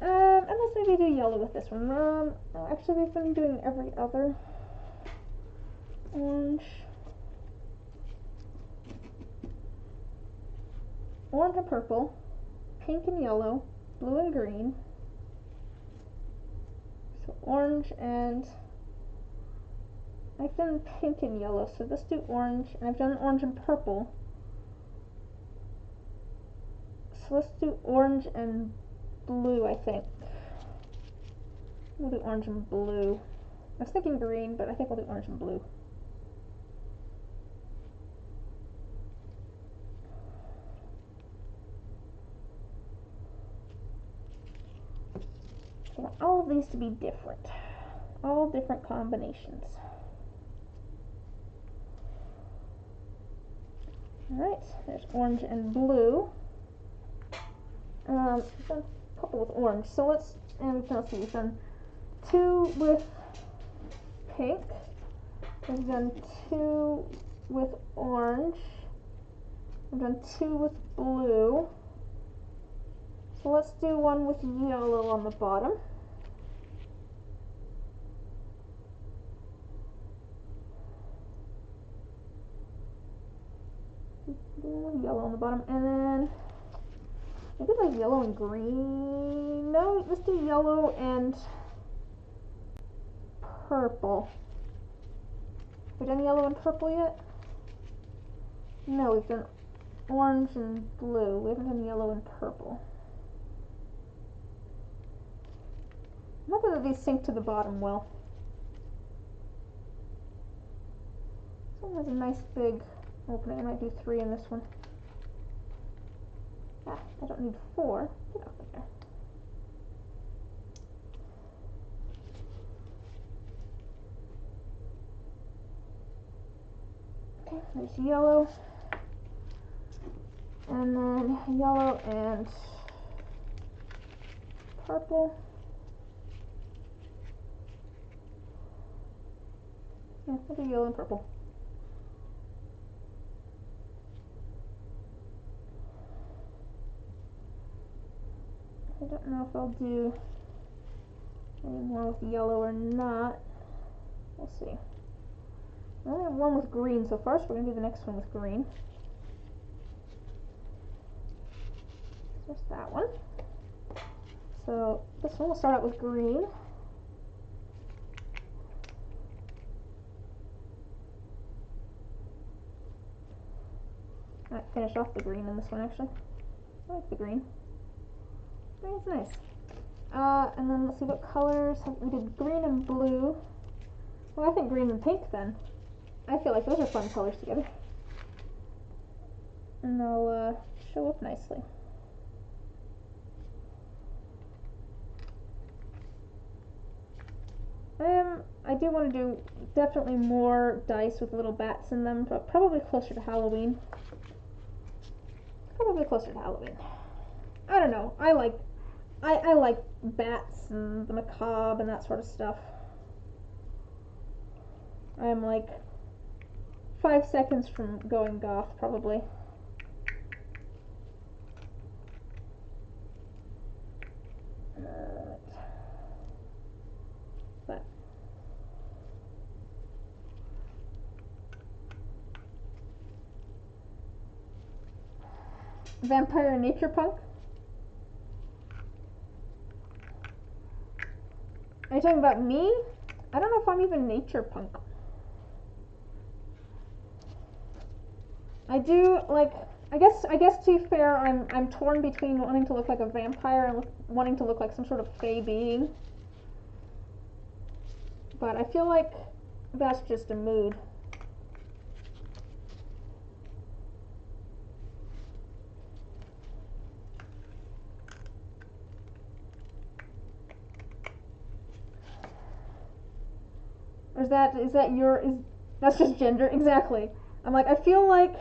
And let's maybe do yellow with this one. Actually, we've been doing every other. Orange. Orange and purple. Pink and yellow. Blue and green. So orange and... I've done pink and yellow, so let's do orange. And I've done orange and purple. So let's do orange and blue, I think. We'll do orange and blue. I was thinking green, but I think we'll do orange and blue. I want all of these to be different. All different combinations. Alright, there's orange and blue. I've done a couple with orange, so let's see, we've done 2 with pink, we've done 2 with orange, we've done 2 with blue, so let's do 1 with yellow on the bottom. Yellow on the bottom, and then maybe like yellow and green. No, let's do yellow and purple. Have we done yellow and purple yet? No, we've done orange and blue. We haven't done yellow and purple. I'm hoping that these sink to the bottom well. This one has a nice big opening. I might do 3 in this one. Ah, I don't need 4. Get off of there. Okay, there's yellow. And then yellow and purple. Yeah, we'll do yellow and purple. I don't know if I'll do any more with yellow or not. We'll see. I only have 1 with green so far, so we're going to do the next one with green. There's that one. So this one will start out with green. I might finish off the green in this one actually. I like the green. It's nice. And then let's see what colors. We did green and blue. Well, I think green and pink then. I feel like those are fun colors together. And they'll show up nicely. I do want to do definitely more dice with little bats in them, but probably closer to Halloween. Probably closer to Halloween. I don't know. I like bats and the macabre and that sort of stuff. I'm like 5 seconds from going goth, probably. But vampire nature punk. Are you talking about me? I don't know if I'm even nature punk. I do like. I guess to be fair, I'm torn between wanting to look like a vampire and wanting to look like some sort of fey being. But I feel like that's just a mood. Or is that's just gender? Exactly. I'm like, I feel like,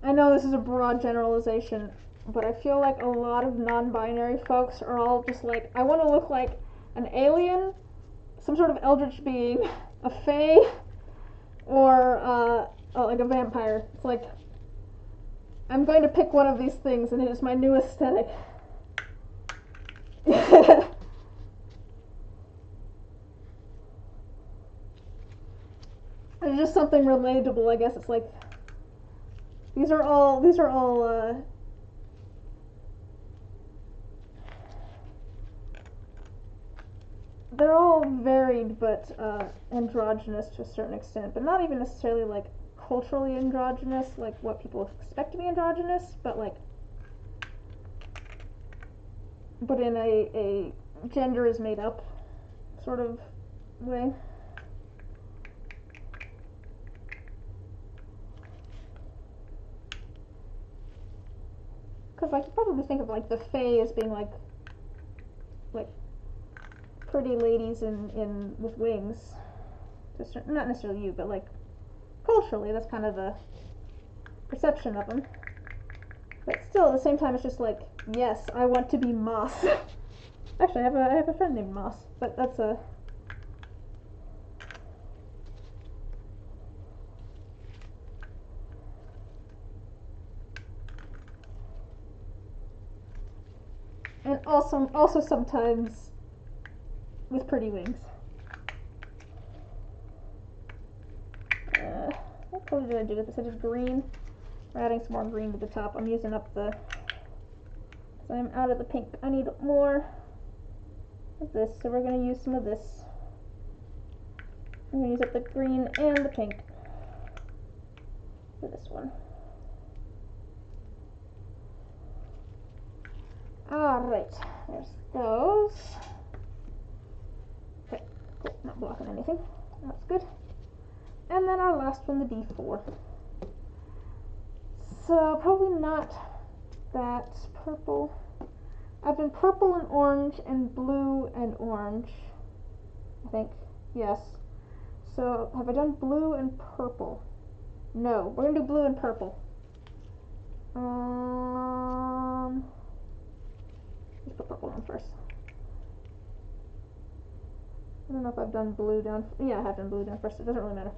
I know this is a broad generalization, but I feel like a lot of non-binary folks are all just like, I want to look like an alien, some sort of eldritch being, a fae, or like a vampire. It's like, I'm going to pick one of these things, and it is my new aesthetic. It's just something relatable, I guess. It's like, these are all they're all varied, but androgynous to a certain extent, but not even necessarily like culturally androgynous, like what people expect to be androgynous, but like, but in a gender is made up sort of way. Because I could probably think of like the fae as being like pretty ladies in with wings. Not necessarily you, but like culturally, that's kind of the perception of them. But still, at the same time, it's just like, yes, I want to be Moss. Actually, I have a friend named Moss, but that's a. And also sometimes with pretty wings. What color did I do with this? I did green. We're adding some more green to the top. I'm using up the. So I'm out of the pink. I need more of this, so we're going to use some of this. I'm going to use up the green and the pink for this one. Alright, there's those. Okay, cool, not blocking anything. That's good. And then our last one, the D4. So, probably not that purple. I've done purple and orange and blue and orange, I think. Yes. So, have I done blue and purple? No, we're going to do blue and purple. Let's put purple on first. I don't know if I've done blue down. Yeah, I have done blue down first. It doesn't really matter.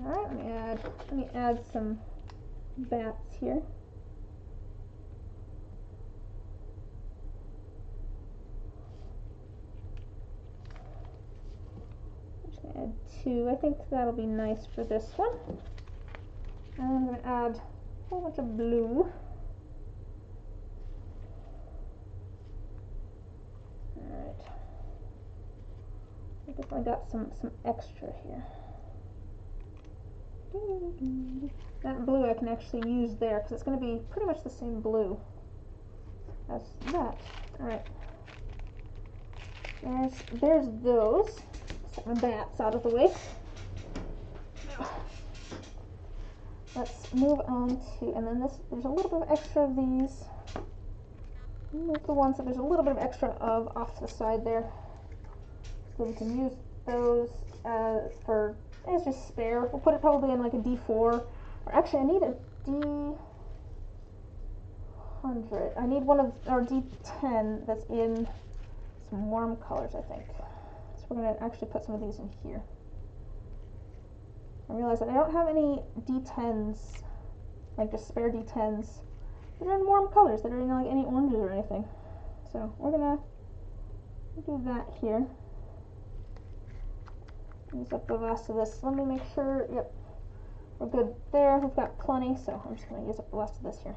Alright, let me add some bats here. I'm just gonna add 2. I think that'll be nice for this one. And I'm gonna add a whole bunch of blue. Alright. I definitely got some extra here. That blue I can actually use there because it's going to be pretty much the same blue as that. Alright. There's those. Set my bats out of the way. Let's move on to, and then there's a little bit of extra of these. Move the ones that there's a little bit of extra of off to the side there. So we can use those as just spare. We'll put it probably in like a D4. Or actually I need a D100. I need one of, or D10 that's in some warm colors, I think. So we're going to actually put some of these in here. I realize that I don't have any D10s, like just spare D10s, that are in warm colors, that are in like any oranges or anything. So we're gonna do that here. Use up the last of this. Let me make sure, yep, we're good there. We've got plenty, so I'm just gonna use up the last of this here.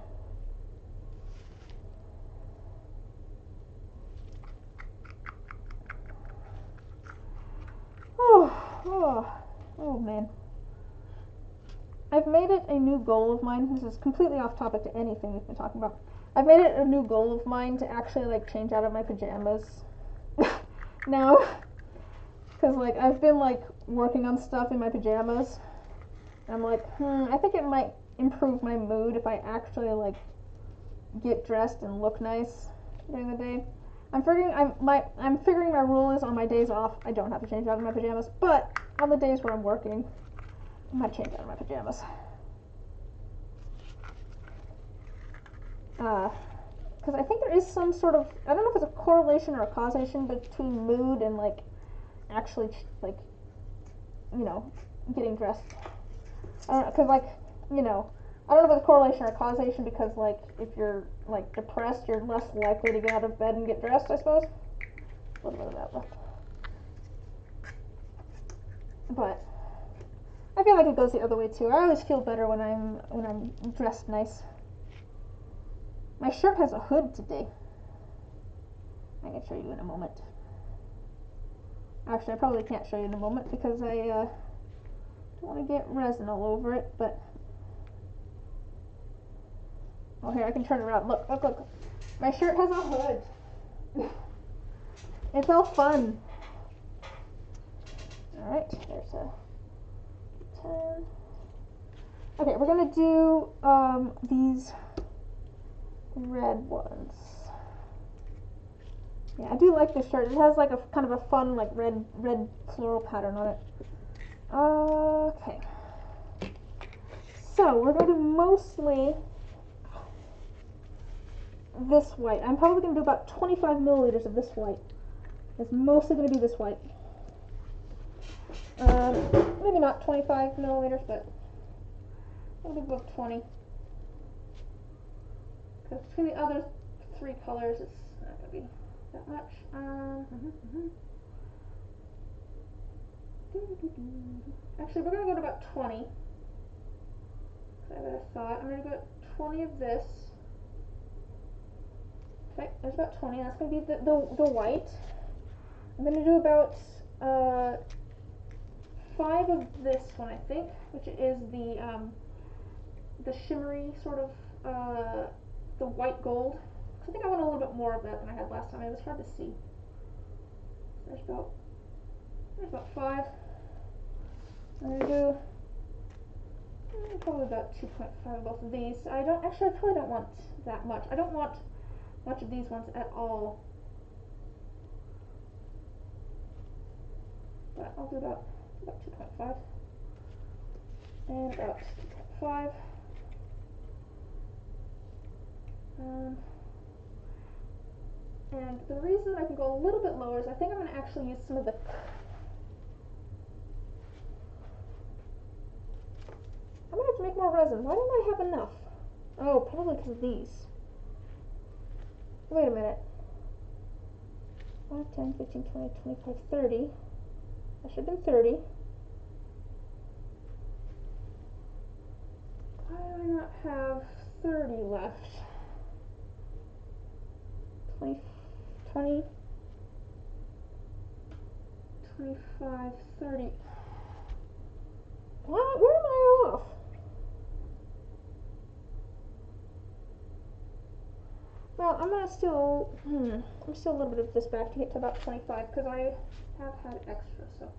Oh man. I've made it a new goal of mine. This is completely off topic to anything we've been talking about. I've made it a new goal of mine to actually like change out of my pajamas now, because like I've been like working on stuff in my pajamas, and I'm like, I think it might improve my mood if I actually like get dressed and look nice during the day. I'm figuring my rule is on my days off I don't have to change out of my pajamas, but on the days where I'm working, I might change out of my pajamas. Because I think there is some sort of, I don't know if it's a correlation or a causation between mood and like actually like, you know, getting dressed. I don't know, because like, you know, I don't know if it's a correlation or a causation because like if you're like depressed, you're less likely to get out of bed and get dressed, I suppose. A little bit of that left. But I feel like it goes the other way too. I always feel better when I'm dressed nice. My shirt has a hood today. I can show you in a moment. Actually, I probably can't show you in a moment because I don't want to get resin all over it, but oh, here, I can turn it around. Look, look, look. My shirt has a hood. It's all fun. Alright, there's a 10. Okay, we're going to do these red ones. Yeah, I do like this shirt. It has like a kind of a fun like red floral pattern on it. Okay. So we're going to do mostly this white. I'm probably going to do about 25 milliliters of this white. It's mostly going to be this white. Maybe not 25 milliliters, but maybe about 20. Because between the other three colors, it's not going to be that much. Actually, we're going to go to about 20. I have a thought. I'm going to go 20 of this. Okay, there's about 20. That's going to be the white. I'm going to do about 5 of this one, I think, which is the shimmery sort of the white gold. I think I want a little bit more of that than I had last time. It was hard to see. There's about 5. I'm going to do probably about 2.5 of both of these. I probably don't want that much. I don't want much of these ones at all. But I'll do about 2.5. And about 2.5. And the reason I can go a little bit lower is I think I'm going to actually use some of the I'm going to have to make more resin. Why don't I have enough? Oh, probably because of these. Wait a minute. 5, 10, 15, 20, 25, 30. That should have been 30. Why do I not have 30 left? 20, 20, 25, 30. What? Where am I Well, I'm gonna still, I'm still a little bit of this back to get to about 25 because I have had extra, so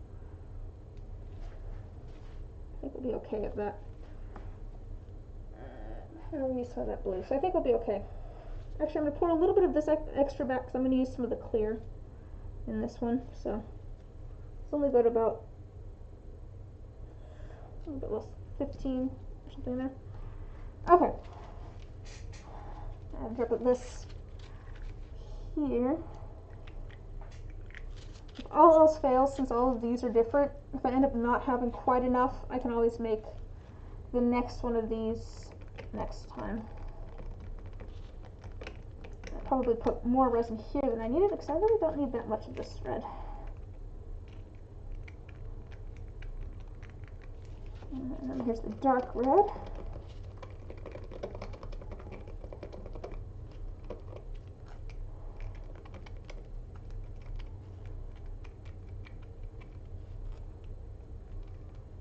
I think we'll be okay at that. We saw that blue, so I think we'll be okay. Actually, I'm gonna pour a little bit of this extra back because I'm gonna use some of the clear in this one, so it's only got about a little bit less, 15 or something there. Okay. I'll drip of this here. If all else fails, since all of these are different, if I end up not having quite enough, I can always make the next one of these next time. I'll probably put more resin here than I needed because I really don't need that much of this red. And then here's the dark red.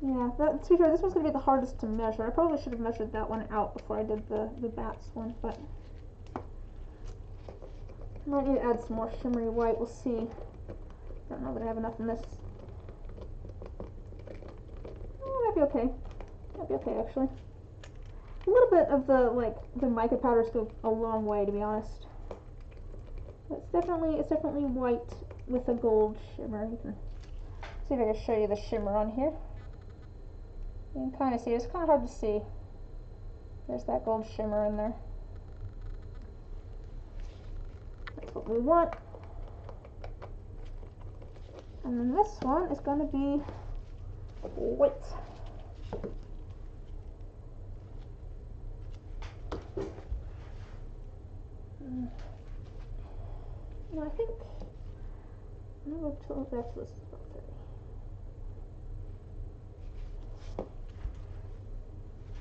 Yeah, to be fair, this one's going to be the hardest to measure. I probably should have measured that one out before I did the bats one, but I might need to add some more shimmery white. We'll see. Don't know that I have enough in this. Oh, might be okay. Might be okay, actually. A little bit of the mica powders go a long way, to be honest. It's definitely white with a gold shimmer. You can see if I can show you the shimmer on here. You can kind of see it. It's kind of hard to see. There's that gold shimmer in there. That's what we want. And then this one is going to be white. No, I think I'm going to go back to this about 30.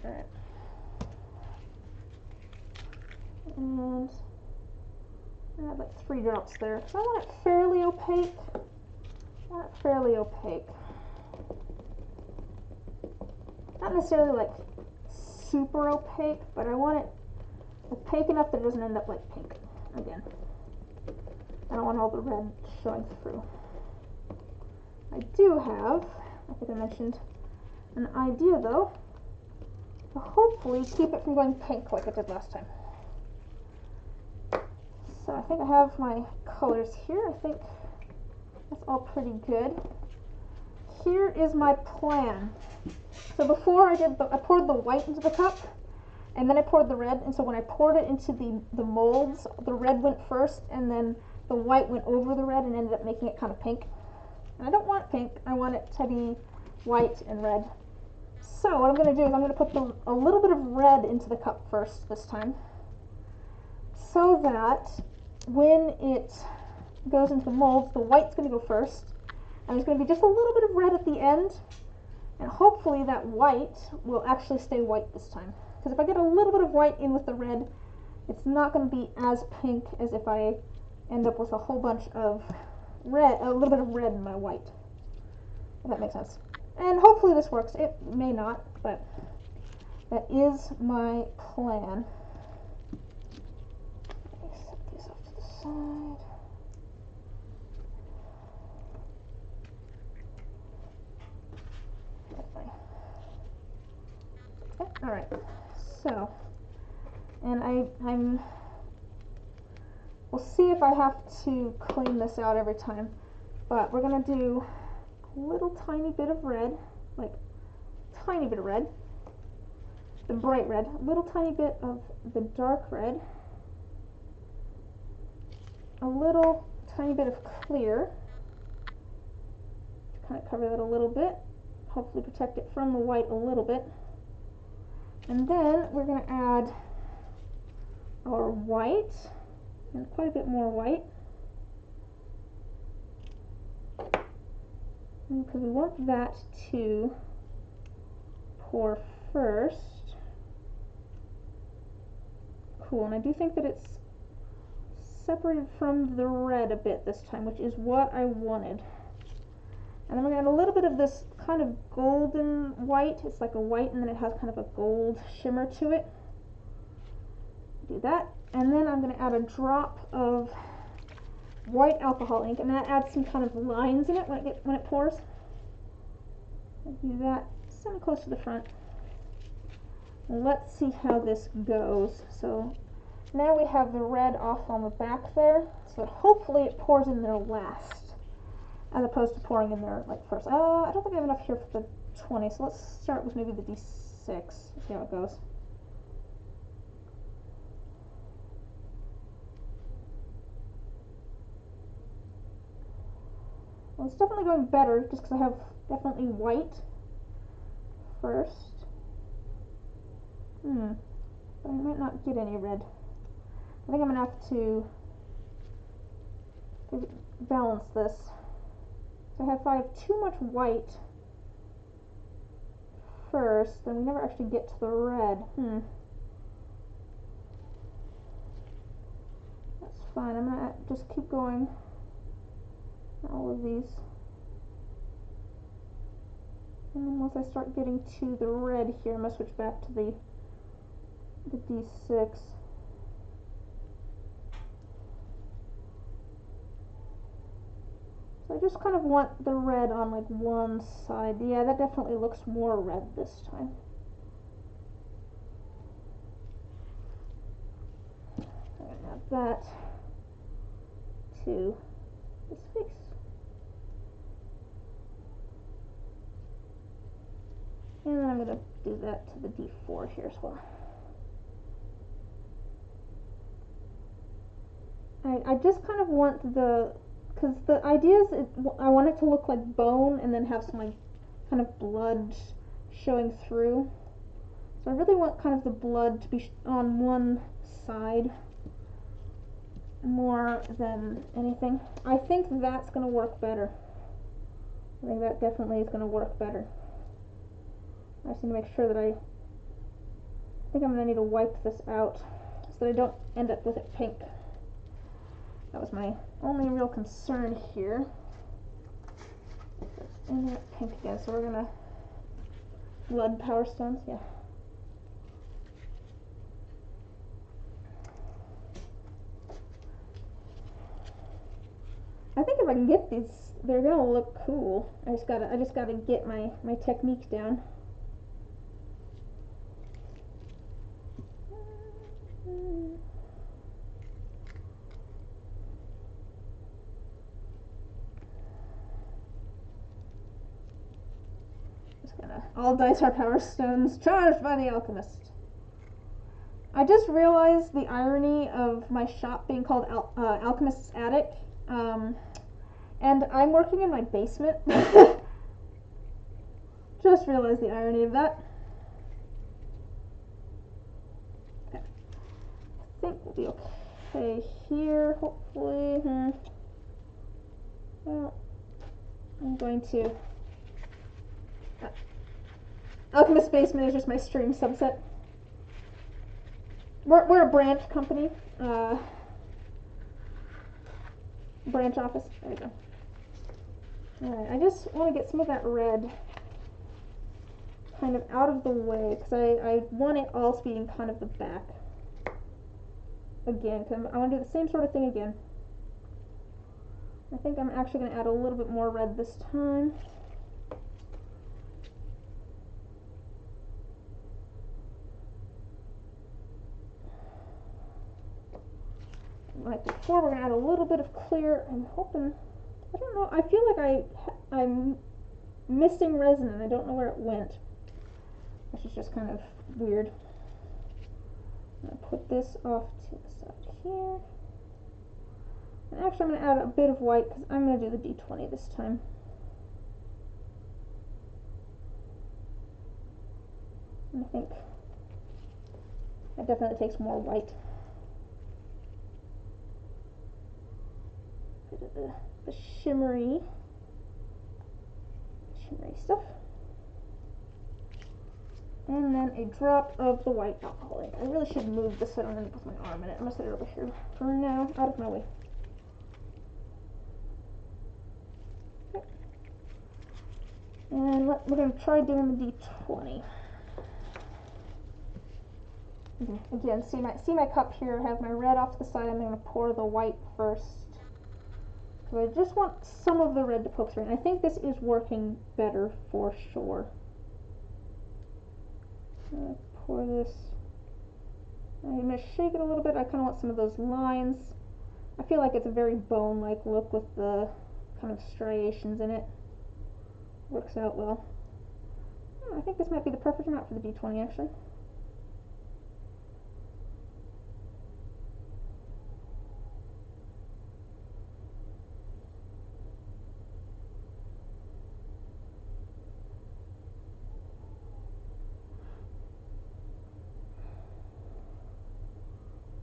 Alright. And I had like 3 drops there. So I want it fairly opaque. Not necessarily like super opaque, but I want it opaque enough that it doesn't end up like pink again. I don't want all the red showing through. I do have, I think I mentioned, an idea though, to hopefully keep it from going pink like it did last time. So I think I have my colors here. I think that's all pretty good. Here is my plan. So before I poured the white into the cup, and then I poured the red, and so when I poured it into the molds, the red went first, and then the white went over the red and ended up making it kind of pink. And I don't want pink, I want it to be white and red. So what I'm going to do is I'm going to put a little bit of red into the cup first this time, so that when it goes into the molds, the white's going to go first, and there's going to be just a little bit of red at the end, and hopefully that white will actually stay white this time. Because if I get a little bit of white in with the red, it's not going to be as pink as if I end up with a whole bunch of red, a little bit of red in my white. If that makes sense. And hopefully this works. It may not, but that is my plan. Let me set these off to the side. Okay, all right. So, and we'll see if I have to clean this out every time, but we're gonna do a little tiny bit of red, like tiny bit of red, the bright red, a little tiny bit of the dark red, a little tiny bit of clear, to kind of cover that a little bit, hopefully protect it from the white a little bit, and then we're gonna add our white, and quite a bit more white, because we want that to pour first. Cool, and I do think that it's separated from the red a bit this time, which is what I wanted. And then we're going to add a little bit of this kind of golden white. It's like a white and then it has kind of a gold shimmer to it. do that. And then I'm going to add a drop of white alcohol ink, and that adds some kind of lines in it when it pours. I'll do that semi close to the front. Let's see how this goes. So now we have the red off on the back there, so hopefully it pours in there last, as opposed to pouring in there like first. I don't think I have enough here for the 20, so let's start with maybe the D6, see how it goes. Well, it's definitely going better, just because I have definitely white first. But I might not get any red. I think I'm going to have to balance this. So if I have too much white first, then we never actually get to the red. That's fine. I'm going to just keep going. All of these. And then once I start getting to the red here, I'm going to switch back to the D6. So I just kind of want the red on like one side. Yeah, that definitely looks more red this time. I'm going to add that to this face. And then I'm going to do that to the D4 here as well. I just kind of want because the idea is I want it to look like bone and then have some like kind of blood showing through. So I really want kind of the blood to be on one side more than anything. I think that's going to work better. I think that definitely is going to work better. I just need to make sure that I think I'm going to need to wipe this out so that I don't end up with it pink. That was my only real concern here. It's ending up pink again, so we're going to blood power stones, yeah. I think if I can get these, they're gonna look cool. I just gotta get my technique down. All dice are power stones, charged by the alchemist. I just realized the irony of my shop being called Alchemist's Attic, and I'm working in my basement. Just realized the irony of that. Okay. I think we'll be okay here, hopefully. Well, I'm going to... Alchemist Basement is just my stream subset. We're a branch company. Branch office. There we go. Alright, I just want to get some of that red kind of out of the way, because I want it all to be in kind of the back. Again, because I want to do the same sort of thing again. I think I'm actually going to add a little bit more red this time. Like before, we're going to add a little bit of clear. I'm hoping, I don't know, I feel like I'm missing resin and I don't know where it went. Which is just kind of weird. I'm going to put this off to the side here. And actually I'm going to add a bit of white because I'm going to do the D20 this time. And I think that definitely takes more white. Bit of the shimmery stuff. And then a drop of the white alcohol ink. I really should move this so I don't end up with my arm in it. I'm going to set it over here for now, out of my way. Okay. And we're going to try doing the D20. Again, see my cup here. I have my red off to the side. I'm going to pour the white first. Because I just want some of the red to poke through. And I think this is working better for sure. Pour this. I'm going to shake it a little bit. I kind of want some of those lines. I feel like it's a very bone-like look with the kind of striations in it. Works out well. I think this might be the perfect amount for the D20 actually.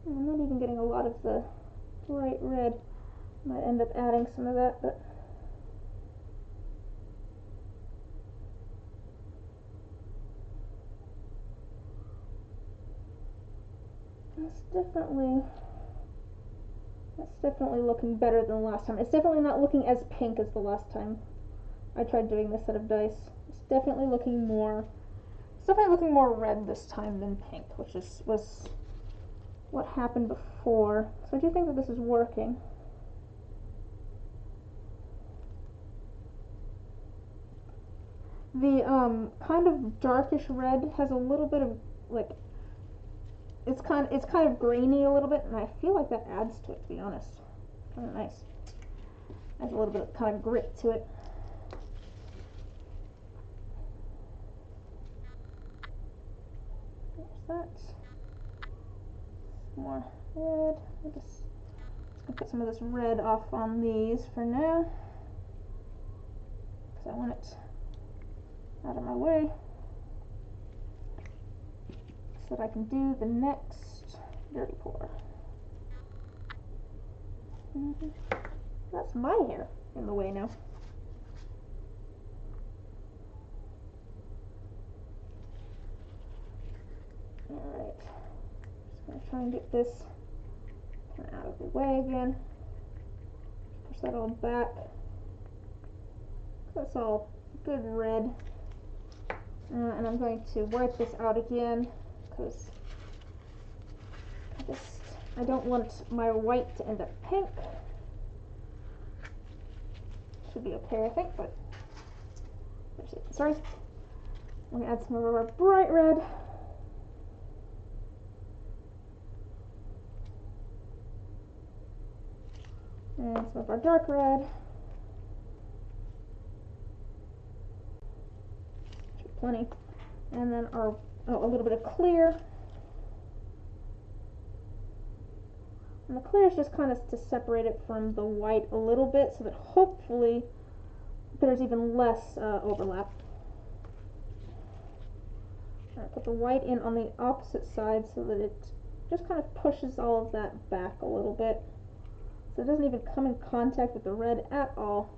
I'm not even getting a lot of the bright red. Might end up adding some of that, but that's definitely looking better than the last time. It's definitely not looking as pink as the last time I tried doing this set of dice. It's definitely looking more red this time than pink, which was what happened before. So I do think that this is working. The kind of darkish red has a little bit of like it's kind of grainy a little bit, and I feel like that adds to it, to be honest. Kind of nice. Adds a little bit of kind of grit to it. There's that. Some more red. I'm just gonna put some of this red off on these for now, because I want it out of my way so that I can do the next dirty pour. That's my hair in the way now. Alright, just gonna try and get this kind of out of the way again. Push that all back. That's all good red. And I'm going to wipe this out again because I don't want my white to end up pink. Should be okay, I think, but sorry. I'm gonna add some of our bright red. And some of our dark red. Plenty. And then a little bit of clear. And the clear is just kind of to separate it from the white a little bit so that hopefully there's even less overlap. Alright, put the white in on the opposite side so that it just kind of pushes all of that back a little bit. So it doesn't even come in contact with the red at all.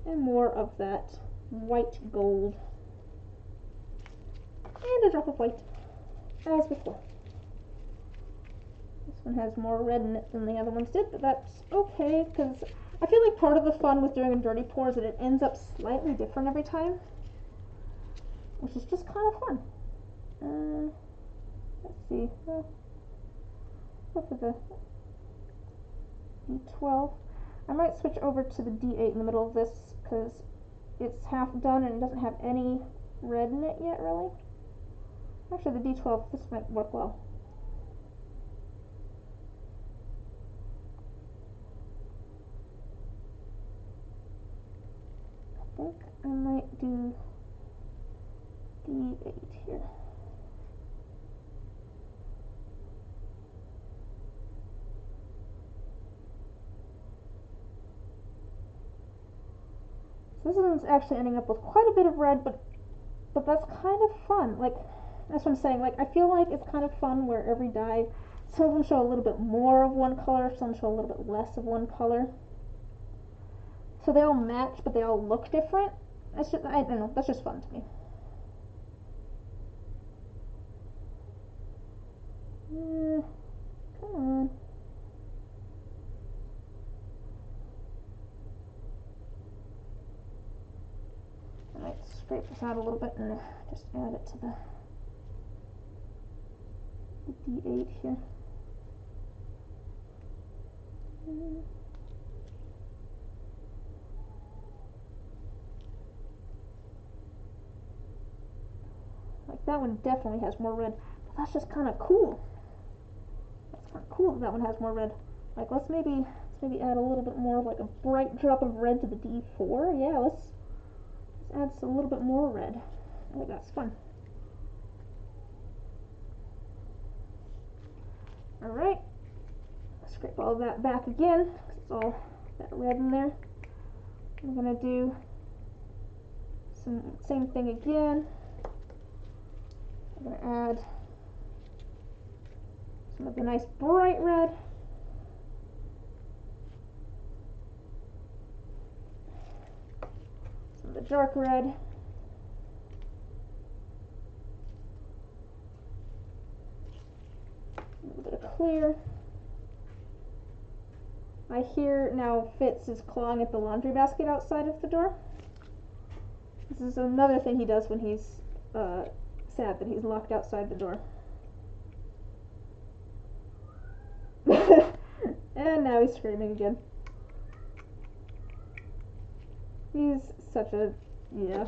And more of that white gold. And a drop of white, as before. This one has more red in it than the other ones did, but that's okay, because I feel like part of the fun with doing a dirty pour is that it ends up slightly different every time, which is just kind of fun. Let's see. Go for the D12. I might switch over to the D8 in the middle of this, because it's half done and it doesn't have any red in it yet, really. Actually, the D12, this might work well. I think I might do D8 here. So this one's actually ending up with quite a bit of red, but that's kind of fun. Like, that's what I'm saying. Like, I feel like it's kind of fun where every die, some of them show a little bit more of one color, some show a little bit less of one color. So they all match, but they all look different. That's just, I don't know, that's just fun to me. Come on. scrape this out a little bit and just add it to the D8 here. Like that one definitely has more red, but that's just kind of cool. That's kind of cool that one has more red. Like let's maybe add a little bit more, like a bright drop of red to the D4. Yeah, let's add a little bit more red. I think that's fun. Alright, scrape all that back again, because it's all that red in there. I'm going to do same thing again. I'm going to add some of the nice bright red. Some of the dark red. A little bit of clear. I hear now Fitz is clawing at the laundry basket outside of the door. This is another thing he does when he's sad that he's locked outside the door. And now he's screaming again. He's such a, yeah.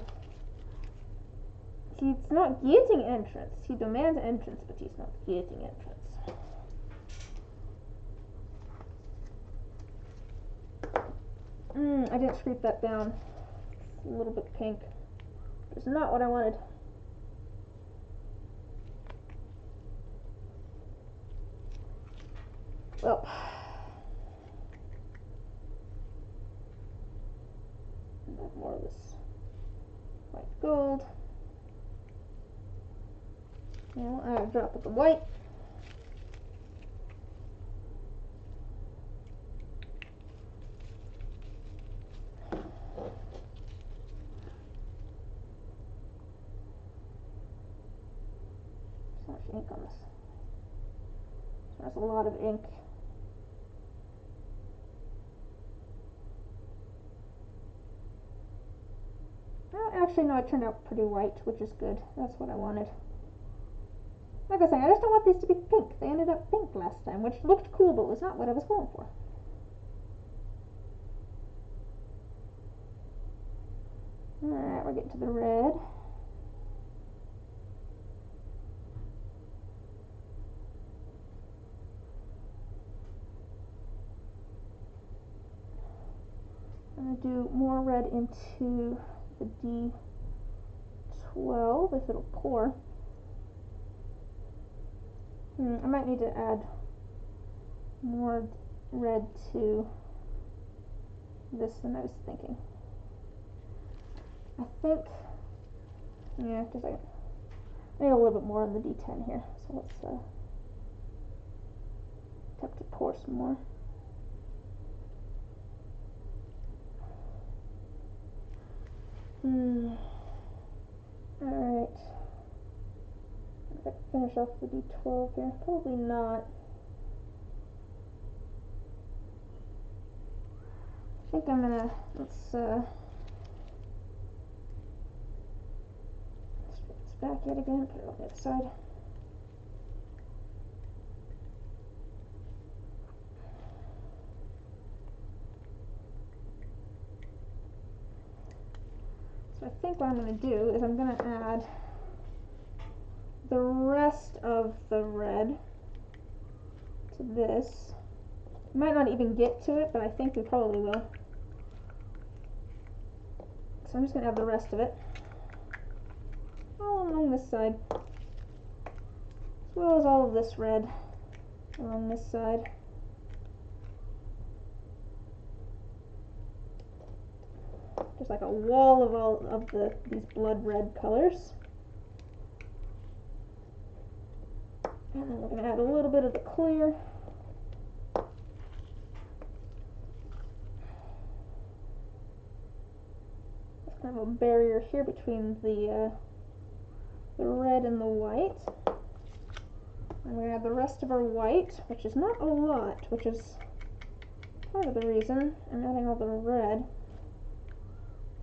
He's not getting entrance. He demands entrance, but he's not getting entrance. I didn't scrape that down. It's a little bit pink. It's not what I wanted. Well, more of this white gold. Now I'll drop of the white. So much ink on this. There's a lot of ink. Well, actually, no, it turned out pretty white, which is good. That's what I wanted. Like I was saying, I just don't want these to be pink. They ended up pink last time, which looked cool, but was not what I was going for. Alright, we're getting to the red. I'm going to do more red into the D12 if it'll pour. I might need to add more red to this than I was thinking. I think, yeah, because I need a little bit more on the D10 here. So let's attempt to pour some more. Alright. If I can finish off the D12 here. Probably not. I think I'm gonna, let's strip this back yet again, put it on the other side. So I think what I'm going to do is I'm going to add the rest of the red to this. Might not even get to it, but I think we probably will. So I'm just going to add the rest of it all along this side, as well as all of this red along this side. Just like a wall of all of these blood red colors. And then we're going to add a little bit of the clear. There's kind of a barrier here between the red and the white. And we're going to add the rest of our white, which is not a lot, which is part of the reason I'm adding all the red.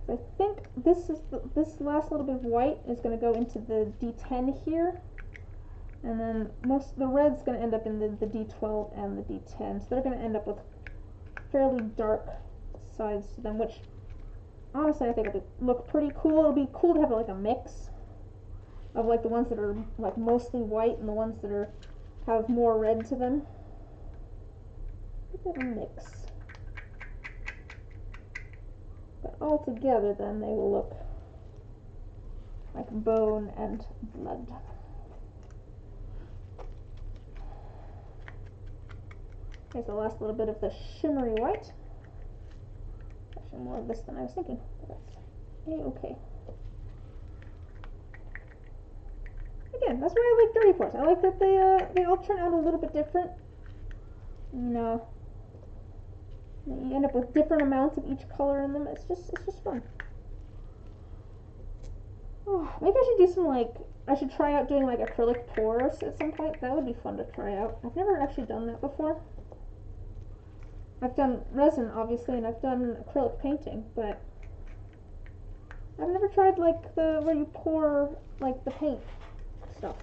I think this last little bit of white is going to go into the D10 here, and then the red's going to end up in the D12 and the D10, so they're going to end up with fairly dark sides to them, which honestly I think it'll look pretty cool. It'll be cool to have like a mix of like the ones that are like mostly white and the ones that have more red to them. A bit of a mix. But all together then they will look like bone and blood. Here's the last little bit of the shimmery white. Actually more of this than I was thinking, but that's a-okay. Again, that's why I like dirty pours. I like that they all turn out a little bit different. You know, you end up with different amounts of each color in them. It's just fun. Oh, maybe I should do some I should try out doing like acrylic pours at some point. That would be fun to try out. I've never actually done that before. I've done resin obviously, and I've done acrylic painting, but I've never tried like where you pour like the paint stuff.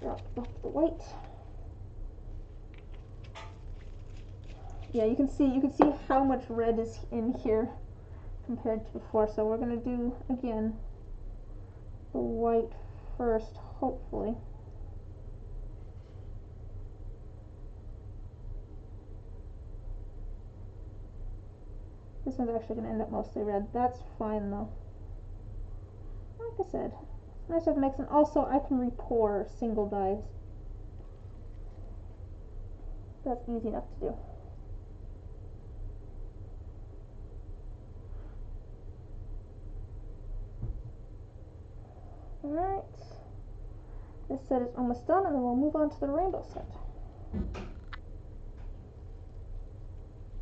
Drop off the white. Yeah, you can see how much red is in here compared to before. So we're gonna do again the white first, hopefully. This one's actually gonna end up mostly red. That's fine though. Like I said, it's nice to have a mix, and also I can re-pour single dyes. That's easy enough to do. Alright, this set is almost done, and then we'll move on to the rainbow set.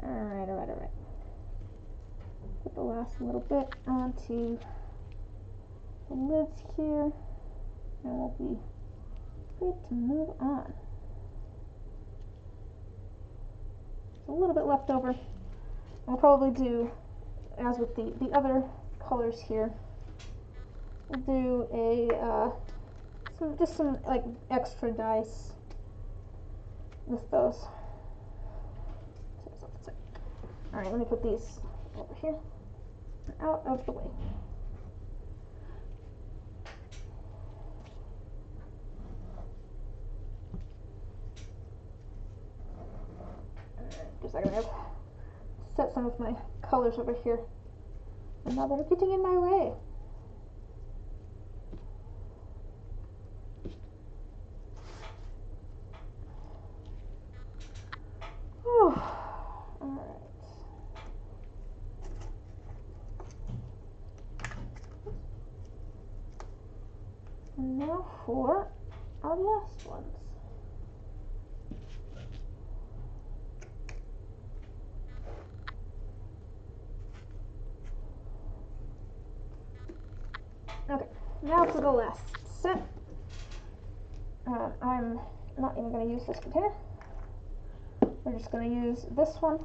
Alright. Put the last little bit onto the lids here, and we'll be good to move on. There's a little bit left over. We'll probably do, as with the other colors here, we'll do just some like extra dice with those. Alright, let me put these over here, out of the way. Just a second, I've set some of my colors over here, and now they're getting in my way. Alright. And now for our last ones. Okay, now for the last set. I'm not even going to use this container. We're just going to use this one.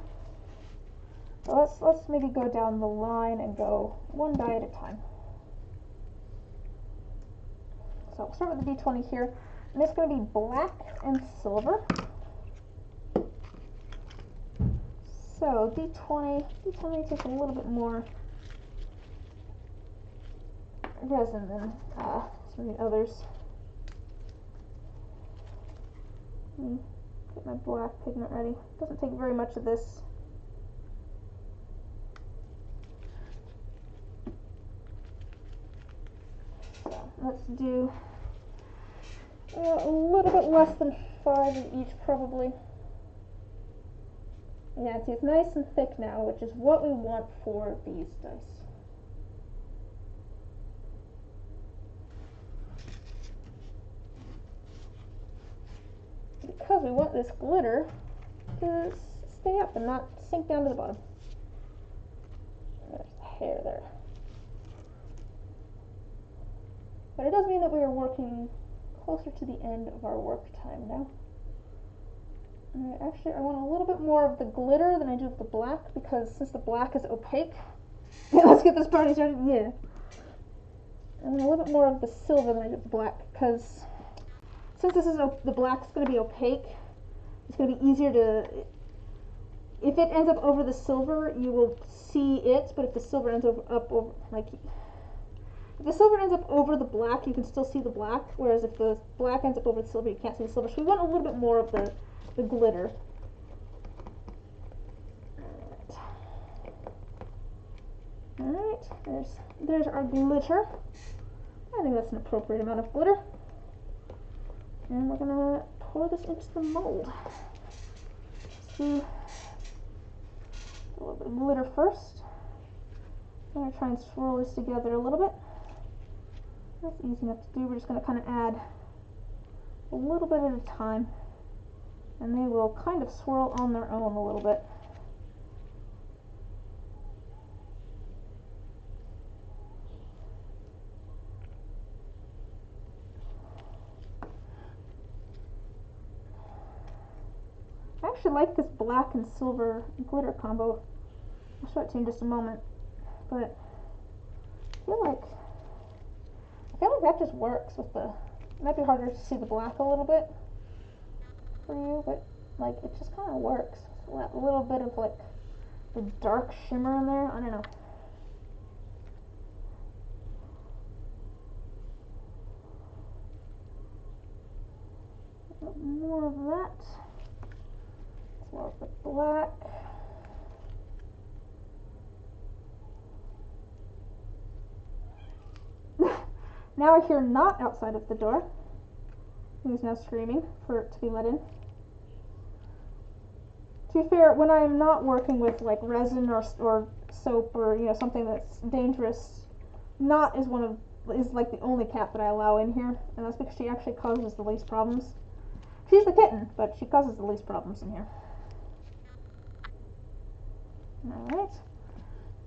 So let's maybe go down the line and go one die at a time. So we'll start with the D20 here, and it's going to be black and silver. So D20 takes a little bit more resin than some of the others. Let me get my black pigment ready. Doesn't take very much of this. So let's do a little bit less than 5 of each probably. Yeah, see, it's nice and thick now, which is what we want for these dice. Because we want this glitter to stay up and not sink down to the bottom. There's the hair there. But it does mean that we are working closer to the end of our work time now. Actually, I want a little bit more of the glitter than I do of the black, because since the black is opaque, let's get this party started, yeah. I want a little bit more of the silver than I do of the black, because since this is the black's going to be opaque, it's going to be easier to, if it ends up over the silver, you will see it, but if the silver ends up over, like, if the silver ends up over the black, you can still see the black, whereas if the black ends up over the silver, you can't see the silver. So we want a little bit more of the glitter. Alright, there's our glitter. I think that's an appropriate amount of glitter. And we're gonna pour this into the mold. Just do a little bit of glitter first. I'm gonna try and swirl this together a little bit. That's easy enough to do. We're just gonna kind of add a little bit at a time, and they will kind of swirl on their own a little bit. I actually like this black and silver glitter combo. I'll show it to you in just a moment, but I feel like that just works with the, it might be harder to see the black a little bit for you, but like it just kind of works. A little bit of like the dark shimmer in there, I don't know. A bit more of that. More of the black. Now I hear not outside of the door. He's now screaming for it to be let in. To be fair, when I'm not working with like resin or soap or something that's dangerous, not is like the only cat that I allow in here, and that's because she actually causes the least problems. She's the kitten, but she causes the least problems in here. Alright,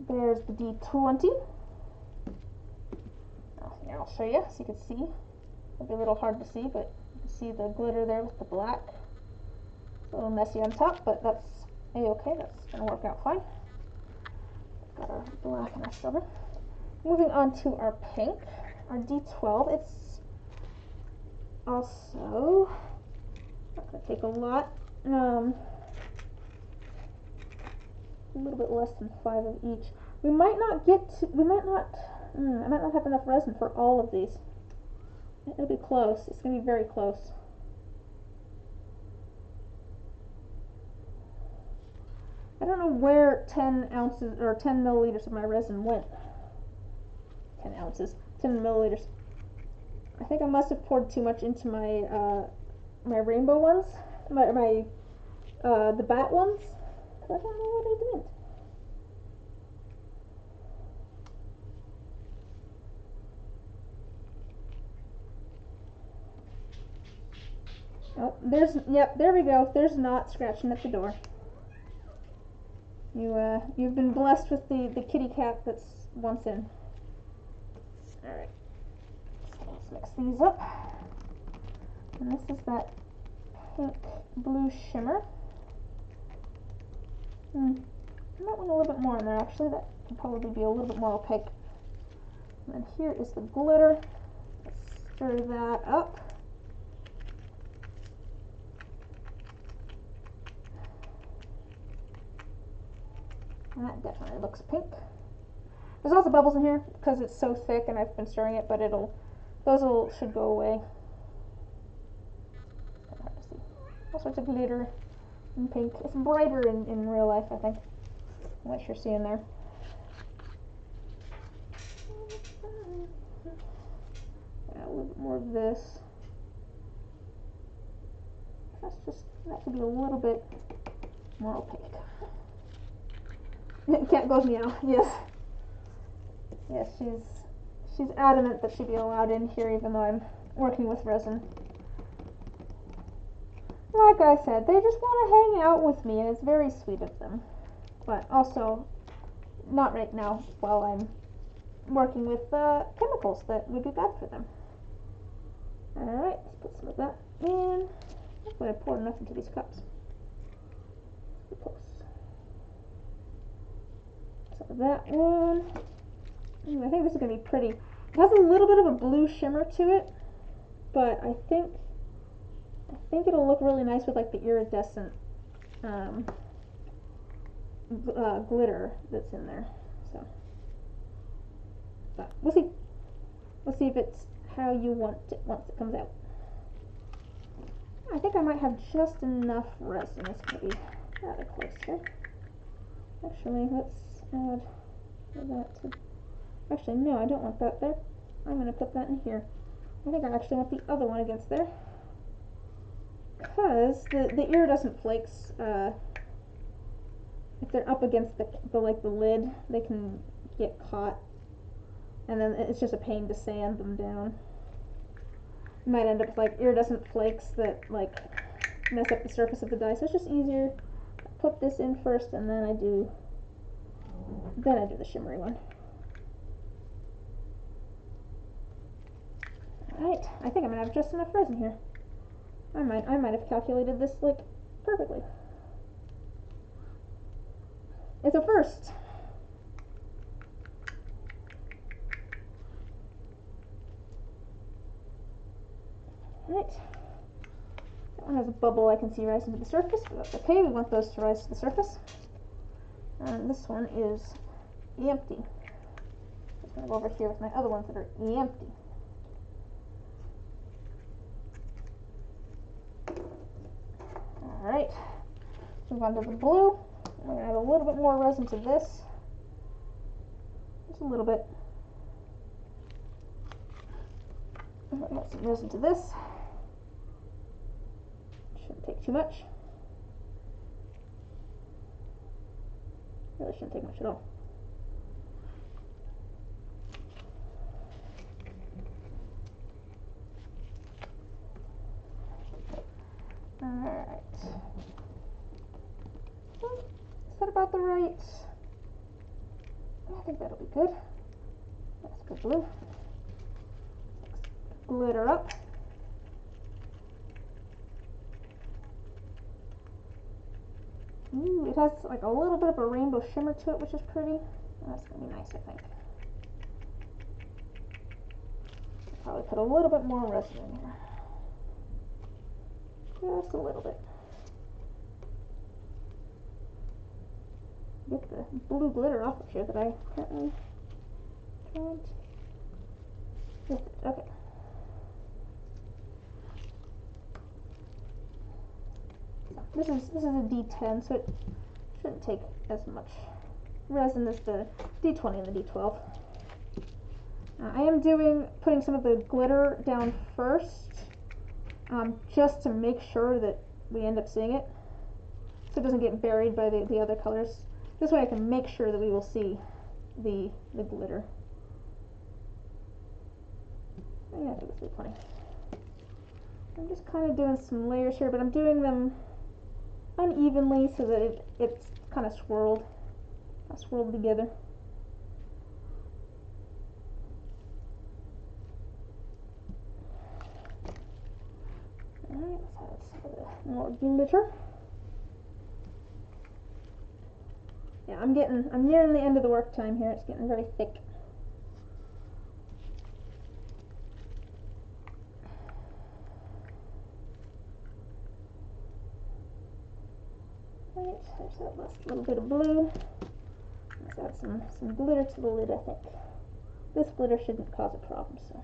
there's the D20. Here, I'll show you so you can see. It'll be a little hard to see, but you can see the glitter there with the black. It's a little messy on top, but that's a-okay. That's going to work out fine. Got our black and our silver. Moving on to our pink, our D12. It's also not going to take a lot. A little bit less than 5 of each. I might not have enough resin for all of these. It'll be close. It's going to be very close. I don't know where 10 ounces or 10 milliliters of my resin went. 10 ounces, 10 milliliters. I think I must have poured too much into my my rainbow ones, the bat ones. I don't know what I did. Oh, there we go. There's Knot scratching at the door. You've been blessed with the kitty cat that's once in. Alright. Let's mix these up. And this is that pink blue shimmer. I might want a little bit more in there actually. That can probably be a little bit more opaque. And then here is the glitter. Let's stir that up. That definitely looks pink. There's also bubbles in here because it's so thick and I've been stirring it, but should go away. It's hard to see. All sorts of glitter and pink. It's brighter in real life, I think. What you're seeing there. Yeah, a little bit more of this. That could be a little bit more opaque. Cat goes meow. Yes. Yes, she's adamant that she be allowed in here even though I'm working with resin. Like I said, they just want to hang out with me and it's very sweet of them. But also, not right now while I'm working with chemicals that would be bad for them. Alright, let's put some of that in. Hopefully I poured enough into these cups. Close. So that one, I think this is going to be pretty. It has a little bit of a blue shimmer to it, but I think it'll look really nice with like the iridescent glitter that's in there. So, but we'll see. We'll see if it's how you want it once it comes out. I think I might have just enough resin. It's going to be rather close here. Actually, let's add that to. Actually, no, I don't want that there. I'm going to put that in here. I think I actually want the other one against there, because the iridescent flakes, if they're up against the lid, they can get caught, and then it's just a pain to sand them down. You might end up with like iridescent flakes that like mess up the surface of the die. So it's just easier to put this in first, and then I do the shimmery one. Alright, I think I'm gonna have just enough resin here. I might have calculated this like perfectly. It's a first. Alright. That one has a bubble I can see rising to the surface, but that's okay, we want those to rise to the surface. And this one is empty. I'm gonna go over here with my other ones that are empty. Alright, move on to the blue. I'm going to add a little bit more resin to this. Just a little bit. I'm going to add some resin to this. Shouldn't take too much. Really shouldn't take much at all. Alright. Is that about the right? I think that'll be good. That's good blue. Glitter up. Ooh, it has like a little bit of a rainbow shimmer to it, which is pretty. That's gonna be nice, I think. Probably put a little bit more resin in here. Just a little bit. Get the blue glitter off of here that I apparently can't. Okay. This is a D10, so it shouldn't take as much resin as the D20 and the D12. I am putting some of the glitter down first, just to make sure that we end up seeing it, so it doesn't get buried by the other colors. This way I can make sure that we will see the glitter. Yeah, I think this will be funny. I'm just kind of doing some layers here, but I'm doing them unevenly so that it's kind of swirled together. Alright, let's add some of the more glitter. Yeah, I'm nearing the end of the work time here. It's getting very thick. Right, there's that last little bit of blue. Let's add some glitter to the lid, I think. This glitter shouldn't cause a problem, so.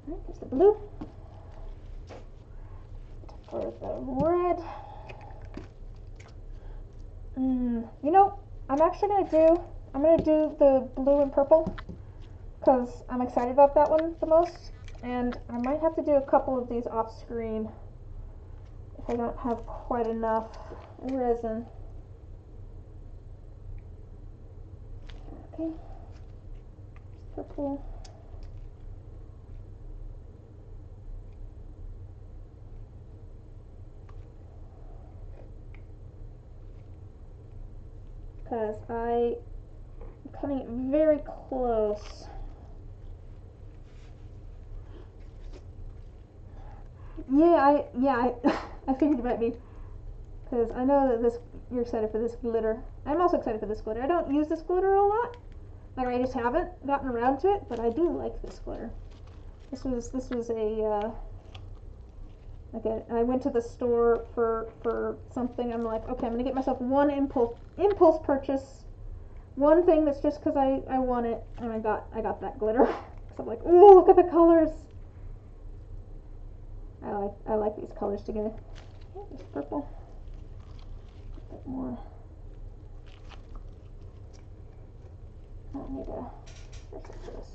Alright, there's the blue. For the red. You know, I'm gonna do the blue and purple, because I'm excited about that one the most, and I might have to do a couple of these off screen if I don't have quite enough resin. Okay, purple. Because I'm cutting it very close I figured it might be, because I know that you're excited for this glitter. I'm also excited for this glitter. I don't use this glitter a lot. Like, I just haven't gotten around to it, but I do like this glitter. This was a I went to the store for something. I'm like, okay, I'm gonna get myself one impulse purchase, one thing that's just because I want it, and I got that glitter. So I'm like, oh, look at the colors. I like these colors together. Oh, this purple. A bit more. I don't need a person for this.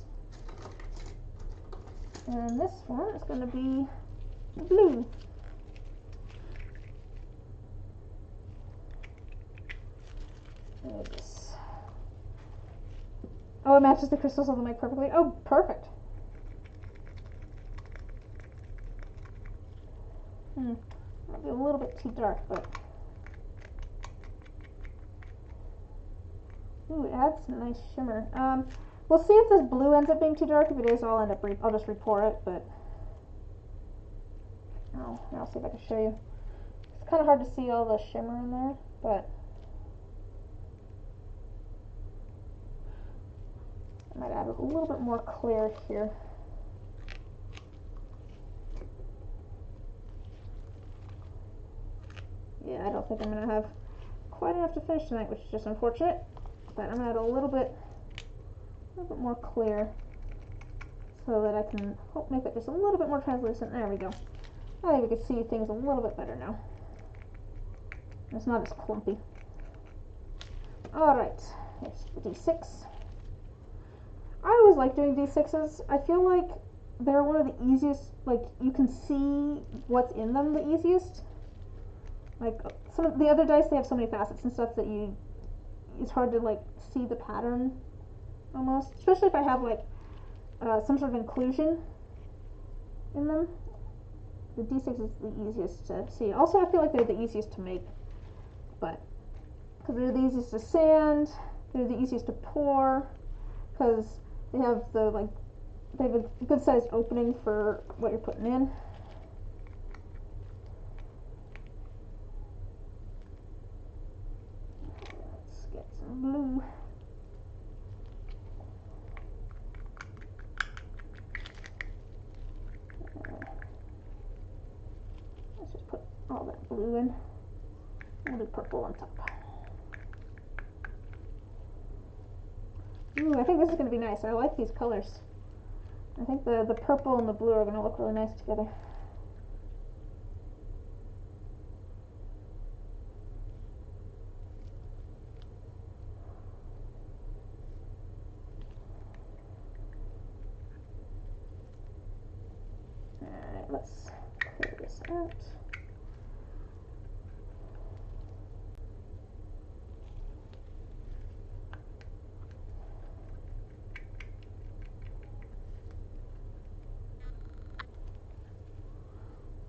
And this one is going to be blue. There it is. Oh, it matches the crystals on the mic perfectly. Oh, perfect. Might be a little bit too dark, but ooh, it adds some nice shimmer. We'll see if this blue ends up being too dark. If it is, I'll just repour it. But I'll see if I can show you. It's kind of hard to see all the shimmer in there, but I might add a little bit more clear here. Yeah, I don't think I'm going to have quite enough to finish tonight, which is just unfortunate. But I'm going to add a little bit more clear so that I can make it just a little bit more translucent. There we go. I think we can see things a little bit better now. It's not as clumpy. Alright, here's the D6. I always like doing D6s. I feel like they're one of the easiest, like, you can see what's in them the easiest. Like, some of the other dice, they have so many facets and stuff that it's hard to, like, see the pattern, almost. Especially if I have, like, some sort of inclusion in them. The D6 is the easiest to see. Also, I feel like they're the easiest to make. But, because they're the easiest to sand, they're the easiest to pour, because they have they have a good sized opening for what you're putting in. Let's get some blue. Let's just put all that blue in. We'll do purple on top. Ooh, I think this is going to be nice. I like these colors. I think the purple and the blue are going to look really nice together. Alright, let's clear this out.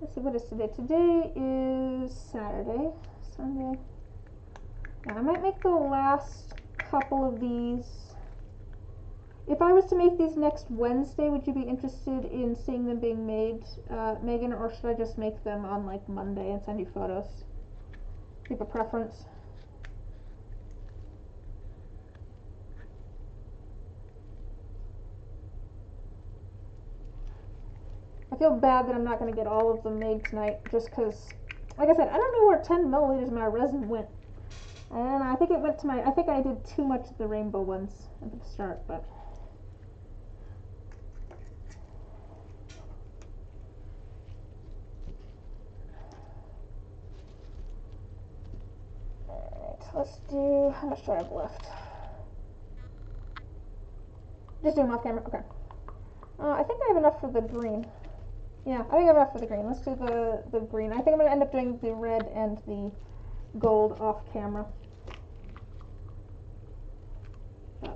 Let's see, what is today? Today is Saturday, Sunday. Now, I might make the last couple of these. If I was to make these next Wednesday, would you be interested in seeing them being made, Megan, or should I just make them on like Monday and send you photos? Do you have a preference? I feel bad that I'm not going to get all of them made tonight, just because, like I said, I don't know where 10 milliliters of my resin went. And I think it went to I think I did too much of the rainbow ones at the start, but. Alright, let's do, how much do I have left? Just do them off camera, okay. I think I have enough for the green. Yeah, I think I have enough for the green. Let's do the green. I think I'm going to end up doing the red and the gold off camera.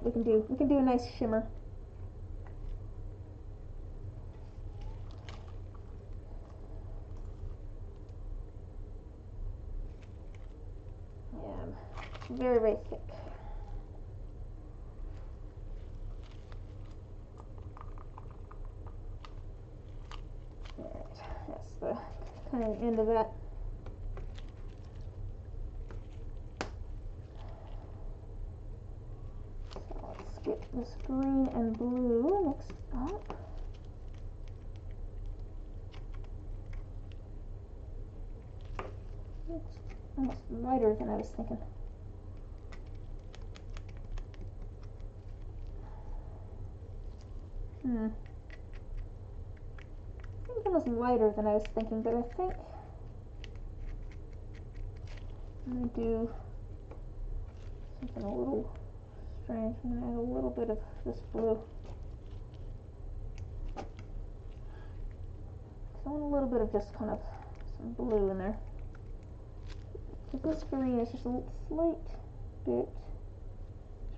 We can do a nice shimmer. Yeah, very, very thick. Alright, yes, the kind of end of that. So let's get this green and blue mixed up. It's almost lighter than I was thinking. I think it's almost lighter than I was thinking, but I think I'm going to do something a little strange. I'm going to add a little bit of this blue. So I want a little bit of just kind of some blue in there. So this green is just a slight bit.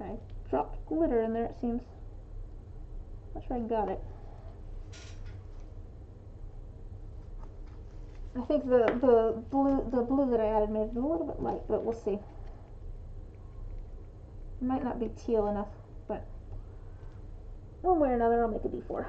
I dropped glitter in there, it seems. Not sure I got it. I think the blue that I added made it a little bit light, but we'll see. It might not be teal enough, but one way or another I'll make a D4.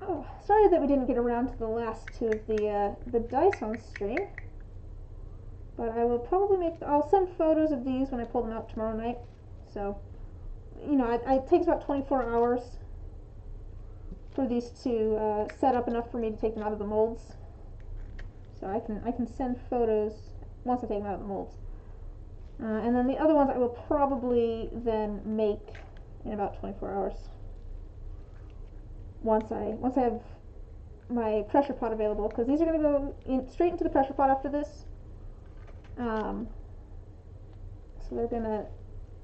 Oh, sorry that we didn't get around to the last two of the dice on stream, but I will probably I'll send photos of these when I pull them out tomorrow night. So, you know, it takes about 24 hours for these to set up enough for me to take them out of the molds. So I can send photos once I take them out of the molds. And then the other ones I will probably then make in about 24 hours. Once I have my pressure pot available, because these are going to go straight into the pressure pot after this. So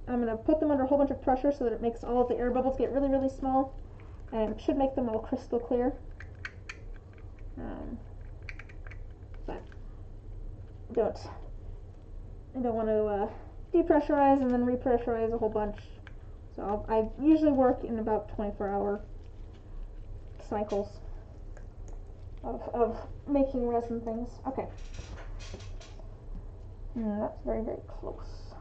I'm gonna put them under a whole bunch of pressure so that it makes all of the air bubbles get really, really small, and it should make them all crystal clear. But I don't want to depressurize and then repressurize a whole bunch. So I usually work in about 24-hour cycles of making resin things. Okay. That's very, very close.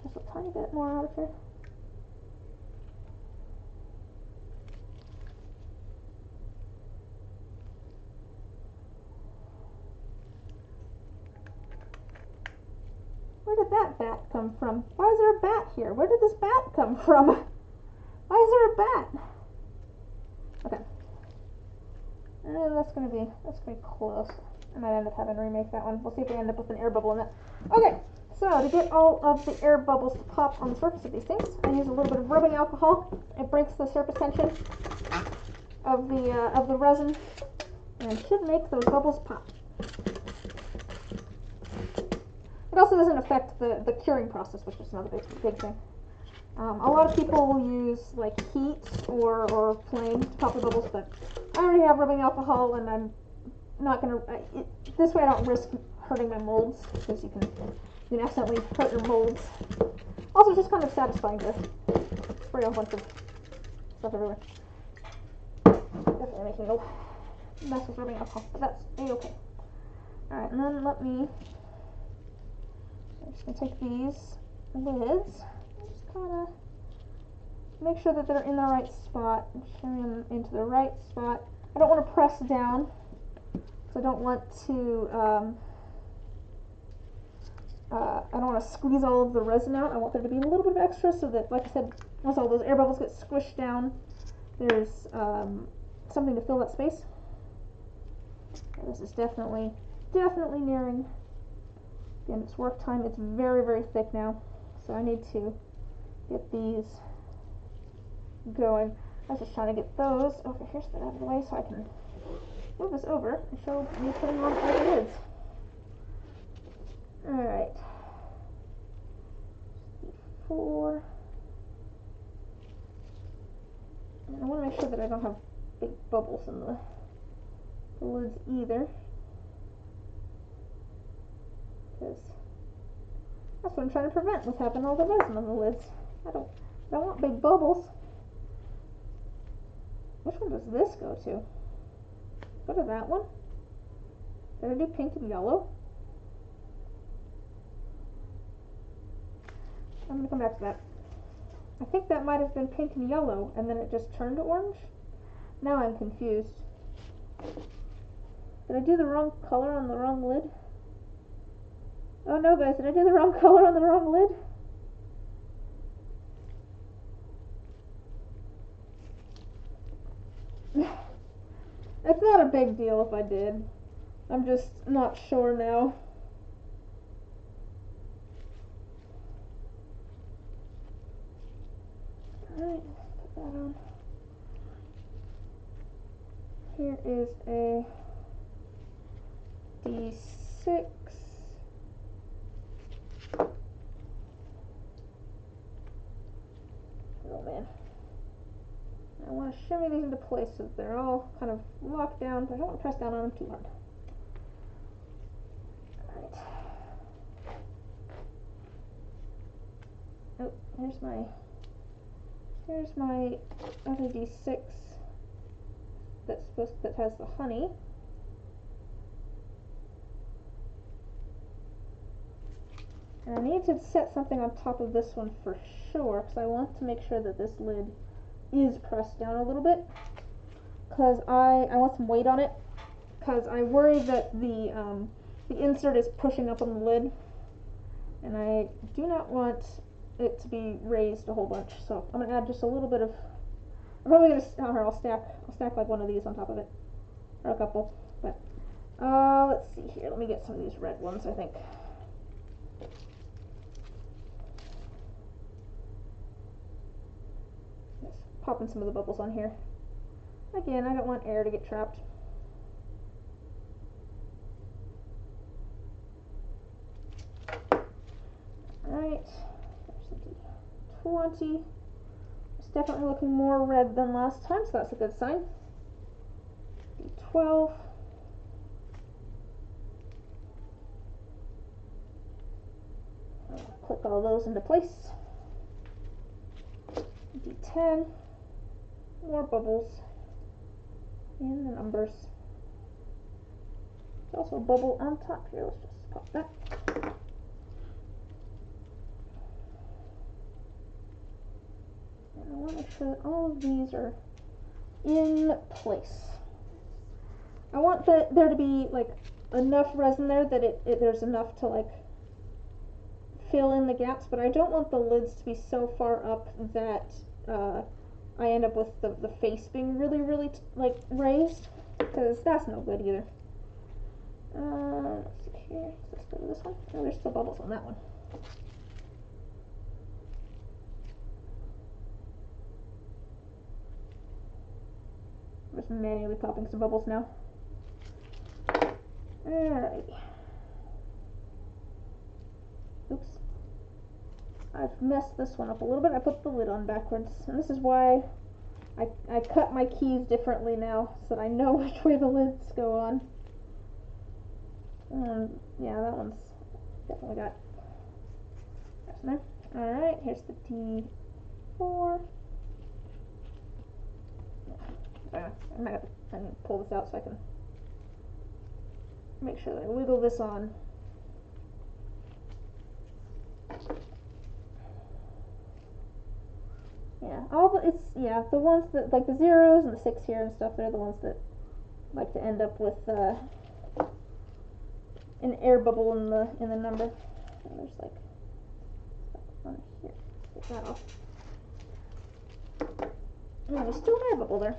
Just a tiny bit more out of here. Where did that bat come from? Why is there a bat here? Where did this bat come from? Why is there a bat? Okay. That's gonna be close. I might end up having to remake that one. We'll see if we end up with an air bubble in it. Okay, so to get all of the air bubbles to pop on the surface of these things, I use a little bit of rubbing alcohol. It breaks the surface tension of the resin and should make those bubbles pop. It also doesn't affect the curing process, which is another big thing. A lot of people will use like heat or flame to pop the bubbles, but I already have rubbing alcohol, and I'm not gonna. This way, I don't risk hurting my molds, because you can accidentally hurt your molds. Also, it's just kind of satisfying to spray a bunch of stuff everywhere. Definitely making a mess with rubbing alcohol, but that's a-okay. All right, and then I'm just gonna take these lids. Just kind of make sure that they're in the right spot, shimmy them into the right spot. I don't want to press down, so I don't want to squeeze all of the resin out. I want there to be a little bit of extra, so that, like I said, once all those air bubbles get squished down, there's something to fill that space. This is definitely nearing the end of its work time. It's very, very thick now, so I need to get these going. I was just trying to get those over here so they're out of the way, so I can move this over and show me putting on all the lids. Alright. 4. And I want to make sure that I don't have big bubbles in the lids either. That's what I'm trying to prevent with having all the resin on the lids. I don't want big bubbles. Which one does this go to? Go to that one? Did I do pink and yellow? I'm gonna come back to that. I think that might have been pink and yellow, and then it just turned to orange. Now I'm confused. Did I do the wrong color on the wrong lid? Oh no, guys, did I do the wrong color on the wrong lid? It's not a big deal if I did. I'm just not sure now. Alright, put that on. Here is a D6. Oh man. I want to shimmy these into place so that they're all kind of locked down, but I don't want to press down on them too hard. Alright. Oh, here's my other D6 that has the honey. And I need to set something on top of this one for sure, because I want to make sure that this lid is pressed down a little bit, because I want some weight on it, because I worry that the insert is pushing up on the lid, and I do not want it to be raised a whole bunch. So I'm gonna add just a little bit of. I'm probably gonna. I'll stack like one of these on top of it, or a couple. But let's see here. Let me get some of these red ones. I think. Just popping some of the bubbles on here. Again, I don't want air to get trapped. Alright, there's the 20. It's definitely looking more red than last time, so that's a good sign. D12. Click all those into place. D10. More bubbles. And the numbers. There's also a bubble on top here. Let's just pop that. And I want to make sure that all of these are in place. I want there to be like enough resin there that there's enough to like fill in the gaps, but I don't want the lids to be so far up that I end up with the face being really like raised, because that's no good either. Let's see here. Let's go to this one. Oh, there's still bubbles on that one. I'm just manually popping some bubbles now. Alright. Oops. I've messed this one up a little bit. I put the lid on backwards, and this is why I cut my keys differently now, so that I know which way the lids go on. Yeah, that one's definitely got in there. Alright, here's the D4. I might have to pull this out so I can make sure that I wiggle this on. Yeah, the ones that, like the zeros and the 6 here and stuff, they're the ones that like to end up with an air bubble in the number. And there's like one here. Get that off. And there's still an air bubble there.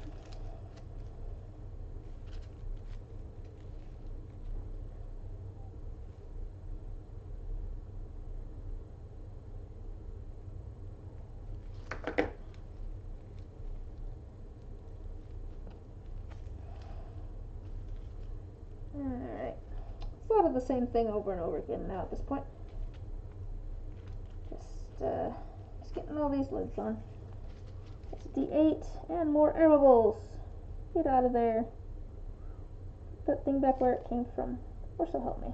Alright. Sort of the same thing over and over again now at this point. Just getting all these lids on. It's D8 and more air bubbles. Get out of there. Put that thing back where it came from. Or so help me.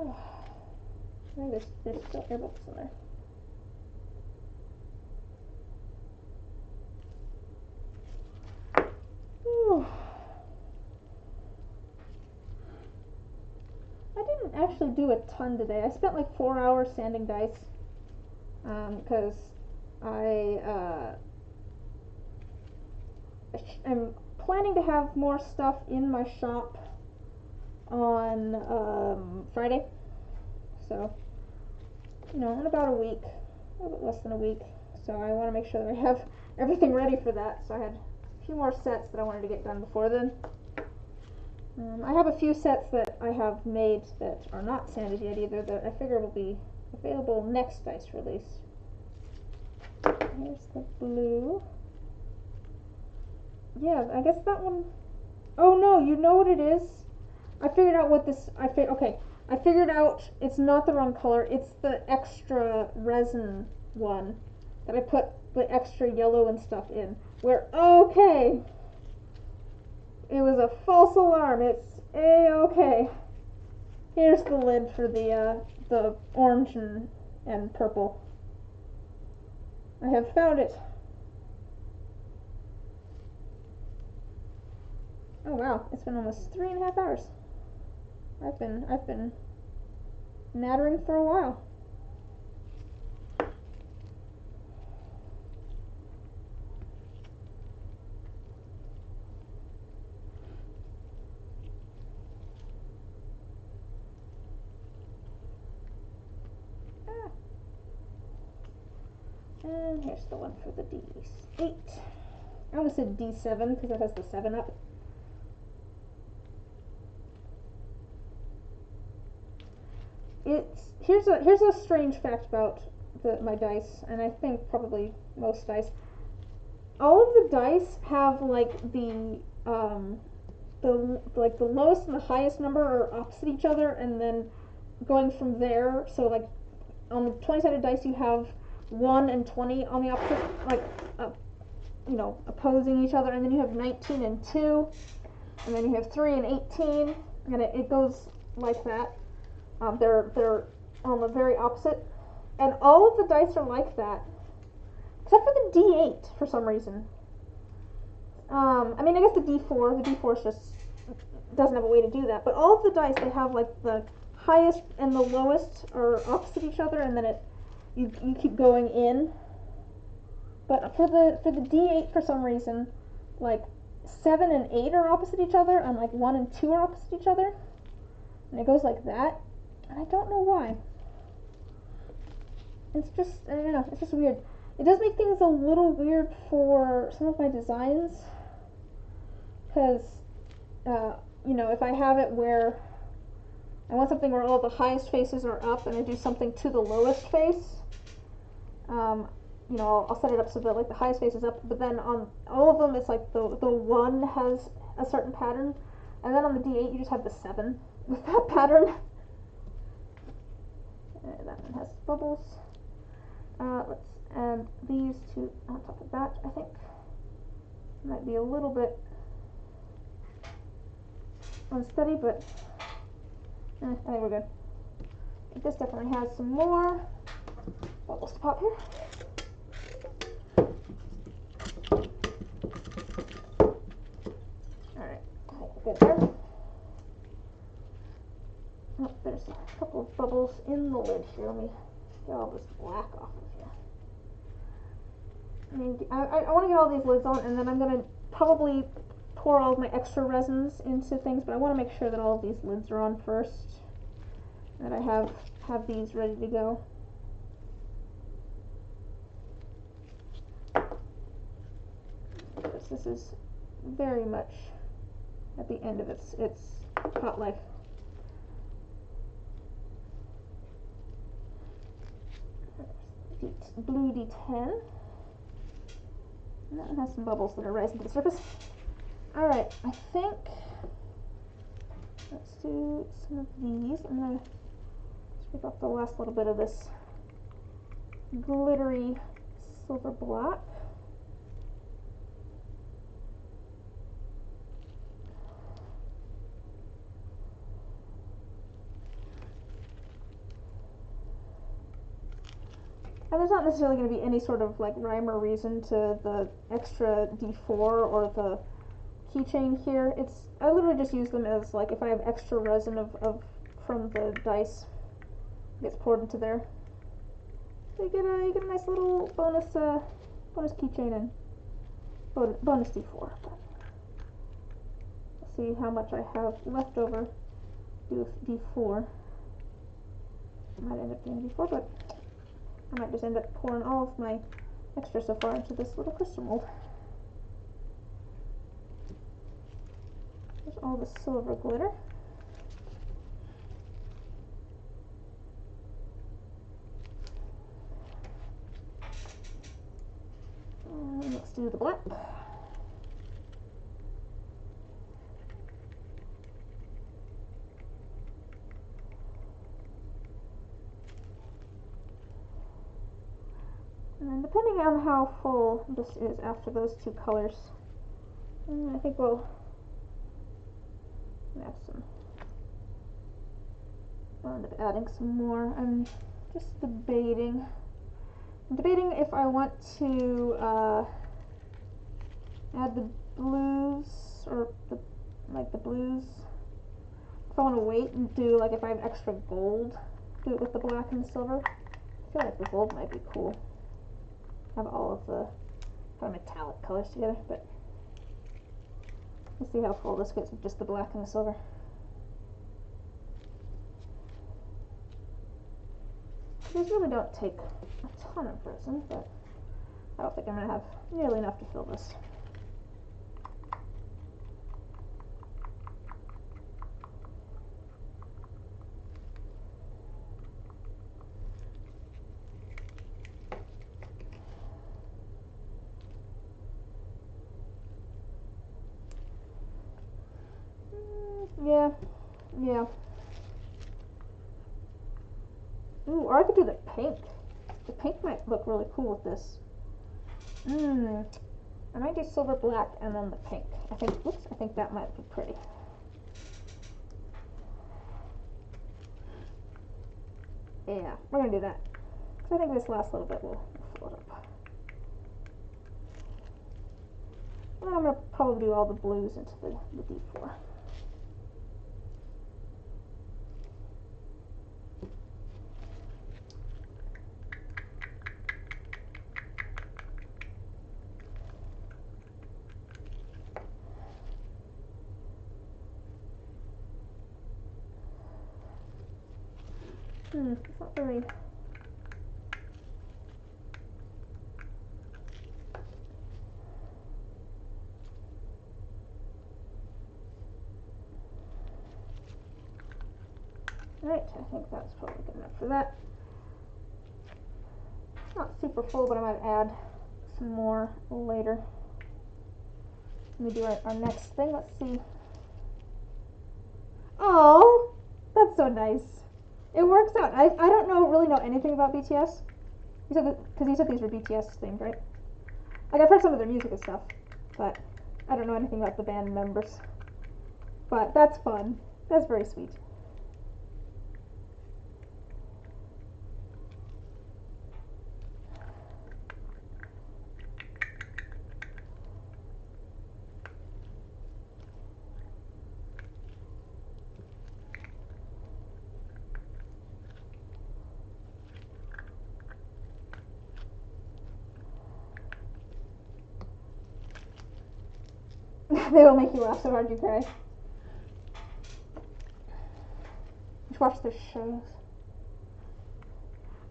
Oh, there's still air bubbles in there. Whew. I didn't actually do a ton today. I spent like 4 hours sanding dice because I'm planning to have more stuff in my shop on Friday. So, in about a week, a little bit less than a week. So I want to make sure that I have everything ready for that. So I had a few more sets that I wanted to get done before then. I have a few sets that I have made that are not sanded yet either that I figure will be available next dice release. Here's the blue. Yeah, I guess that one. Oh no, you know what it is? I figured out what this. Okay. I figured out it's not the wrong color. It's the extra resin one that I put the extra yellow and stuff in. Okay. It was a false alarm. It's A-okay. Here's the lid for the orange and purple. I have found it. Oh wow, it's been almost 3.5 hours. I've been nattering for a while. And here's the one for the D8. I almost said D7 because it has the 7 up. Here's a strange fact about my dice, and I think probably most dice. All of the dice have like the lowest and the highest number are opposite each other, and then going from there. So like on the 20-sided dice, you have 1 and 20 on the opposite, like opposing each other, and then you have 19 and 2, and then you have 3 and 18, and it goes like that. They're on the very opposite, and all of the dice are like that, except for the D8 for some reason. I mean, I guess the D4. The D4 just doesn't have a way to do that, but all of the dice, they have like the highest and the lowest are opposite each other, and then you keep going in. But for the D8, for some reason, like 7 and 8 are opposite each other, and like 1 and 2 are opposite each other, and it goes like that, and I don't know why. It's just, I don't know, it's just weird. It does make things a little weird for some of my designs, because if I have it where I want something where all the highest faces are up, and I do something to the lowest face, I'll set it up so that like the highest face is up, but then on all of them it's like the 1 has a certain pattern, and then on the D8 you just have the 7 with that pattern. That one has bubbles. Let's add these two on top of that. I think might be a little bit unsteady, but I think we're good. This definitely has some more bubbles to pop here. Alright, I think we're good there. Oh, there's a couple of bubbles in the lid here. Let me get all this black off of here. I want to get all these lids on, and then I'm going to probably pour all of my extra resins into things, but I want to make sure that all of these lids are on first, and that I have these ready to go. This is very much at the end of its hot life. Blue D10. And that one has some bubbles that are rising to the surface. Alright, I think let's do some of these. I'm going to scrape up the last little bit of this glittery silver black. And there's not necessarily going to be any sort of like rhyme or reason to the extra D4 or the keychain here. I literally just use them as like if I have extra resin from the dice, it gets poured into there. So you get a nice little bonus keychain and bonus D4. Let's see how much I have left over with D4. I might end up doing D4, but I might just end up pouring all of my extra so far into this little crystal mold. There's all the silver glitter. And let's do the black. And depending on how full this is after those two colors, I think we'll add some. I'll end up adding some more. I'm just debating. I'm debating if I want to add the blues or the blues. If I want to wait and do like if I have extra gold, do it with the black and the silver. I feel like the gold might be cool. Have all of the kind of metallic colors together, but let's see how full this gets with just the black and the silver. These really don't take a ton of resin, but I don't think I'm going to have nearly enough to fill this. Yeah. Ooh, or I could do the pink. The pink might look really cool with this. I might do silver black and then the pink. I think that might be pretty. Yeah, we're gonna do that. Because I think this last little bit will fill it up. And I'm gonna probably do all the blues into the D4. It's not very. Alright, I think that's probably good enough for that. It's not super full, but I might add some more later. Let me do our next thing. Let's see. Oh, that's so nice. It works out. I don't really know anything about BTS. Because you said these were BTS themed, right? Like I've heard some of their music and stuff, but I don't know anything about the band members. But that's fun. That's very sweet. They will make you laugh so hard you cry. You should watch their shows.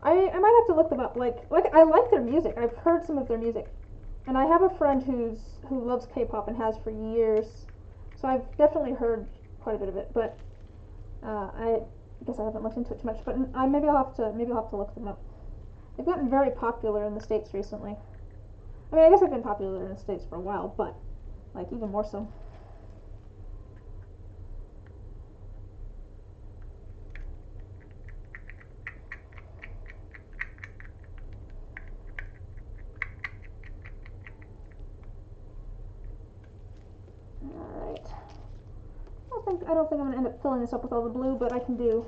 I might have to look them up. Like I like their music. I've heard some of their music, and I have a friend who loves K-pop and has for years. So I've definitely heard quite a bit of it. But I guess I haven't looked into it too much. But maybe I'll have to look them up. They've gotten very popular in the States recently. I mean, I guess they've been popular in the States for a while, but like even more so. Alright. I don't think I'm gonna end up filling this up with all the blue, but I can do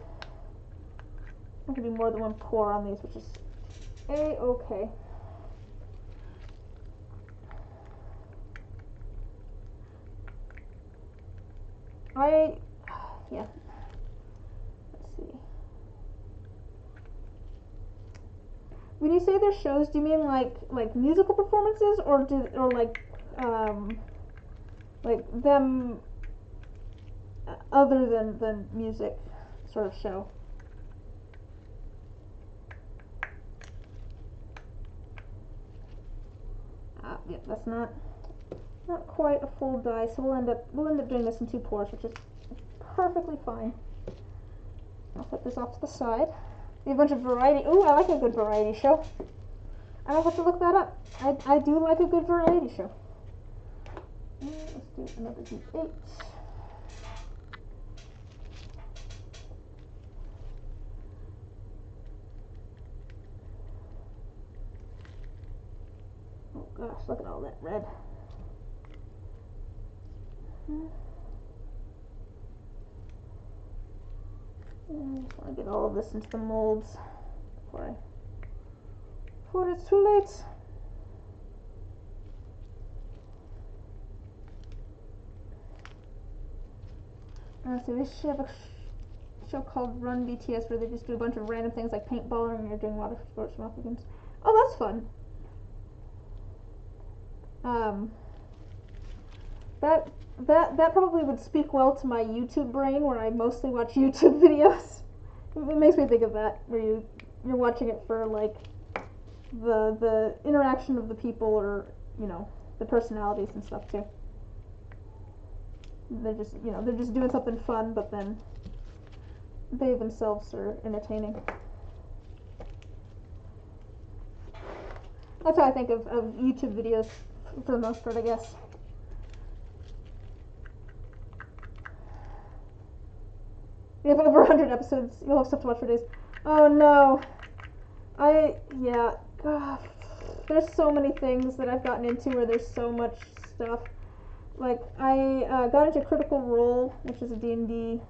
more than one pour on these, which is A-okay. Yeah. Let's see. When you say their shows, do you mean like musical performances, or like them other than music sort of show? Yeah, that's not quite a full die, so we'll end up doing this in 2 pours, which is perfectly fine. I'll put this off to the side. We have a bunch of variety. Ooh, I like a good variety show. I might have to look that up. I do like a good variety show. Let's do another D8. Oh gosh, look at all that red. I just want to get all of this into the molds before it's too late. So they should have a show called Run BTS where they just do a bunch of random things like paintball and you're doing water sports from Aqua Games. Oh, that's fun. That probably would speak well to my YouTube brain, where I mostly watch YouTube videos. It makes me think of that, where you're watching it for like the interaction of the people, or the personalities and stuff too. They're just doing something fun, but then they themselves are entertaining. That's how I think of YouTube videos for the most part, I guess. You have over 100 episodes. You'll have stuff to watch for days. Oh no. Yeah. God. There's so many things that I've gotten into where there's so much stuff. Like, I got into Critical Role, which is a D&D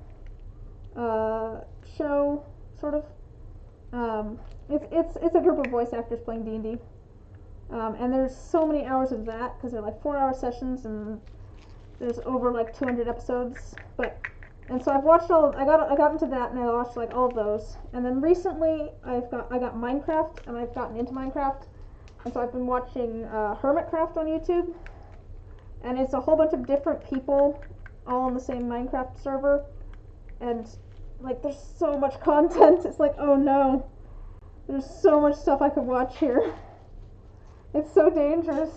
show, sort of. It's a group of voice actors playing D&D. And there's so many hours of that, because they're like 4-hour sessions, and there's over like 200 episodes. And so I've watched I got into that, and I watched like all of those. And then recently I got Minecraft, and I've gotten into Minecraft. And so I've been watching Hermitcraft on YouTube. And it's a whole bunch of different people all on the same Minecraft server. And like there's so much content. It's like, oh no. There's so much stuff I could watch here. It's so dangerous.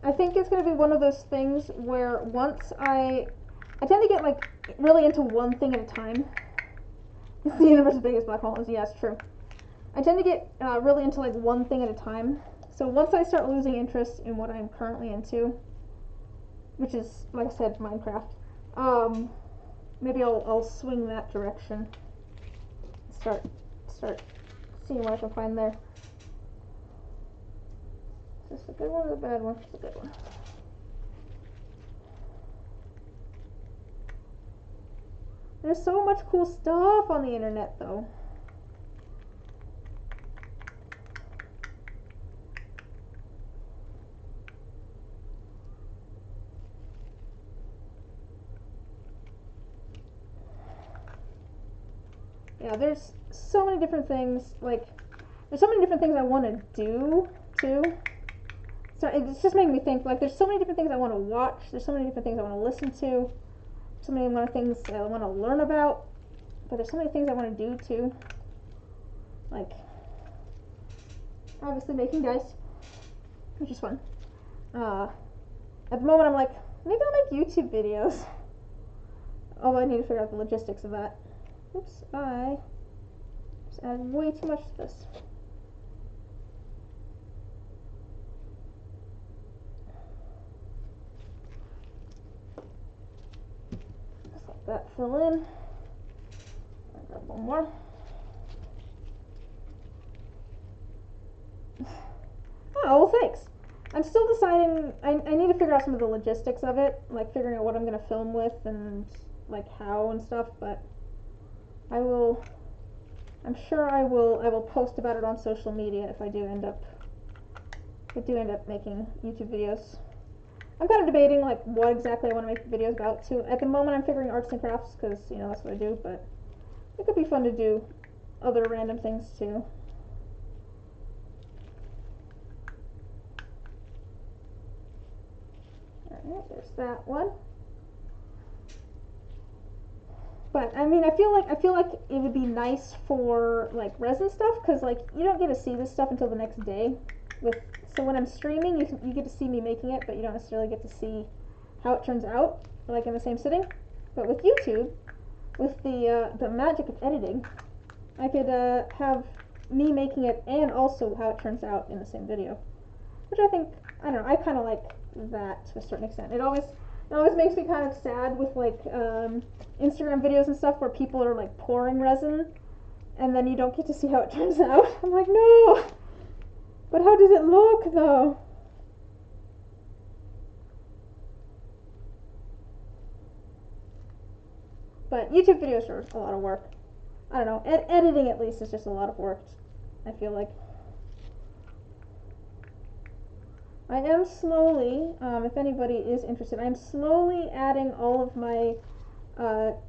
I think it's going to be one of those things where once I tend to get like really into one thing at a time. The universe's biggest black hole is, yes, true. I tend to get really into like one thing at a time. So once I start losing interest in what I'm currently into, which is, like I said, Minecraft, maybe I'll swing that direction. Start seeing what I can find there. Is this a good one or a bad one? It's a good one. There's so much cool stuff on the internet, though. Yeah, there's so many different things, like, there's so many different things I want to do, too. So it's just making me think, like, there's so many different things I want to watch, there's so many different things I want to listen to, so many things I want to learn about, but there's so many things I want to do, too. Like, obviously making dice, which is fun. At the moment I'm like, maybe I'll make YouTube videos. Although I need to figure out the logistics of that. Oops, I just added way too much to this. Just let that fill in. couple more. Oh, well, thanks. I'm still deciding. I need to figure out some of the logistics of it, like figuring out what I'm going to film with and like how and stuff, but I'm sure I will post about it on social media if I do end up making YouTube videos. I'm kind of debating like what exactly I want to make videos about too. At the moment I'm figuring arts and crafts because, you know, that's what I do, but it could be fun to do other random things too. Alright, there's that one. But I mean, I feel like it would be nice for like resin stuff because like you don't get to see this stuff until the next day. So when I'm streaming, you get to see me making it, but you don't necessarily get to see how it turns out, like in the same sitting. But with YouTube, with the magic of editing, I could have me making it and also how it turns out in the same video, which I think, I don't know, I kind of like that to a certain extent. It always makes me kind of sad with like Instagram videos and stuff where people are like pouring resin and then you don't get to see how it turns out. I'm like, no, but how does it look though? But YouTube videos are a lot of work. I don't know, editing at least is just a lot of work, I feel like. I am slowly, if anybody is interested, I'm slowly adding all of my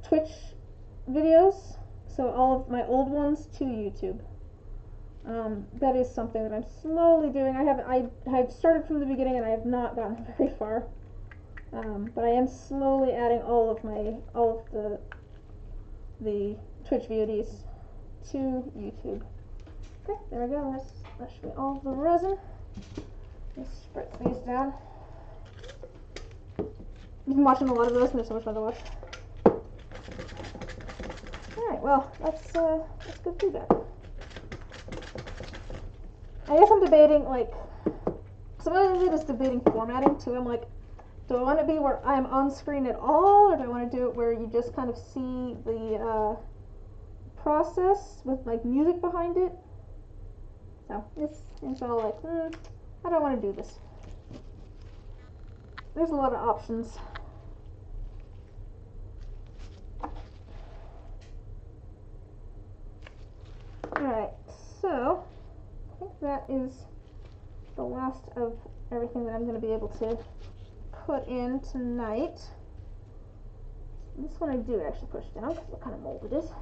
Twitch videos, so all of my old ones, to YouTube. That is something that I'm slowly doing. I have started from the beginning and I have not gotten very far, but I am slowly adding all of the Twitch VODs to YouTube. Okay, there we go. That should be all of the resin. Just spritz these down. You've been watching a lot of those and there's so much fun to watch. Alright, well, that's good feedback. I guess I'm debating, like, some of it is debating formatting too. I'm like, do I want it to be where I'm on screen at all, or do I want to do it where you just kind of see the process with like music behind it? So it's all like, how do I want to do this? There's a lot of options. Alright, so I think that is the last of everything that I'm going to be able to put in tonight. This one I do actually push down because what kind of mold it is.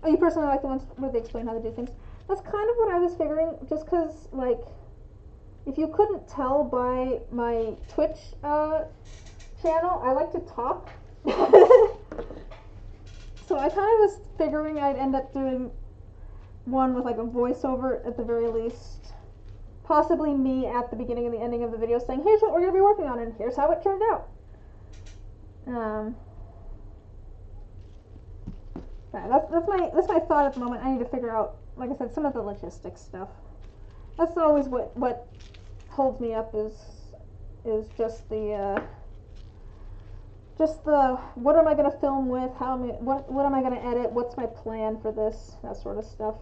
You personally like the ones where they explain how to do things. That's kind of what I was figuring, just because, like, if you couldn't tell by my Twitch channel, I like to talk. So I kind of was figuring I'd end up doing one with like a voiceover at the very least. Possibly me at the beginning and the ending of the video saying, here's what we're going to be working on and here's how it turned out. That's my thought at the moment. I need to figure out, like I said, some of the logistics stuff. That's always what holds me up is just the what am I going to film with, what am I going to edit, what's my plan for this, that sort of stuff.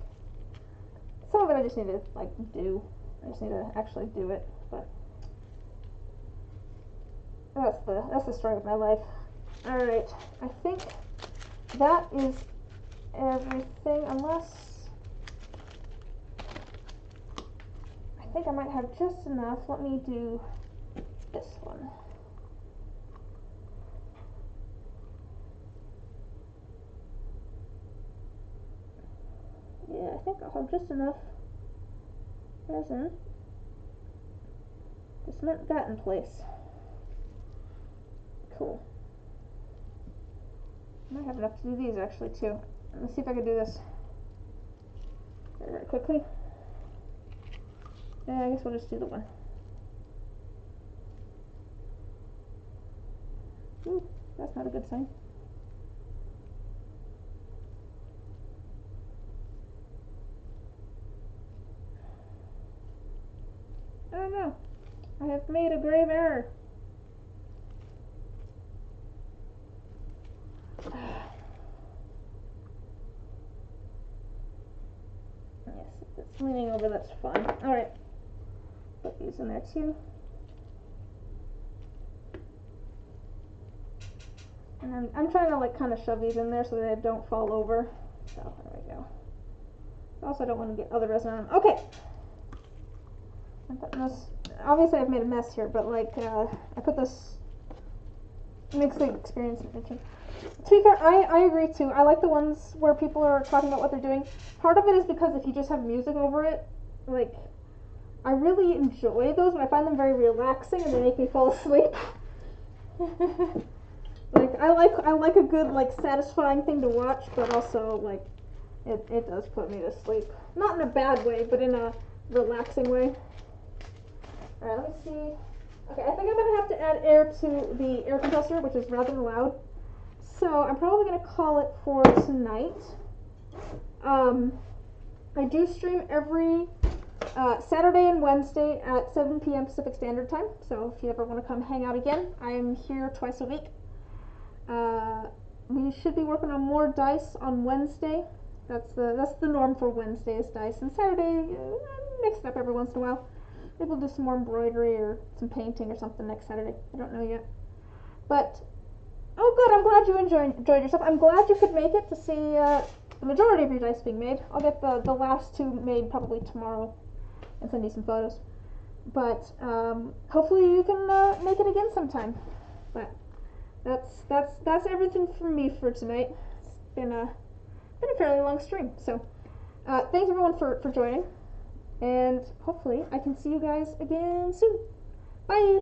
Some of it I just need to like do. I just need to actually do it. But that's the story of my life. All right, I think that is everything, unless I think I might have just enough. Let me do this one. Yeah, I think I'll have just enough resin to cement that in place. Cool. I might have enough to do these actually too. Let's see if I can do this very quickly. Yeah, I guess we'll just do the one. Ooh, that's not a good sign. Oh no, I have made a grave error. it's leaning over, that's fine. Alright. Put these in there too. And I'm trying to like kind of shove these in there so that they don't fall over. So there we go. Also, I don't want to get other resin on them. Okay. I'm putting this. Obviously, I've made a mess here, but like I put this. Makes the experience richer. To be fair, I agree too. I like the ones where people are talking about what they're doing. Part of it is because if you just have music over it, like I really enjoy those, and I find them very relaxing, and they make me fall asleep. Like I like a good like satisfying thing to watch, but also like it does put me to sleep. Not in a bad way, but in a relaxing way. Alright, let me see. Okay, I think I'm gonna have to add air to the air compressor, which is rather loud. So I'm probably gonna call it for tonight. I do stream every Saturday and Wednesday at 7 p.m. Pacific Standard Time. So if you ever want to come hang out again, I'm here twice a week. We should be working on more dice on Wednesday. That's the norm for Wednesdays dice, and Saturday mix it up every once in a while. Maybe we'll do some more embroidery or some painting or something next Saturday. I don't know yet. But oh, good! I'm glad you enjoyed yourself. I'm glad you could make it to see the majority of your dice being made. I'll get the last two made probably tomorrow and send you some photos. But hopefully you can make it again sometime. But that's everything from me for tonight. It's been a fairly long stream. So thanks everyone for joining, and hopefully I can see you guys again soon. Bye.